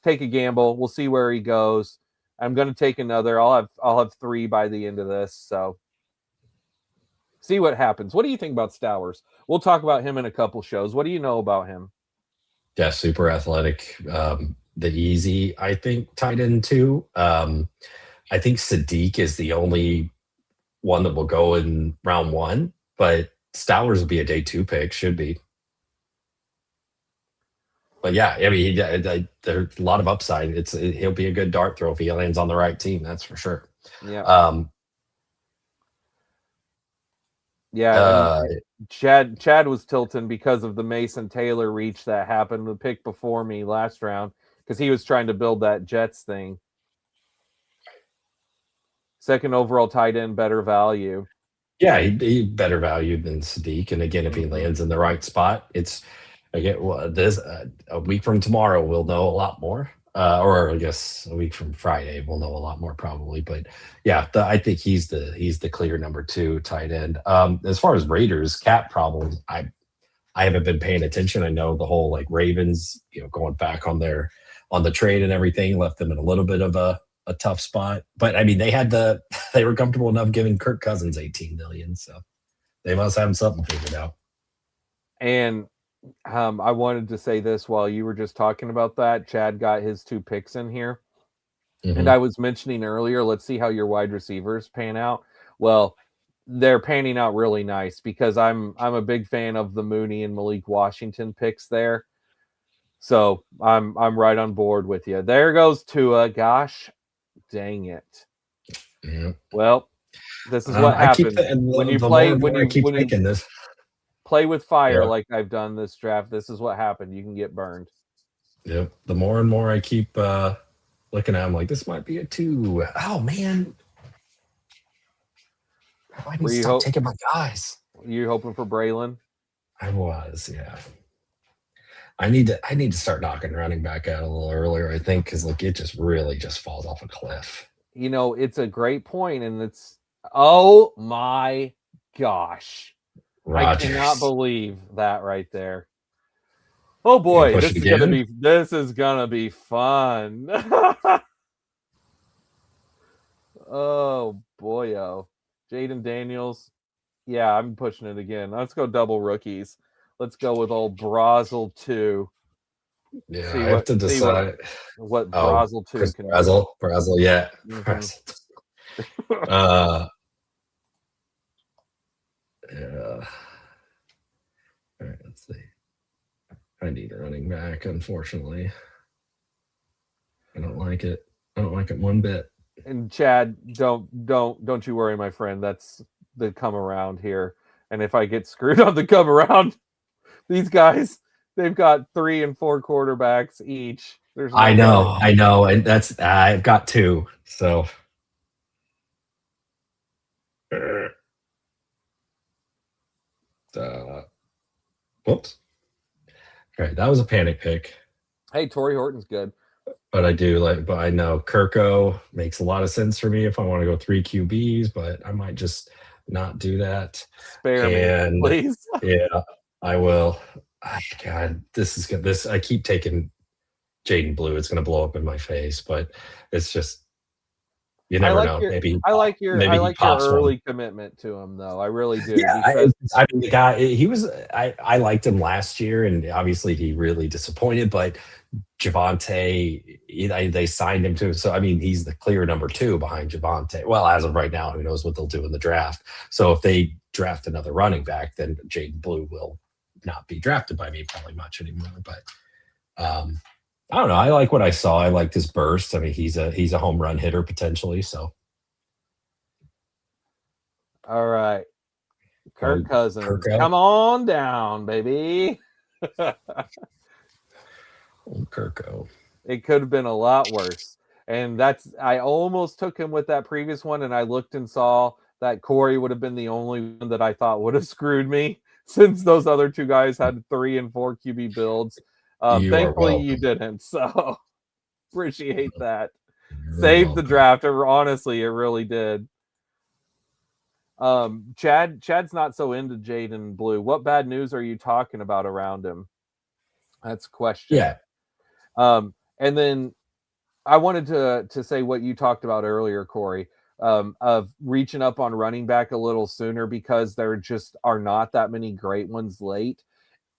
take a gamble. We'll see where he goes. I'm going to take another. I'll have 3 by the end of this. So see what happens. What do you think about Stowers? We'll talk about him in a couple shows. What do you know about him? Yeah, super athletic. The easy, I think, tight end too. I think Sadiq is the only one that will go in round 1, but Stowers will be a day 2 pick, should be. But yeah, I mean, there's a lot of upside. He'll be a good dart throw if he lands on the right team. That's for sure. Yeah. Yeah, and Chad was tilting because of the Mason Taylor reach that happened the pick before me last round because he was trying to build that Jets thing. Second overall tight end, better value. Yeah, he better value than Sadiq. And again, if he lands in the right spot, it's this a week from tomorrow we'll know a lot more. Or I guess a week from Friday we'll know a lot more probably. But yeah, I think he's the clear number 2 tight end. As far as Raiders cap problems, I haven't been paying attention. I know the whole like Ravens, going back on the trade and everything left them in a little bit of a tough spot. But I mean, they were comfortable enough giving Kirk Cousins $18 million, so they must have something figured out. And I wanted to say this while you were just talking about that. Chad got his 2 picks in here. Mm-hmm. And I was mentioning earlier, let's see how your wide receivers pan out. Well, they're panning out really nice because I'm a big fan of the Mooney and Malik Washington picks there. So I'm right on board with you. There goes Tua. Gosh, dang it. Yeah. Well, this is what happens when you play with fire like I've done this draft. This is what happened. You can get burned. Yep. The more and more I keep looking at them, like this might be a 2. Oh man. Why did you stop taking my guys? You hoping for Braylon? I was, yeah. I need to start knocking running back out a little earlier, I think, because it just really just falls off a cliff. It's a great point, and it's oh my gosh. Rodgers. I cannot believe that right there. Oh boy, this is gonna be fun. Oh boy, Jayden Daniels. Yeah, I'm pushing it again. Let's go double rookies. Let's go with old Brazel 2. Yeah, I have to decide what Brazel 2 can do. Brazel, yeah. Mm-hmm. Yeah. All right, let's see. I need a running back, unfortunately. I don't like it. I don't like it one bit. And Chad, don't you worry, my friend. That's the come around here. And if I get screwed on the come around, these guys, they've got 3 and 4 quarterbacks each. I know, and that's I've got 2. So whoops. All right, that was a panic pick. Hey, Torrey Horton's good. But I know Kirko makes a lot of sense for me if I want to go 3 QBs, but I might just not do that. Spare me, please. Yeah, I will. God, I keep taking Jayden Blue. It's going to blow up in my face, but it's just, you never know. I like your early commitment to him, though. I really do. Yeah, the guy, I liked him last year, and obviously he really disappointed, but Javonte, they signed him to. So, I mean, he's the clear number 2 behind Javonte. Well, as of right now, who knows what they'll do in the draft. So if they draft another running back, then Jayden Blue will not be drafted by me probably much anymore. But I don't know. I like what I saw. I liked his burst. I mean, he's a home run hitter potentially. So, all right, Kirk Cousins, come on down, baby. Old Kirko. It could have been a lot worse. And I almost took him with that previous one, and I looked and saw that Cory would have been the only one that I thought would have screwed me since those other 2 guys had 3 and 4 QB builds. Thankfully, you didn't. So appreciate that. Saved the draft. Honestly, it really did. Chad's not so into Jayden Blue. What bad news are you talking about around him? That's a question. Yeah. And then I wanted to say what you talked about earlier, Cory, of reaching up on running back a little sooner because there just are not that many great ones late.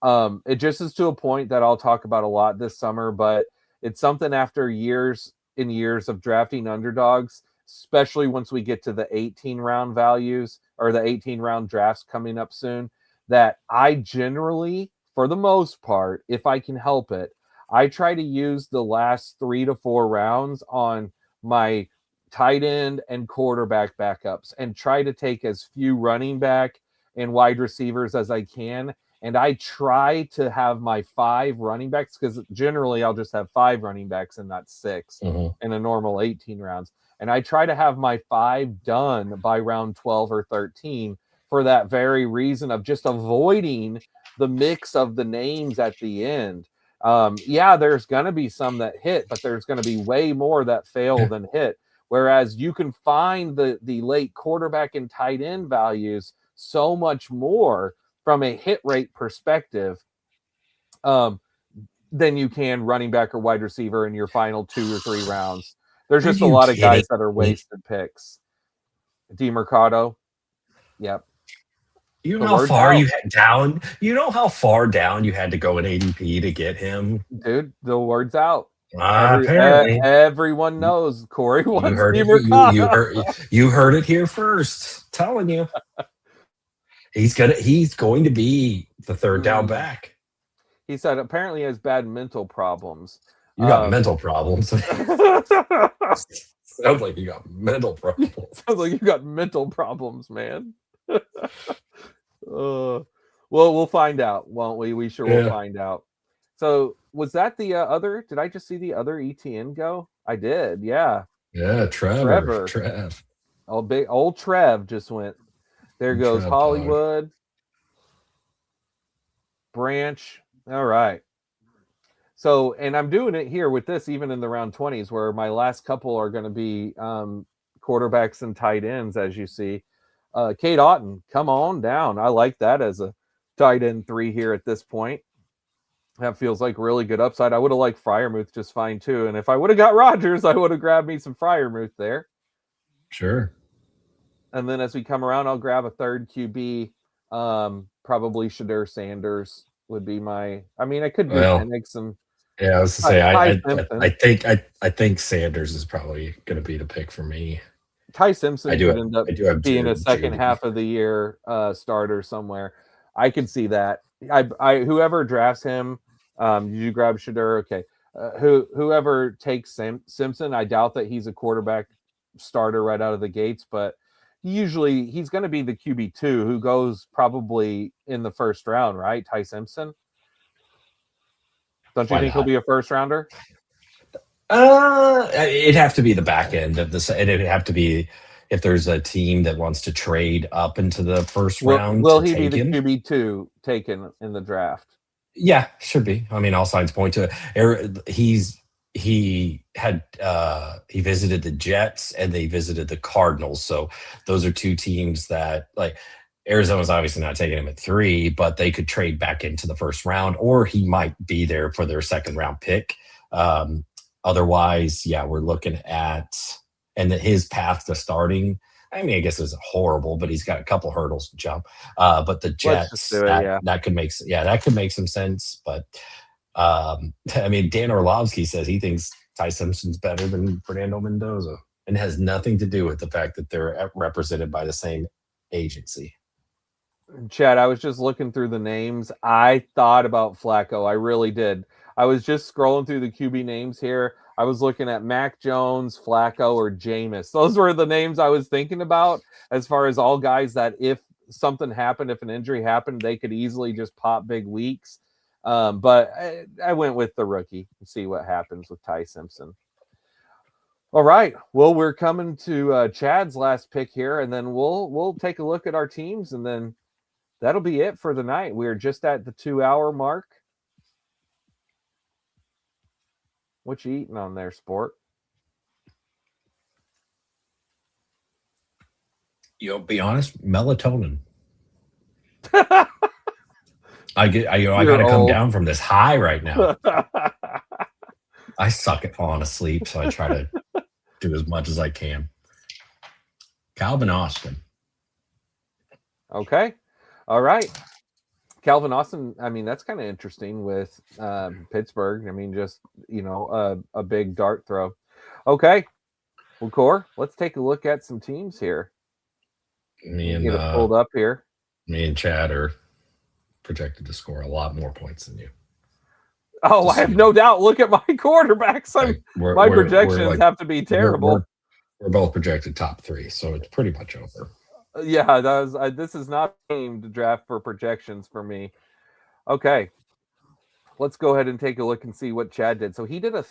It just is to a point that I'll talk about a lot this summer, but it's something after years and years of drafting underdogs, especially once we get to the 18 round values or the 18 round drafts coming up soon, that I generally, for the most part, if I can help it, I try to use the last 3 to 4 rounds on my tight end and quarterback backups and try to take as few running back in wide receivers as I can. And I try to have my 5 running backs, because generally I'll just have 5 running backs and not 6 in a normal 18 rounds. And I try to have my 5 done by round 12 or 13 for that very reason of just avoiding the mix of the names at the end. Yeah, there's going to be some that hit, but there's going to be way more that fail than hit. Whereas you can find the late quarterback and tight end values so much more from a hit rate perspective than you can running back or wide receiver in your final 2 or 3 rounds. There's just a lot of guys that are wasted picks. DeMercado. Yep. You know how far you had down? You know how far down you had to go in ADP to get him? Dude, the word's out. Apparently. Everyone knows Cory wants you heard it here first. Telling you. He's going to be the third down back. He said apparently he has bad mental problems. You got mental problems. Sounds like you got mental problems. Sounds like you got mental problems, man. Well, we'll find out, won't we? We sure will find out. So was that the other? Did I just see the other ETN go? I did. Yeah. Yeah. Trev. Old Trev just went. There goes Trev Hollywood. Branch. All right. So, and I'm doing it here with this, even in the round 20s, where my last couple are going to be quarterbacks and tight ends, as you see. Kate Otten, come on down. I like that as a tight end 3 here at this point. That feels like really good upside. I would have liked Freiermuth just fine too. And if I would have got Rodgers, I would have grabbed me some Freiermuth there. Sure. And then as we come around, I'll grab a third QB. Probably Shedeur Sanders would be my. I mean, I could make some. Yeah, I was to say I think Sanders is probably going to be the pick for me. Ty Simpson could end up being a second half of the year starter somewhere. I could see that. I whoever drafts him, you grab Shedeur, okay. Whoever takes Simpson, I doubt that he's a quarterback starter right out of the gates, but usually he's going to be the QB2 who goes probably in the first round, right? Ty Simpson. Don't you think he'll be a first rounder? It'd have to be the back end of this. It'd have to be if there's a team that wants to trade up into the first round. Will he be the QB2 taken in the draft? Yeah, should be. I mean, all signs point to it. He visited the Jets and they visited the Cardinals. So those are 2 teams that, like, Arizona's obviously not taking him at 3, but they could trade back into the first round, or he might be there for their second round pick. Otherwise, yeah, we're looking at, and that his path to starting, I mean, I guess it's horrible, but he's got a couple hurdles to jump. But the Jets, that could make some sense. But I mean, Dan Orlovsky says he thinks Ty Simpson's better than Fernando Mendoza, and it has nothing to do with the fact that they're represented by the same agency. Chad, I was just looking through the names. I thought about Flacco. I really did. I was just scrolling through the QB names here. I was looking at Mac Jones, Flacco, or Jameis. Those were the names I was thinking about as far as all guys that if something happened, if an injury happened, they could easily just pop big weeks. But I went with the rookie and see what happens with Ty Simpson. All right. Well, we're coming to Chad's last pick here, and then we'll take a look at our teams, and then that'll be it for the night. We're just at the 2-hour mark. What you eating on there, Sport? You'll be honest, melatonin. I gotta come down from this high right now. I suck at falling asleep, so I try to do as much as I can. Calvin Austin. Okay. All right. Calvin Austin, I mean, that's kind of interesting with Pittsburgh. I mean, just, a big dart throw. Okay. Well, Core, let's take a look at some teams here. Me and get it pulled up here. Me and Chad are projected to score a lot more points than you. Oh, I have no doubt. Look at my quarterbacks. My projections have to be terrible. We're both projected top 3, so it's pretty much over. Yeah, that was. This is not aimed draft for projections for me. Okay, let's go ahead and take a look and see what Chad did. So he did a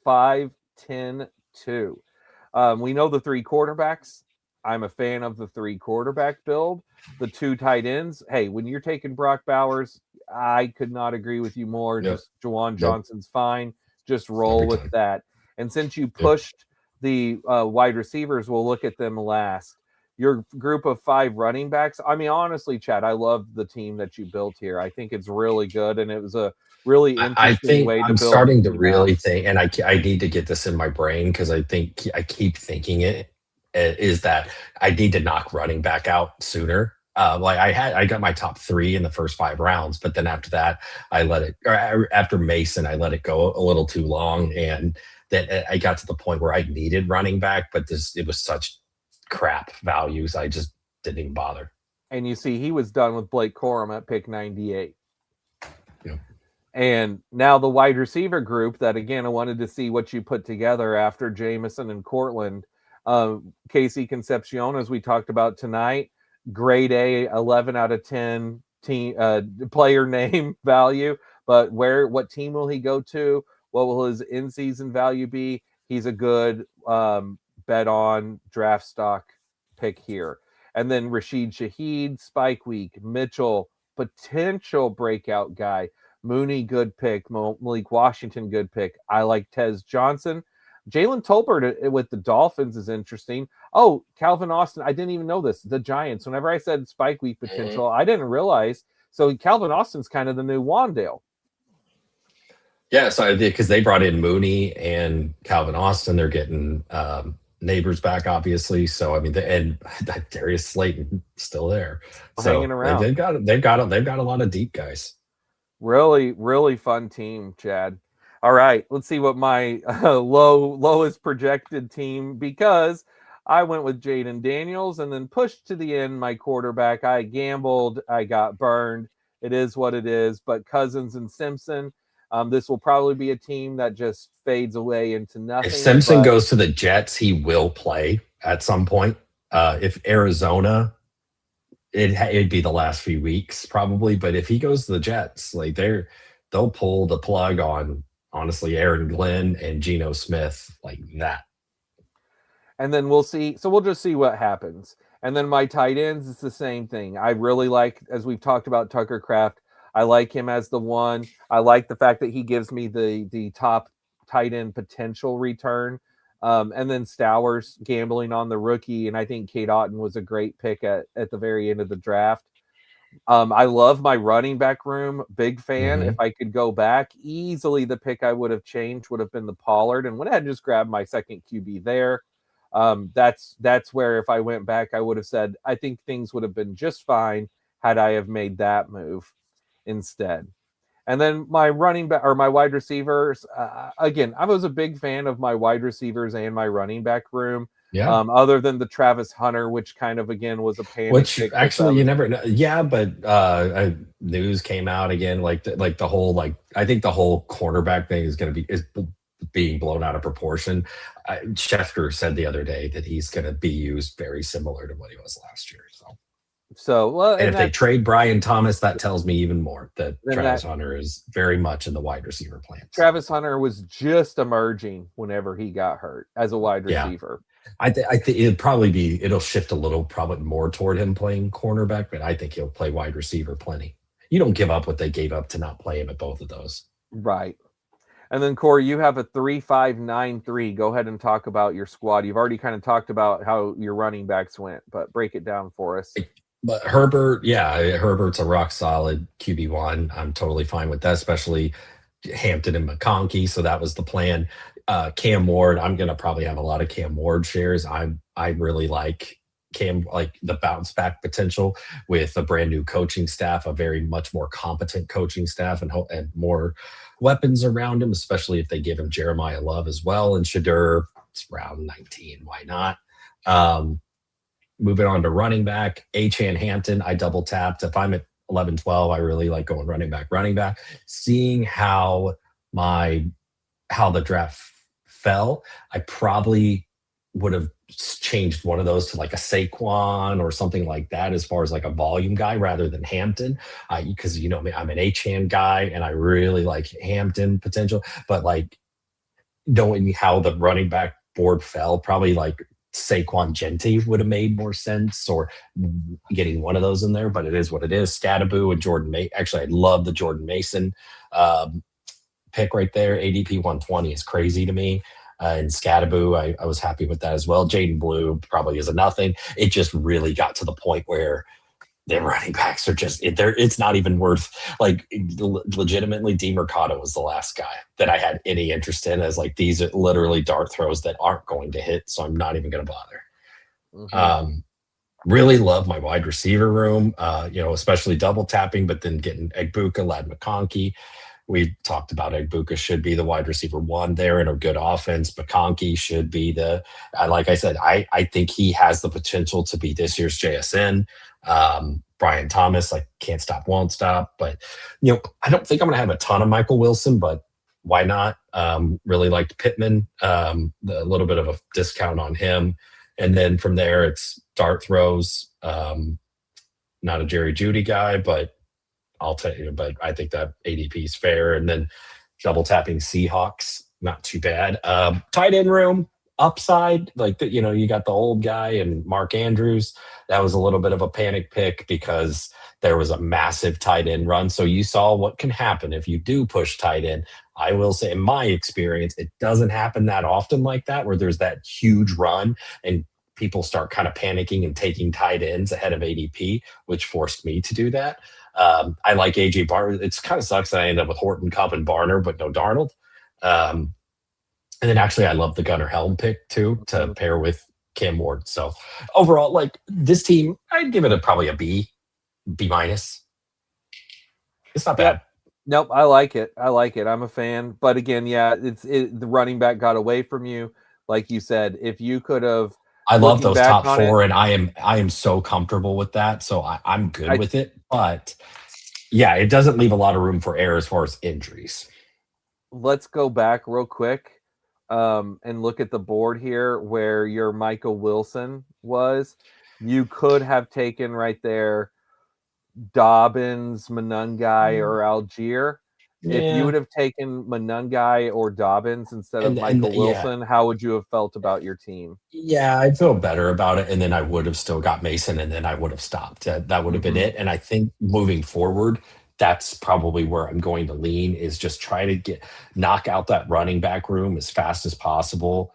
3-5-10-2. We know the three quarterbacks. I'm a fan of the three quarterback build. The two tight ends. Hey, when you're taking Brock Bowers, I could not agree with you more. Yep. Just Juwan Yep. Johnson's fine. Just roll Every with time. that. And since you Yep. pushed the wide receivers, we'll look at them last. Your group of 5 running backs. I mean, honestly, Chad, I love the team that you built here. I think it's really good, and it was a really I interesting think way to I'm build. starting to the team really out. think, and I need to get this in my brain because I think I keep thinking it is that I need to knock running back out sooner. Like I got my top 3 in the first 5 rounds, but then after that, I let it. Or after Mason, I let it go a little too long, and then I got to the point where I needed running back, but it was such crap values. I just didn't even bother. And you see, he was done with Blake Corum at pick 98. Yeah. And now the wide receiver group that, again, I wanted to see what you put together after Jameson and Cortland. Casey Concepcion, as we talked about tonight, grade A, 11 out of 10 team player name value. But what team will he go to? What will his in-season value be? He's a good bet on draft stock pick here. And then Rashid Shaheed, Spike Week, Mitchell, potential breakout guy. Mooney, good pick. Malik Washington, good pick. I like Tez Johnson. Jalen Tolbert with the Dolphins is interesting. Oh, Calvin Austin. I didn't even know this. The Giants. Whenever I said Spike Week potential, I didn't realize. So Calvin Austin's kind of the new Wan'Dale. Yeah, so because they brought in Mooney and Calvin Austin, they're getting Neighbors back, obviously. So I mean, and Darius Slayton still there, so hanging around. They've got a lot of deep guys. Really, really fun team, Chad. All right, let's see what my lowest projected team, because I went with Jayden Daniels and then pushed to the end my quarterback. I gambled, I got burned. It is what it is. But Cousins and Simpson, this will probably be a team that just fades away into nothing. If Simpson goes to the Jets, he will play at some point. If Arizona, it'd be the last few weeks probably. But if he goes to the Jets, like they'll pull the plug on, honestly, Aaron Glenn and Geno Smith like that. And then we'll see. So we'll just see what happens. And then my tight ends, it's the same thing. I really like, as we've talked about, Tucker Kraft. I like him as the one. I like the fact that he gives me the top tight end potential return. And then Stowers gambling on the rookie. And I think Kate Otten was a great pick at the very end of the draft. I love my running back room. Big fan. Mm-hmm. If I could go back, easily the pick I would have changed would have been the Pollard. And went ahead and just grabbed my second QB there. That's where if I went back, I would have said, I think things would have been just fine had I have made that move instead. And then my running back or my wide receivers, again, I was a big fan of my wide receivers and my running back room. Yeah. Other than the Travis Hunter, which kind of again was a panic. Which actually you never know. Yeah, but news came out again, like the whole I think the whole cornerback thing is being blown out of proportion. Schefter said the other day that he's going to be used very similar to what he was last year. So well, and if they trade Brian Thomas, that tells me even more that Travis Hunter is very much in the wide receiver plans. Travis Hunter was just emerging whenever he got hurt as a wide receiver. I think it'll shift a little, probably more toward him playing cornerback, but I think he'll play wide receiver plenty. You don't give up what they gave up to not play him at both of those. Right. And then, Corey, you have a 3-5-9-3. Go ahead and talk about your squad. You've already kind of talked about how your running backs went, but break it down for us. But Herbert's a rock solid QB1. I'm totally fine with that, especially Hampton and McConkey. So that was the plan. Cam Ward, I'm going to probably have a lot of Cam Ward shares. I really like Cam, like the bounce back potential with a brand new coaching staff, a very much more competent coaching staff and more weapons around him, especially if they give him Jeremiah Love as well. And Shedeur, it's round 19. Why not? Moving on to running back, Achan Hampton, I double tapped. If I'm at 11-12, I really like going running back. Seeing how the draft fell, I probably would have changed one of those to like a Saquon or something like that, as far as like a volume guy rather than Hampton. Because you know me, I'm an H-hand guy and I really like Hampton potential, but like knowing how the running back board fell, probably like Saquon Gentry would have made more sense, or getting one of those in there, but it is what it is. Scattaboo and Jordan Mason. Actually, I love the Jordan Mason pick right there. ADP 120 is crazy to me. And Scattaboo, I was happy with that as well. Jayden Blue probably is a nothing. It just really got to the point where their running backs are just, it's not even worth, like, legitimately, DeMercado was the last guy that I had any interest in, as like, these are literally dart throws that aren't going to hit, so I'm not even going to bother. Really love my wide receiver room, especially double tapping, but then getting Egbuka, Lad McConkey. We talked about Egbuka should be the wide receiver one there in a good offense. McConkey should be like I said, I think he has the potential to be this year's JSN. Brian Thomas, I can't stop, won't stop. But, I don't think I'm going to have a ton of Michael Wilson, but why not? Really liked Pittman, a little bit of a discount on him. And then from there, it's dart throws. Not a Jerry Jeudy guy, but I'll tell you, but I think that ADP is fair. And then double tapping Seahawks, not too bad. Tight end room, upside, like you got the old guy and Mark Andrews. That was a little bit of a panic pick because there was a massive tight end run. So you saw what can happen if you do push tight end. I will say, in my experience, it doesn't happen that often like that, where there's that huge run and people start kind of panicking and taking tight ends ahead of ADP, which forced me to do that. I like AJ Barner. It's kind of sucks that I end up with Horton, Cup, and Barner, but no Darnold. And then actually, I love the Gunnar Helm pick too, to pair with Cam Ward. So overall, like, this team, I'd give it probably a B minus. It's not bad. Nope, I like it. I'm a fan. But again, yeah, the running back got away from you. Like you said, if you could have. I love those top four, and I am so comfortable with that. So I'm good with it. But yeah, it doesn't leave a lot of room for error as far as injuries. Let's go back real quick and look at the board here where your Michael Wilson was. You could have taken right there Dobbins, Monungai, or Algier. Yeah. If you would have taken Monungai or Dobbins instead of Michael Wilson, how would you have felt about your team? Yeah, I feel better about it. And then I would have still got Mason, and then I would have stopped. That would have been it. And I think moving forward, that's probably where I'm going to lean, is just try to knock out that running back room as fast as possible,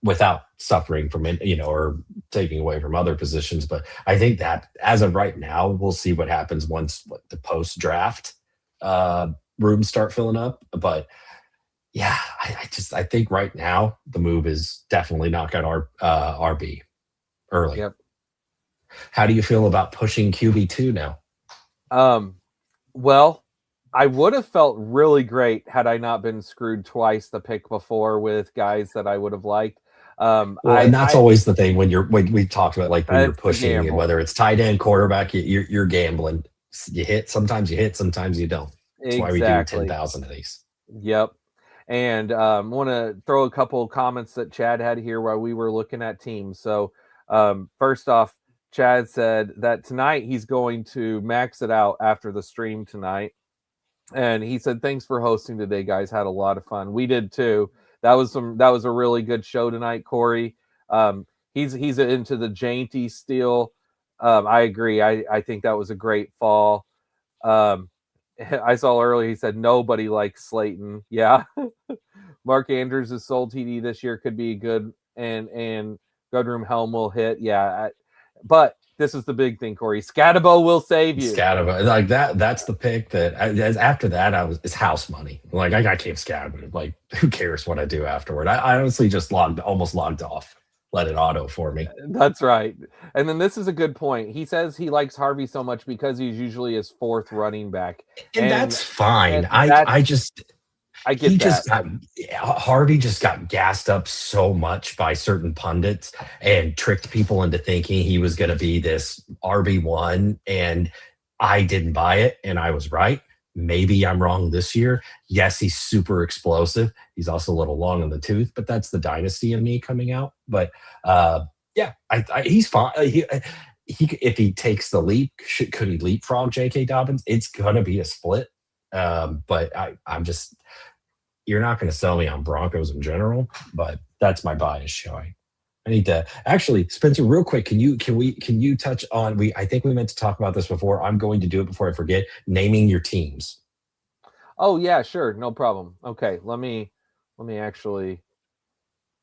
without suffering from it, or taking away from other positions. But I think that as of right now, we'll see what happens once the post-draft rooms start filling up. But yeah, I think right now the move is definitely knock out our RB early. Yep. How do you feel about pushing QB2 now? Well, I would have felt really great had I not been screwed twice the pick before with guys that I would have liked. And that's always the thing when we talked about, like, when you're pushing, and whether it's tight end, quarterback, you're gambling. You hit, sometimes you don't. That's why we do 10,000 of these. Yep. And want to throw a couple comments that Chad had here while we were looking at teams. So first off, Chad said that tonight he's going to max it out after the stream tonight. And he said, thanks for hosting today, guys. Had a lot of fun. We did too. That was a really good show tonight, Corey. He's into the Jainty steal. I agree. I think that was a great fall. I saw earlier, he said nobody likes Slayton. Yeah. Mark Andrews is sold TD this year, could be good, and Goodroom Helm will hit. Yeah. But this is the big thing, Corey. Scatabo will save you. Scatabo, like that's the pick that after that it's house money. Like, I can't Scatabo. Like, who cares what I do afterward? I honestly just almost logged off. Let it auto for me. That's right. And then this is a good point. He says he likes Harvey so much because he's usually his fourth running back. And that's fine. Harvey just got gassed up so much by certain pundits and tricked people into thinking he was going to be this RB1, and I didn't buy it, and I was right. Maybe I'm wrong this year. Yes, he's super explosive. He's also a little long in the tooth, but that's the dynasty in me coming out. But yeah, he's fine. If he takes the leap, could he leapfrog J.K. Dobbins? It's gonna be a split. But I'm just, you're not going to sell me on Broncos in general, but that's my bias showing. I need to actually, Spencer, real quick. Can you touch on, I think we meant to talk about this before. I'm going to do it before I forget, naming your teams. Oh yeah, sure. No problem. Okay. Let me actually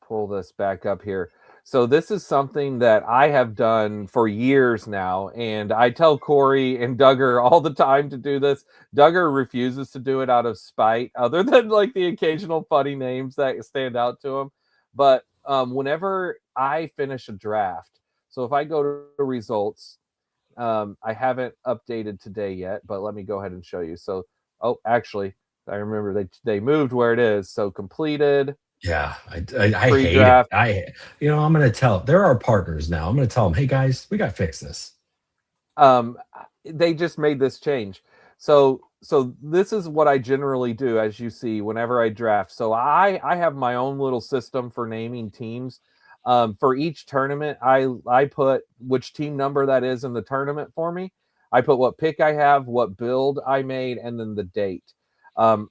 pull this back up here. So this is something that I have done for years now, and I tell Cory and Duggar all the time to do this. Duggar refuses to do it out of spite, other than like the occasional funny names that stand out to him. But whenever I finish a draft, so if I go to results, I haven't updated today yet, but let me go ahead and show you. So, actually, I remember they moved where it is. So completed. Yeah, I hate it. I'm going to tell. They're our partners now. I'm going to tell them, hey guys, we got to fix this. They just made this change. So this is what I generally do, as you see, whenever I draft. So I have my own little system for naming teams. For each tournament, I put which team number that is in the tournament for me. I put what pick I have, what build I made, and then the date.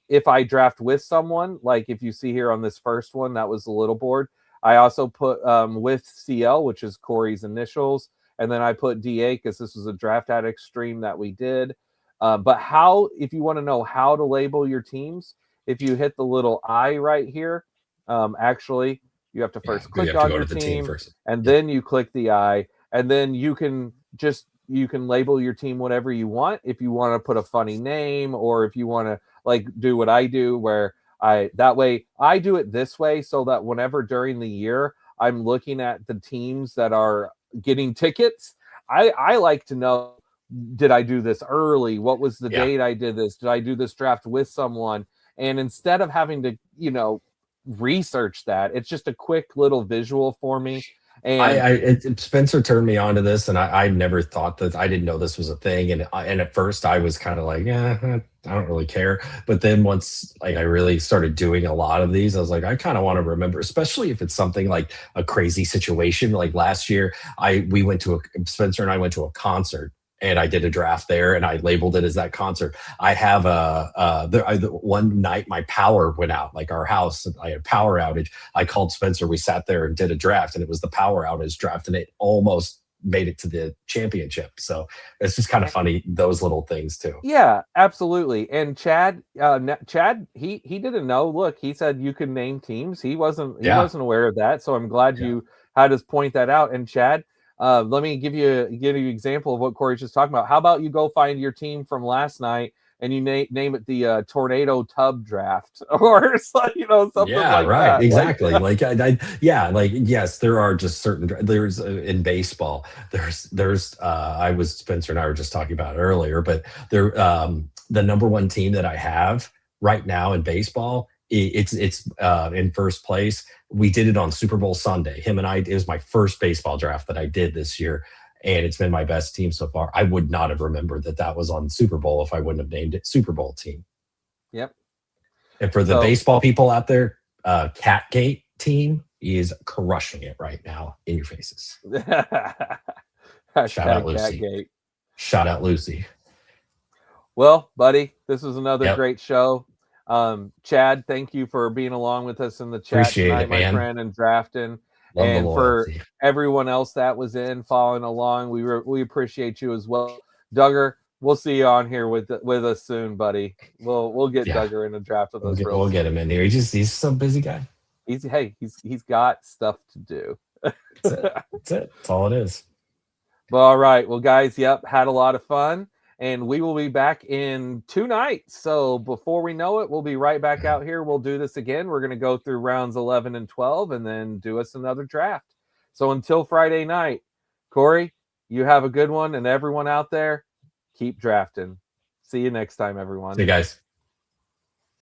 If I draft with someone, like if you see here on this first one, that was the little board. I also put with CL, which is Cory's initials. And then I put DA because this was a Draft Addict stream that we did. But if you want to know how to label your teams, if you hit the little I right here, actually, you have to first click on your team first. And then you click the I, and then you can label your team whatever you want. If you want to put a funny name, or if you want to like do what I do, where I do it this way, so that whenever during the year I'm looking at the teams that are getting tickets, I like to know, did I do this early? What was the date I did this? Did I do this draft with someone? And instead of having to, research that, it's just a quick little visual for me. And Spencer turned me on to this, and I never thought that. I didn't know this was a thing, and at first I was kind of like, I don't really care. But then once I really started doing a lot of these, I was like, I kind of want to remember, especially if it's something like a crazy situation. Like last year, Spencer and I went to a concert, and I did a draft there, and I labeled it as that concert. I have one night my power went out, like our house, I had power outage. I called Spencer. We sat there and did a draft, and it was the power outage draft, and it almost made it to the championship. So it's just kind of funny, those little things too. Yeah, absolutely. And Chad, he didn't know. Look, he said you can name teams. He wasn't aware of that. So I'm glad you had us point that out. And Chad, let me give you an example of what Cory's just talking about. How about you go find your team from last night and you name it the Tornado Tub Draft, or something like that. Exactly. Yes, there are just there's in baseball. There's Spencer and I were just talking about it earlier, but there the number one team that I have right now in baseball, it's in first place. We did it on Super Bowl Sunday. Him and I, it was my first baseball draft that I did this year, and it's been my best team so far. I would not have remembered that was on Super Bowl if I wouldn't have named it Super Bowl team. Yep. And for the baseball people out there, Catgate team is crushing it right now in your faces. Shout out Lucy. Catgate. Shout out Lucy. Well, buddy, this was another great show. Chad, thank you for being along with us in the chat tonight, my friend, and drafting. Love and for everyone else that was following along, we appreciate you as well. Duggar, we'll see you on here with us soon, buddy. We'll get Duggar in a draft with us. We'll get him in here. He's so busy guy. He's got stuff to do. That's it. That's all it is. Well, all right. Well, guys, had a lot of fun. And we will be back in 2 nights. So before we know it, we'll be right back out here. We'll do this again. We're going to go through rounds 11 and 12 and then do us another draft. So until Friday night, Cory, you have a good one. And everyone out there, keep drafting. See you next time, everyone. See you guys.